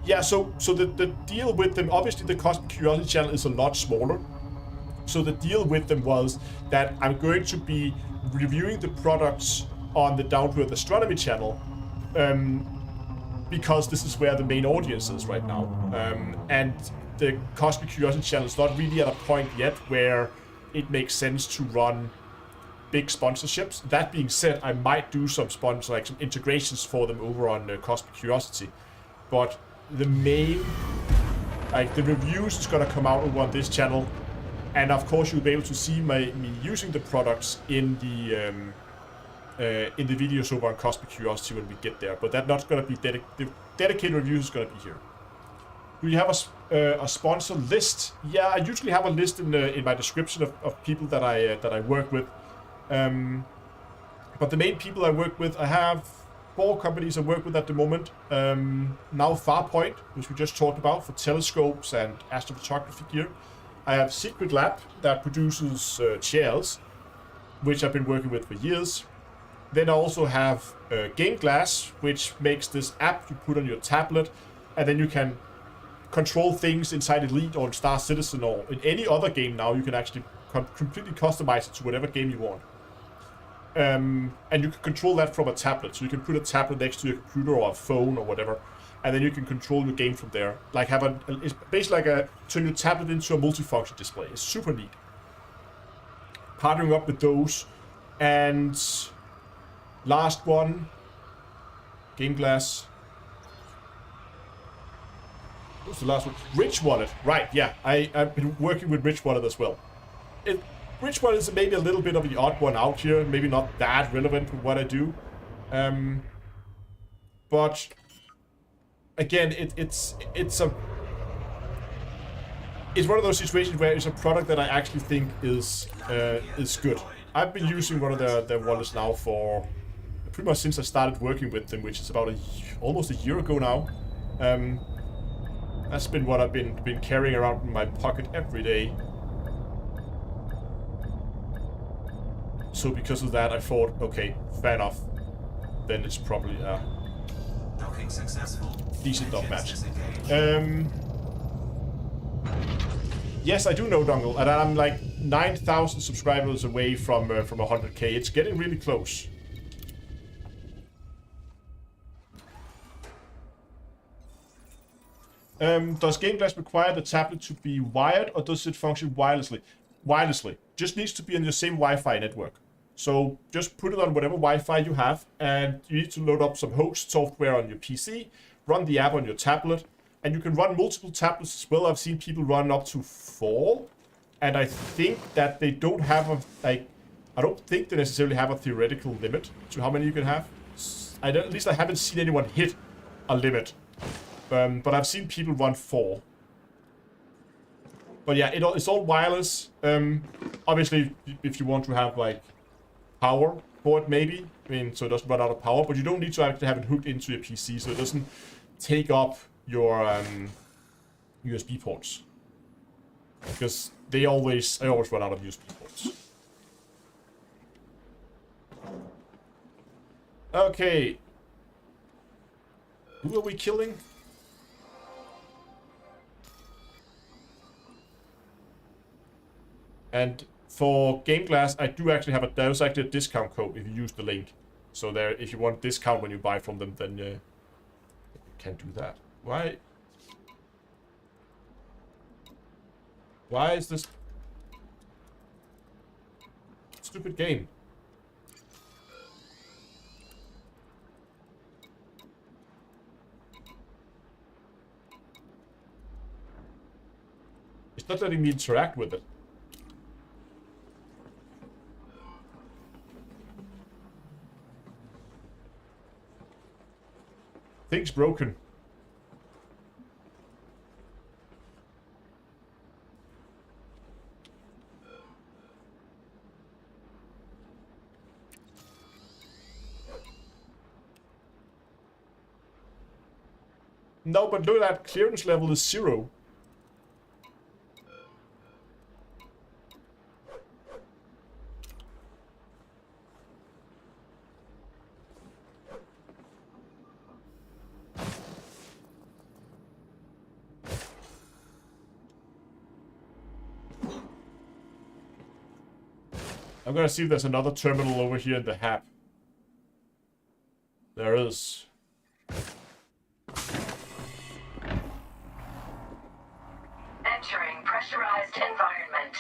Yeah, so the deal with them, obviously the Cosmic Curiosity channel is a lot smaller. So the deal with them was that I'm going to be reviewing the products on the Down to Earth Astronomy channel, because this is where the main audience is right now. And the Cosmic Curiosity channel is not really at a point yet where it makes sense to run big sponsorships. That being said, I might do some some integrations for them over on Cosmic Curiosity. But the main, like the reviews is gonna come out over on this channel. And of course, you'll be able to see me using the products in the videos over on Cosmic Curiosity when we get there. But that's not going to be the dedicated reviews is going to be here. Do you have a sponsor list? Yeah, I usually have a list in my description of people that I work with. But the main people I work with, I have 4 companies I work with at the moment. Now Farpoint, which we just talked about, for telescopes and astrophotography gear. I have SecretLab that produces chairs, which I've been working with for years. Then I also have GameGlass, which makes this app you put on your tablet, and then you can control things inside Elite or Star Citizen or in any other game now. You can actually completely customize it to whatever game you want. And you can control that from a tablet. So you can put a tablet next to your computer or a phone or whatever, and then you can control your game from there. Like it's basically like turn your tablet into a multifunction display. It's super neat. Partnering up with those, and last one, GameGlass. What's the last one? Rich Wallet. Right, yeah. I've been working with Rich Wallet as well. Rich Wallet is maybe a little bit of the odd one out here. Maybe not that relevant to what I do. But again, it's one of those situations where it's a product that I actually think is good. I've been using one of their wallets now for pretty much since I started working with them, which is about almost a year ago now. That's been what I've been carrying around in my pocket every day. So because of that, I thought, okay, fair enough. Then it's probably Docking successful. decent dog match. Yes, I do know Dongle, and I'm like 9,000 subscribers away from 100k. It's getting really close. Does GameGlass require the tablet to be wired, or does it function wirelessly? Wirelessly. Just needs to be on your same Wi-Fi network. So just put it on whatever Wi-Fi you have, and you need to load up some host software on your PC, run the app on your tablet, and you can run multiple tablets as well. I've seen people run up to 4, and I think that they don't have a, like, I don't think they necessarily have a theoretical limit to how many you can have. At least I haven't seen anyone hit a limit. But I've seen people run 4. But yeah, it's all wireless. Obviously, if you want to have, like, power for it, maybe. I mean, so it doesn't run out of power. But you don't need to actually have it hooked into your PC, so it doesn't take up your USB ports. Because I always run out of USB ports. Okay. Who are we killing? And for GameGlass, I do actually have there's actually a discount code if you use the link. So there, if you want discount when you buy from them, then you can do that. Why is this stupid game? It's not letting me interact with it. Thing's broken. No, but look at that. Clearance level is 0. I'm gonna see if there's another terminal over here in the hab. There is. Entering pressurized environment.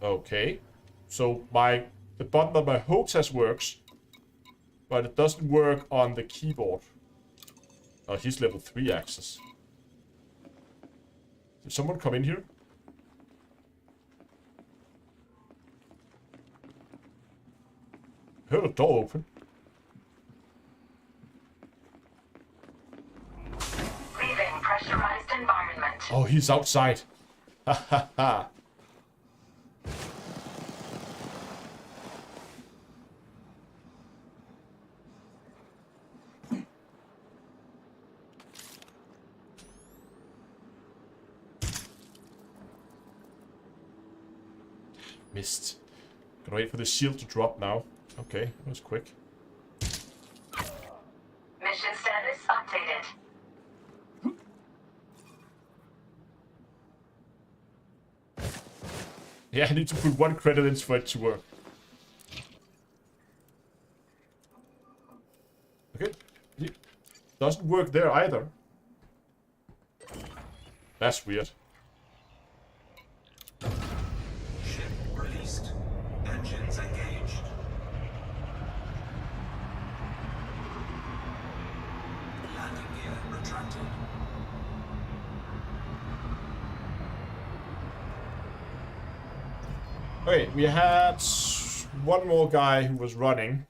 Okay. So the button on my HOTAS works, but it doesn't work on the keyboard. Oh, he's level 3 access. Did someone come in here? I heard a door open. Leaving pressurized environment. Oh, he's outside. Ha ha ha. Missed. Gonna wait for the shield to drop now. Okay, that was quick. Mission status updated. Yeah, I need to put 1 credit in for it to work. Okay. It doesn't work there either. That's weird. Ship released. Engines engaged. Landing gear retracted. Okay, we had one more guy who was running.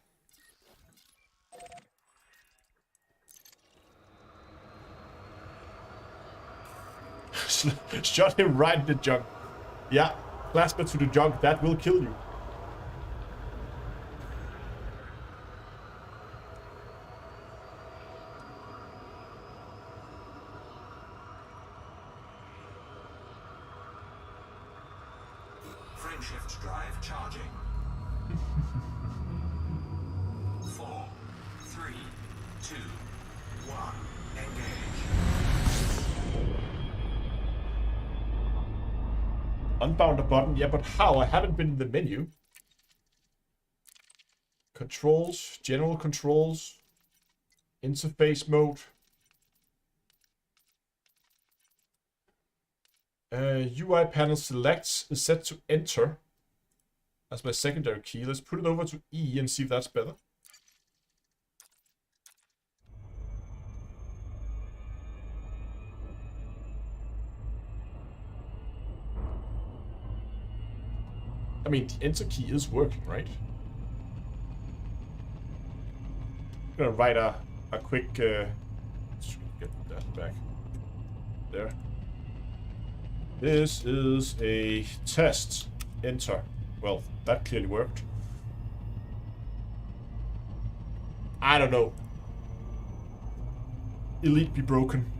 Shot him right in the junk. Yeah, plasma to the junk, that will kill you. Frameshift drive charging. 4, 3, 2, 1. Engage. Unbound a button. Yeah, but how? I haven't been in the menu. Controls. General controls. Interface mode. UI panel selects is set to enter as my secondary key. Let's put it over to E and see if that's better. I mean, the enter key is working, right? I'm gonna write a quick let's get that back there. This is a test. Enter. Well, that clearly worked. I don't know. Elite be broken.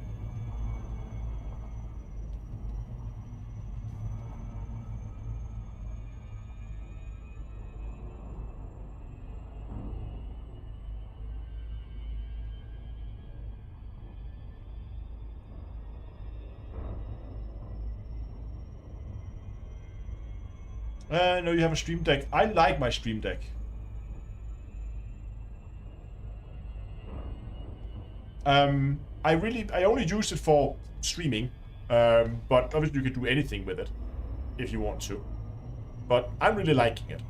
No, you have a Stream Deck. I like my Stream Deck. I only use it for streaming, but obviously you can do anything with it if you want to. But I'm really liking it.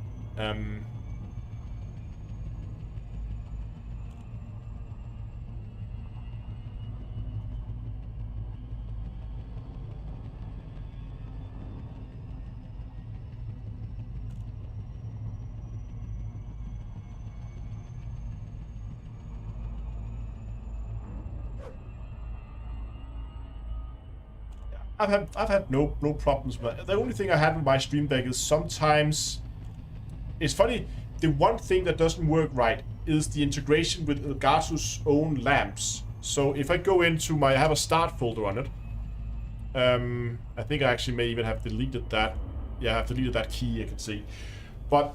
I've had no problems with it. The only thing I have with my Stream Deck is sometimes it's funny. The one thing that doesn't work right is the integration with Elgato's own lamps. So if I go into I have a start folder on it. I think I actually may even have deleted that. Yeah, I have deleted that key, I can see. But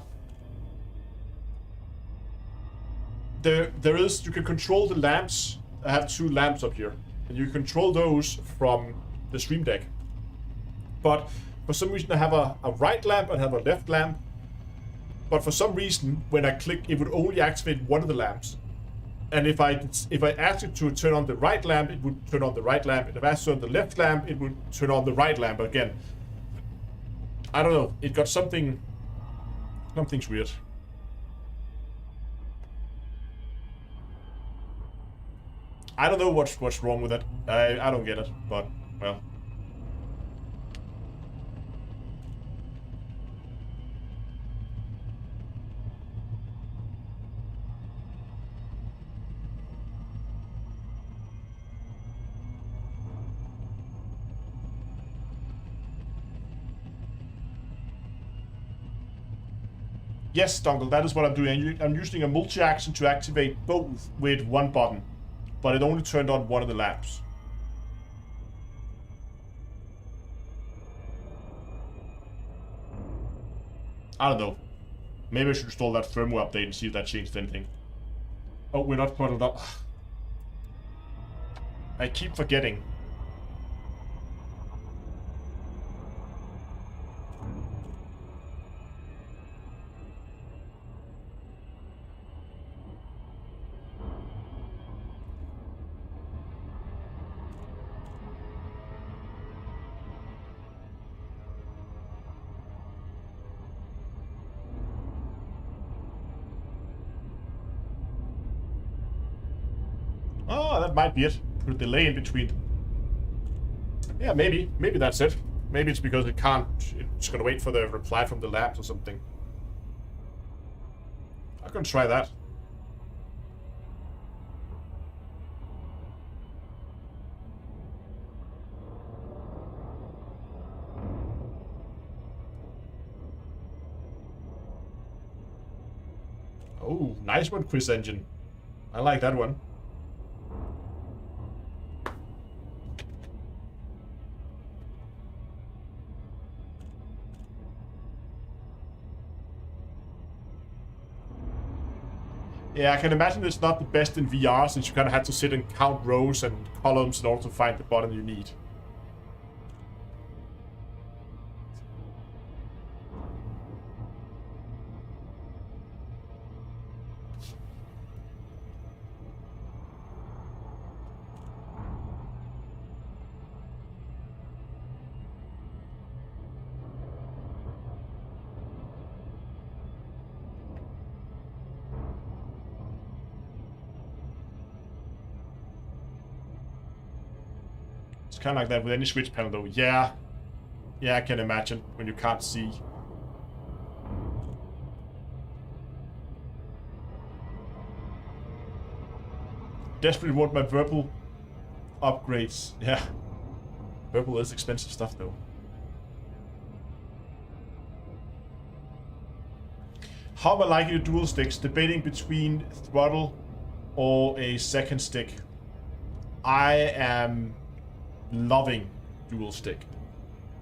there is, you can control the lamps. I have 2 lamps up here. And you control those from the Stream Deck. But for some reason I have a right lamp and I have a left lamp. But for some reason when I click it would only activate one of the lamps. And if I asked it to turn on the right lamp, it would turn on the right lamp. And if I asked it to turn on the left lamp, it would turn on the right lamp again. I don't know. It got something's weird. I don't know what's wrong with it. I don't get it, but well. Yes, Dongle, that is what I'm doing. I'm using a multi-action to activate both with one button, but it only turned on one of the lamps. I don't know. Maybe I should install that firmware update and see if that changed anything. Oh, we're not bottled up. I keep forgetting. Oh, that might be it. Put a delay in between. Yeah, maybe that's it. Maybe it's because it's gonna wait for the reply from the labs or something. I can try that. Oh, nice one, Quiz Engine. I like that one. Yeah, I can imagine it's not the best in VR since you kind of had to sit and count rows and columns in order to find the button you need. It's kind of like that with any switch panel though. Yeah. Yeah, I can imagine when you can't see. Desperately want my verbal upgrades. Yeah. Verbal is expensive stuff though. How am I liking the dual sticks? Debating between throttle or a second stick. I am loving dual stick.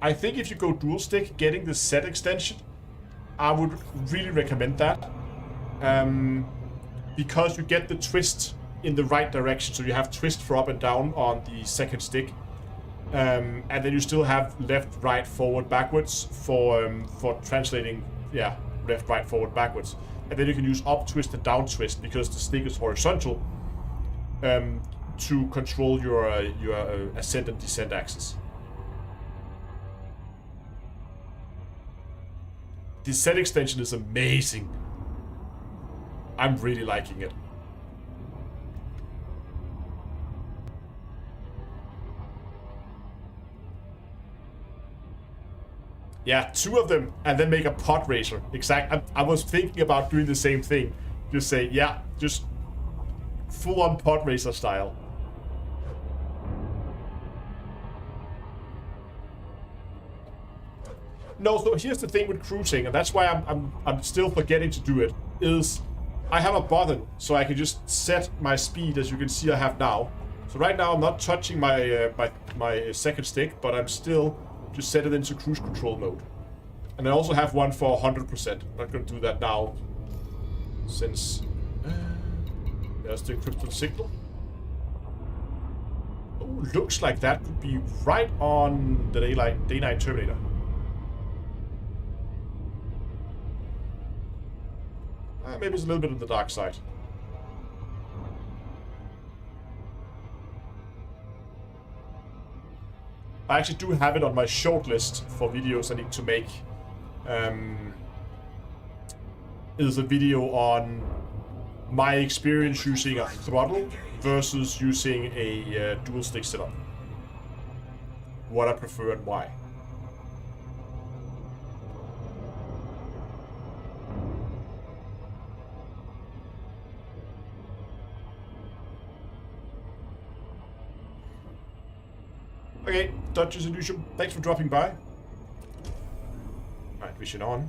I think if you go dual stick, getting the set extension, I would really recommend that. Because you get the twist in the right direction. So you have twist for up and down on the second stick. And then you still have left, right, forward, backwards for translating, yeah, left, right, forward, backwards. And then you can use up twist and down twist because the stick is horizontal to control your ascent and descent axis. The set extension is amazing. I'm really liking it. Yeah, 2 of them, and then make a pod racer. Exact. I was thinking about doing the same thing. Just say, yeah, just full-on pod racer style. No, so here's the thing with cruising, and that's why I'm still forgetting to do it. Is I have a button, so I can just set my speed, as you can see I have now. So right now I'm not touching my my second stick, but I'm still just set it into cruise control mode. And I also have one for 100%. I'm not going to do that now, since there's the encrypted signal. Oh, looks like that could be right on the day-night Terminator. Maybe it's a little bit on the dark side. I actually do have it on my short list for videos I need to make. Is a video on my experience using a throttle versus using a dual stick setup. What I prefer and why. Okay, Dutch's Illusion, thanks for dropping by. Night vision on.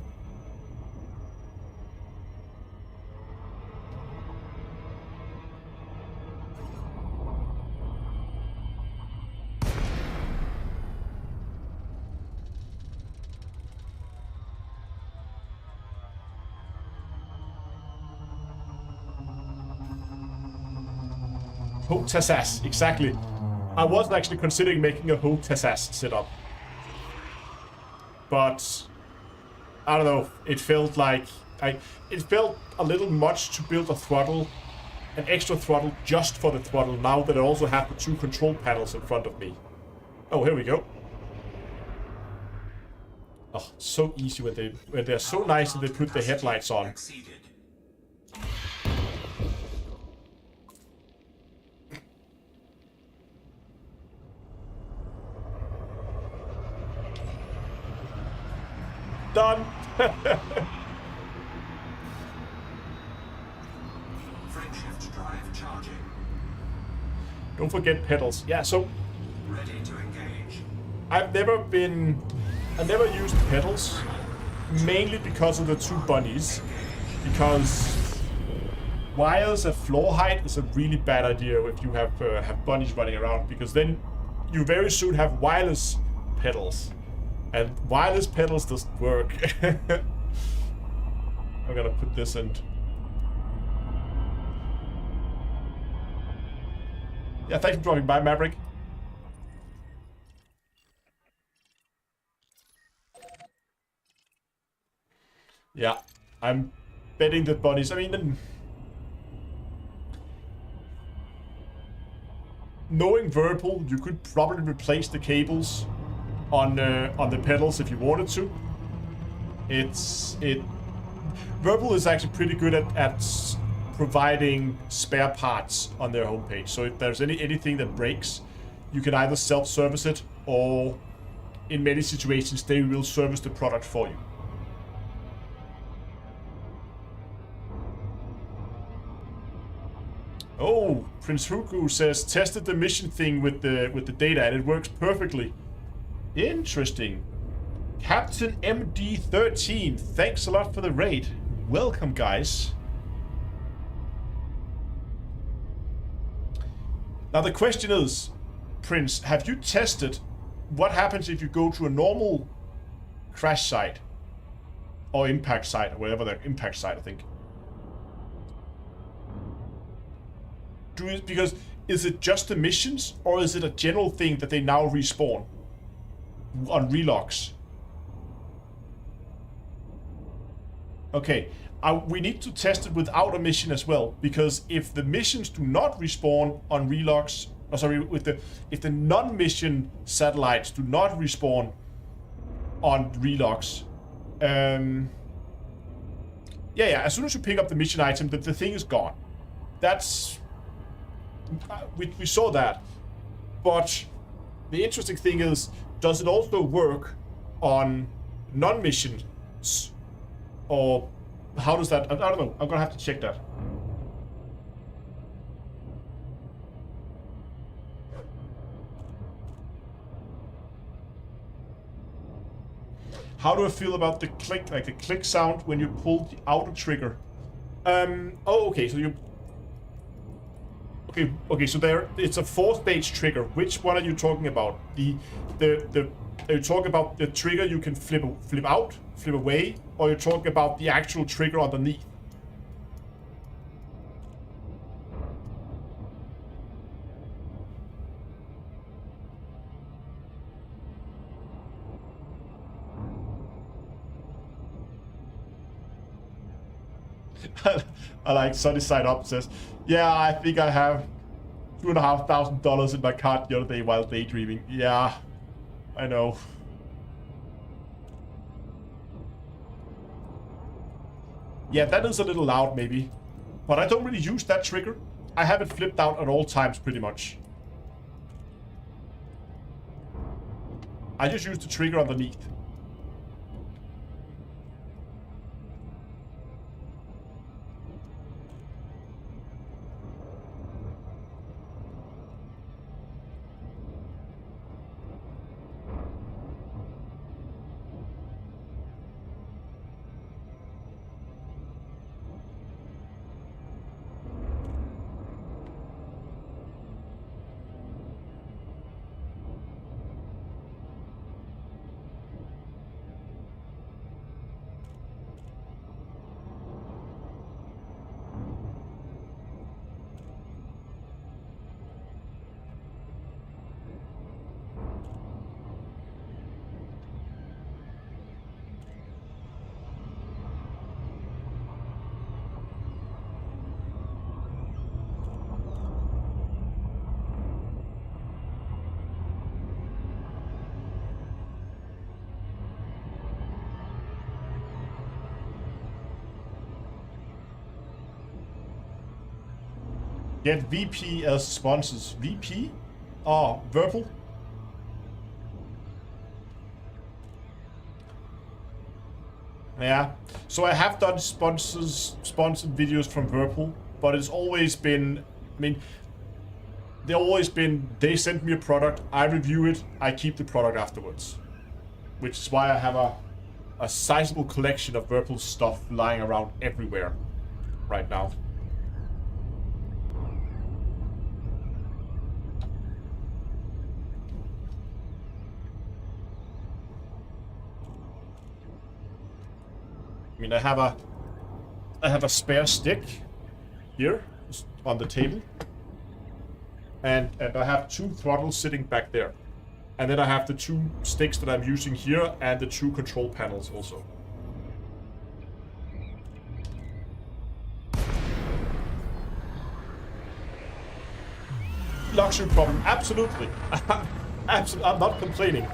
Hotasas, exactly. I wasn't actually considering making a Hotasas setup. But I don't know, it felt like it felt a little much to build a throttle, an extra throttle just for the throttle, now that I also have the 2 control panels in front of me. Oh, here we go. Oh, so easy when they're so nice and they put the headlights on. Done. Frameshift drive charging. Don't forget pedals. Yeah, so Ready to engage. I've never used pedals, mainly because of the 2 bunnies. Because wires at floor height is a really bad idea if you have bunnies running around, because then you very soon have wireless pedals. And wireless pedals doesn't work. I'm gonna put this in. Yeah, thanks for dropping by, Maverick. Yeah, I'm betting that bunnies. I mean, knowing Whirlpool, you could probably replace the cables on the pedals if you wanted to. Whirlpool is actually pretty good at providing spare parts on their homepage. So if there's anything that breaks, you can either self-service it, or in many situations they will service the product for you. Oh, Prince Huku says tested the mission thing with the data and it works perfectly. Interesting. Captain MD13, thanks a lot for the raid. Welcome, guys. Now the question is, Prince, have you tested what happens if you go to a normal crash site or impact site, or whatever the impact site, I think? Because is it just the missions, or is it a general thing that they now respawn on relogs? Okay, we need to test it without a mission as well, because if the missions do not respawn on relogs, oh, sorry, if the non-mission satellites do not respawn on relogs, yeah, as soon as you pick up the mission item, the thing is gone. That's we saw that, but the interesting thing is, does it also work on non-missions, or how does that? I don't know. I'm gonna have to check that. How do I feel about the click, like the click sound when you pull the outer trigger? Oh, okay. So you. Okay, so there, it's a 4-stage trigger. Which one are you talking about? Are you talking about the trigger you can flip out, flip away, or you're talking about the actual trigger underneath? I like Sunny Side Up says, yeah, I think I have $2,500 in my card the other day while daydreaming. Yeah, I know. Yeah, that is a little loud maybe, but I don't really use that trigger. I have it flipped out at all times pretty much. I just use the trigger underneath. Get VP as sponsors. VP? Oh, Virpil? Yeah. So I have done sponsored videos from Virpil, but it's always been, I mean, they send me a product, I review it, I keep the product afterwards. Which is why I have a sizable collection of Virpil stuff lying around everywhere right now. I mean, I have a spare stick here on the table, and I have 2 throttles sitting back there, and then I have the 2 sticks that I'm using here and the 2 control panels also. Luxury problem, absolutely. Absolutely, I'm not complaining.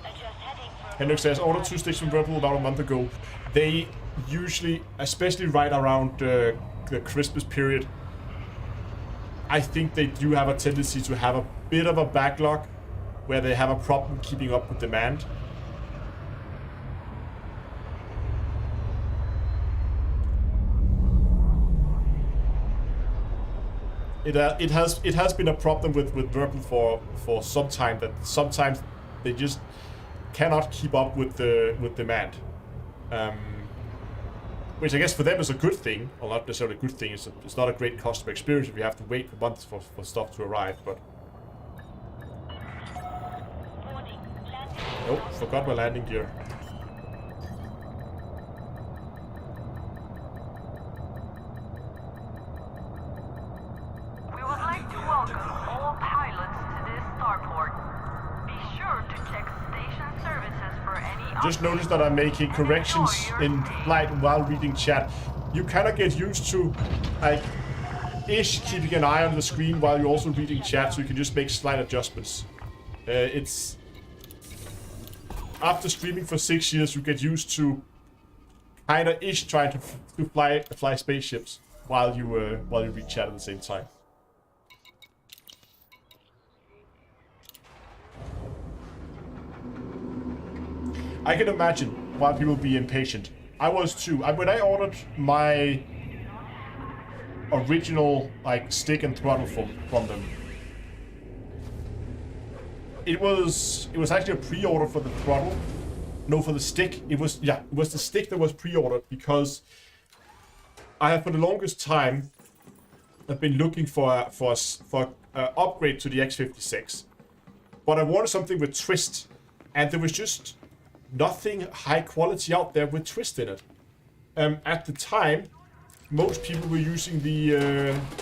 Adjust heading for Henrik says, ordered 2 sticks from Purple about a month ago. They usually, especially right around the Christmas period, I think they do have a tendency to have a bit of a backlog where they have a problem keeping up with demand. It has been a problem with Purple for some time, that sometimes they just cannot keep up with demand. Which I guess for them is a good thing, or not necessarily a good thing. It's not a great customer experience if you have to wait for months for stuff to arrive. But oh, forgot my landing gear. We would like to welcome all pilots to this starport. Be sure to check station services for any Just noticed that I'm making corrections in flight while reading chat. You kind of get used to, like, keeping an eye on the screen while you're also reading chat, so you can just make slight adjustments. It's after streaming for 6 years, you get used to kind of trying to fly spaceships while you read chat at the same time. I can imagine why people be impatient. I was too. When I ordered my original like stick and throttle from them, it was actually a pre-order for the throttle. No, for the stick. It was the stick that was pre-ordered because I have for the longest time I've been looking for upgrade to the X56, but I wanted something with twist, and there was just nothing high quality out there with twist in it. At the time, most people were using the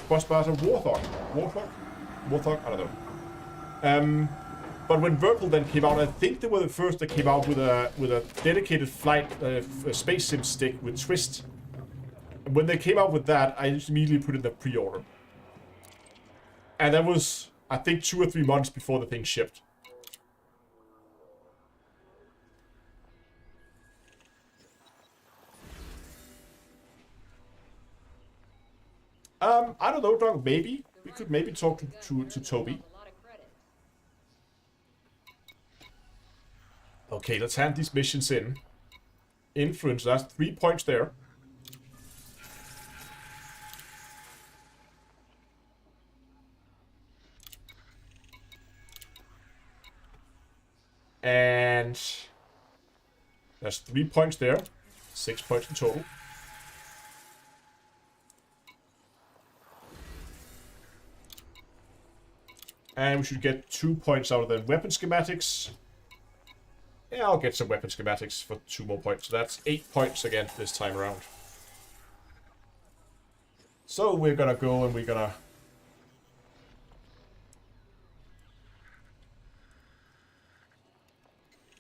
Crossbuster Warthog, I don't know. But when Purple then came out, I think they were the first that came out with a dedicated flight space sim stick with twist. And when they came out with that, I just immediately put in the pre-order, and that was I think 2 or 3 months before the thing shipped. I don't know, Doug. Maybe we could talk to Toby. Okay, let's hand these missions in. Influence, that's 3 points there. And that's 3 points there. 6 points in total. And we should get 2 points out of the weapon schematics. Yeah, I'll get some weapon schematics for 2 more points. So that's 8 points again this time around. So we're gonna go and we're gonna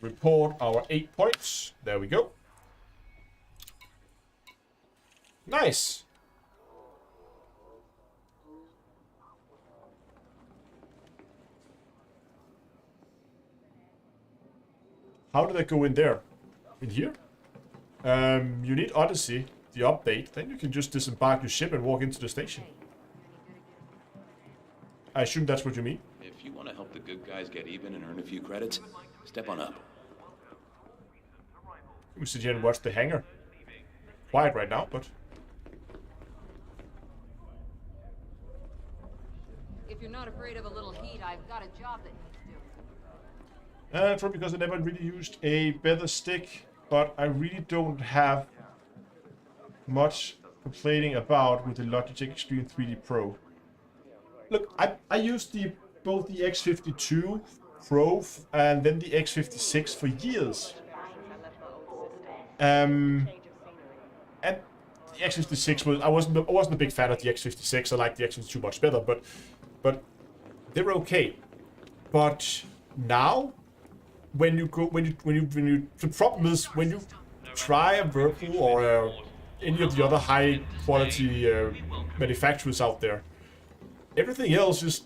report our 8 points. There we go. Nice. How did I go in there? In here? You need Odyssey, the update. Then you can just disembark your ship and walk into the station. I assume that's what you mean. If you want to help the good guys get even and earn a few credits, step on up. We sit here and watch the hangar. Quiet right now, but... If you're not afraid of a little heat, I've got a job that needs doing. Probably because I never really used a better stick, but I really don't have much complaining about with the Logitech Extreme 3D Pro. Look, I used both the X52 Pro and then the X56 for years. And the X56 was I wasn't a big fan of the X56. I like the X52 much better, but they were okay. But now, when you the problem is when you try a Whirlpool or any of the other high quality manufacturers out there, everything else just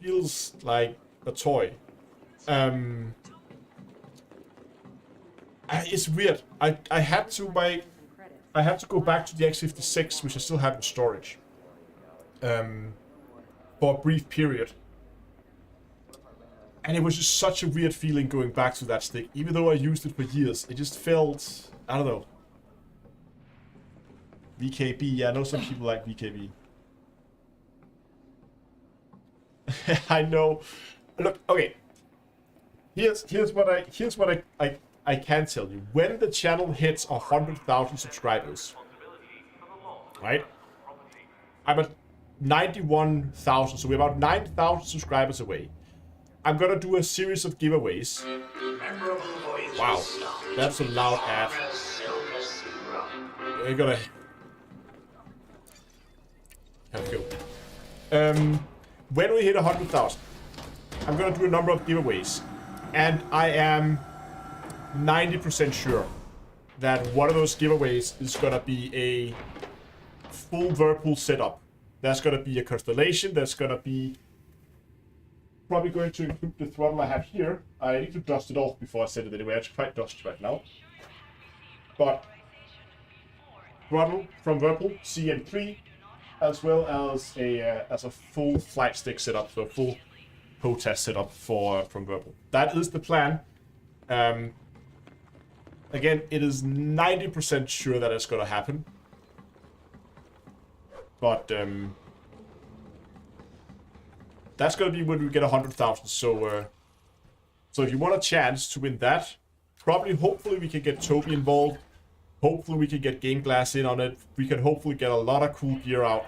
feels like a toy. It's weird. I had to go back to the X56, which I still have in storage, for a brief period. And it was just such a weird feeling going back to that stick. Even though I used it for years, it just felt, I don't know. VKB, yeah, I know some people like VKB. I know. Look, okay. Here's what I can tell you. When the channel hits 100,000 subscribers, right? I'm at 91,000, so we're about 9,000 subscribers away. I'm gonna do a series of giveaways. Wow, that's a loud ad. We're gonna have to go. When we hit 100,000, I'm gonna do a number of giveaways, and I am 90% sure that one of those giveaways is gonna be a full Whirlpool setup. That's gonna be a constellation. That's gonna be probably going to include the throttle I have here. I need to dust it off before I set it anyway. It's quite dusty right now. But throttle from Whirlpool CM3, as well as a full flight stick setup, so a full protest setup from Whirlpool. That is the plan. Again, it is 90% sure that it's gonna happen. But that's gonna be when we get 100,000. So if you want a chance to win that, hopefully we can get Toby involved. Hopefully we can get GameGlass in on it. We can hopefully get a lot of cool gear out.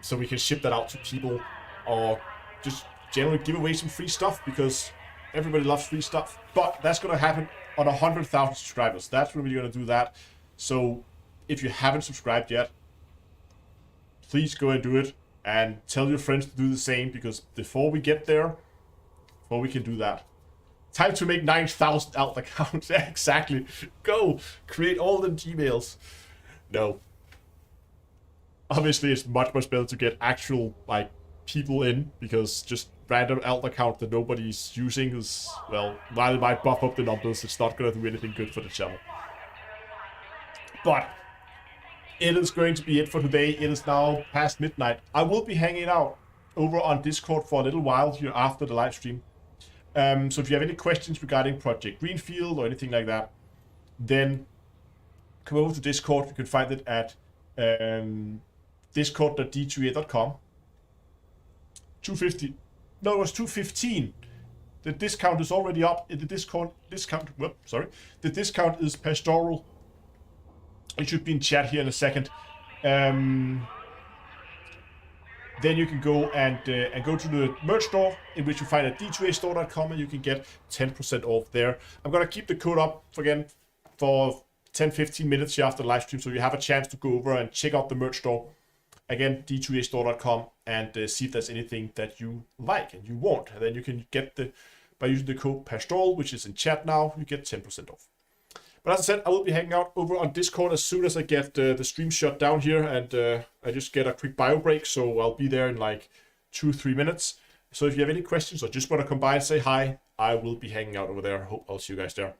So we can ship that out to people, or just generally give away some free stuff, because everybody loves free stuff. But that's gonna happen on 100,000 subscribers. That's when we're gonna do that. So if you haven't subscribed yet, please go and do it. And tell your friends to do the same, because before we get there, before we can do that, time to make 9,000 alt accounts. Yeah, exactly. Go create all the Gmails. No. Obviously, it's much better to get actual people in, because just random alt account that nobody's using is, well, while it might buff up the numbers, it's not gonna do anything good for the channel. But it is going to be it for today. It is now past midnight. I will be hanging out over on Discord for a little while here after the live stream. So if you have any questions regarding Project Greenfield or anything like that, then come over to Discord. You can find it at discord.d2a.com. 250. No, it was 215. The discount is already up. The discount. The discount is pastoral. It should be in chat here in a second. Then you can go and go to the merch store, in which you find at d2astore.com, and you can get 10% off there. I'm gonna keep the code up for 10-15 minutes here after the live stream, so you have a chance to go over and check out the merch store. Again, d2astore.com, and see if there's anything that you like and you want. And then you can get by using the code PASTORAL, which is in chat now, you get 10% off. But as I said, I will be hanging out over on Discord as soon as I get the stream shut down here, and I just get a quick bio break, so I'll be there in like 2-3 minutes. So if you have any questions or just want to come by and say hi, I will be hanging out over there. Hope I'll see you guys there.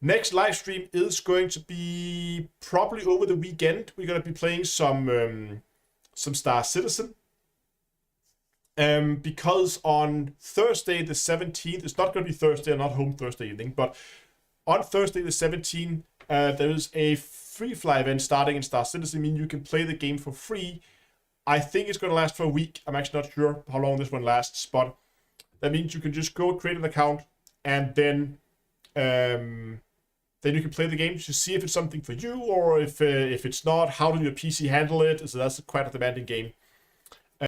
Next live stream is going to be probably over the weekend. We're going to be playing some Star Citizen. Because on Thursday the 17th, it's not going to be Thursday, I'm not home Thursday evening, but on Thursday the 17th, there is a free fly event starting in Star Citizen. I mean, you can play the game for free. I think it's going to last for a week. I'm actually not sure how long this one lasts, but that means you can just go create an account, and then you can play the game to see if it's something for you, or if it's not, how do your PC handle it? So that's quite a demanding game.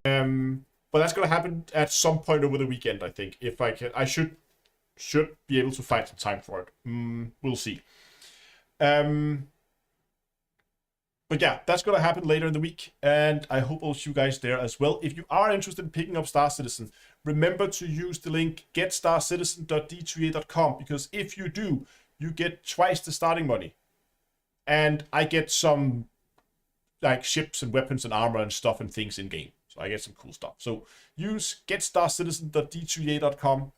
But that's going to happen at some point over the weekend, I think. If I can, I should be able to find some time for it. We'll see. But yeah, that's going to happen later in the week, and I hope I'll see you guys there as well. If you are interested in picking up Star Citizen, remember to use the link getstarcitizen.d2a.com, because if you do, you get twice the starting money. And I get some like ships and weapons and armor and stuff and things in game. So I get some cool stuff. So use getstarcitizen.d2a.com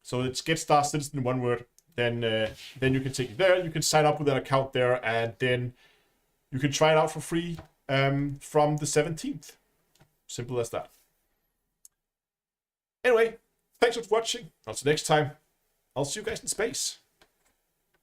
So it's Get Star Citizen in one word. Then you can take it there. You can sign up with an account there, and then you can try it out for free from the 17th. Simple as that. Anyway, thanks for watching. Until next time, I'll see you guys in space.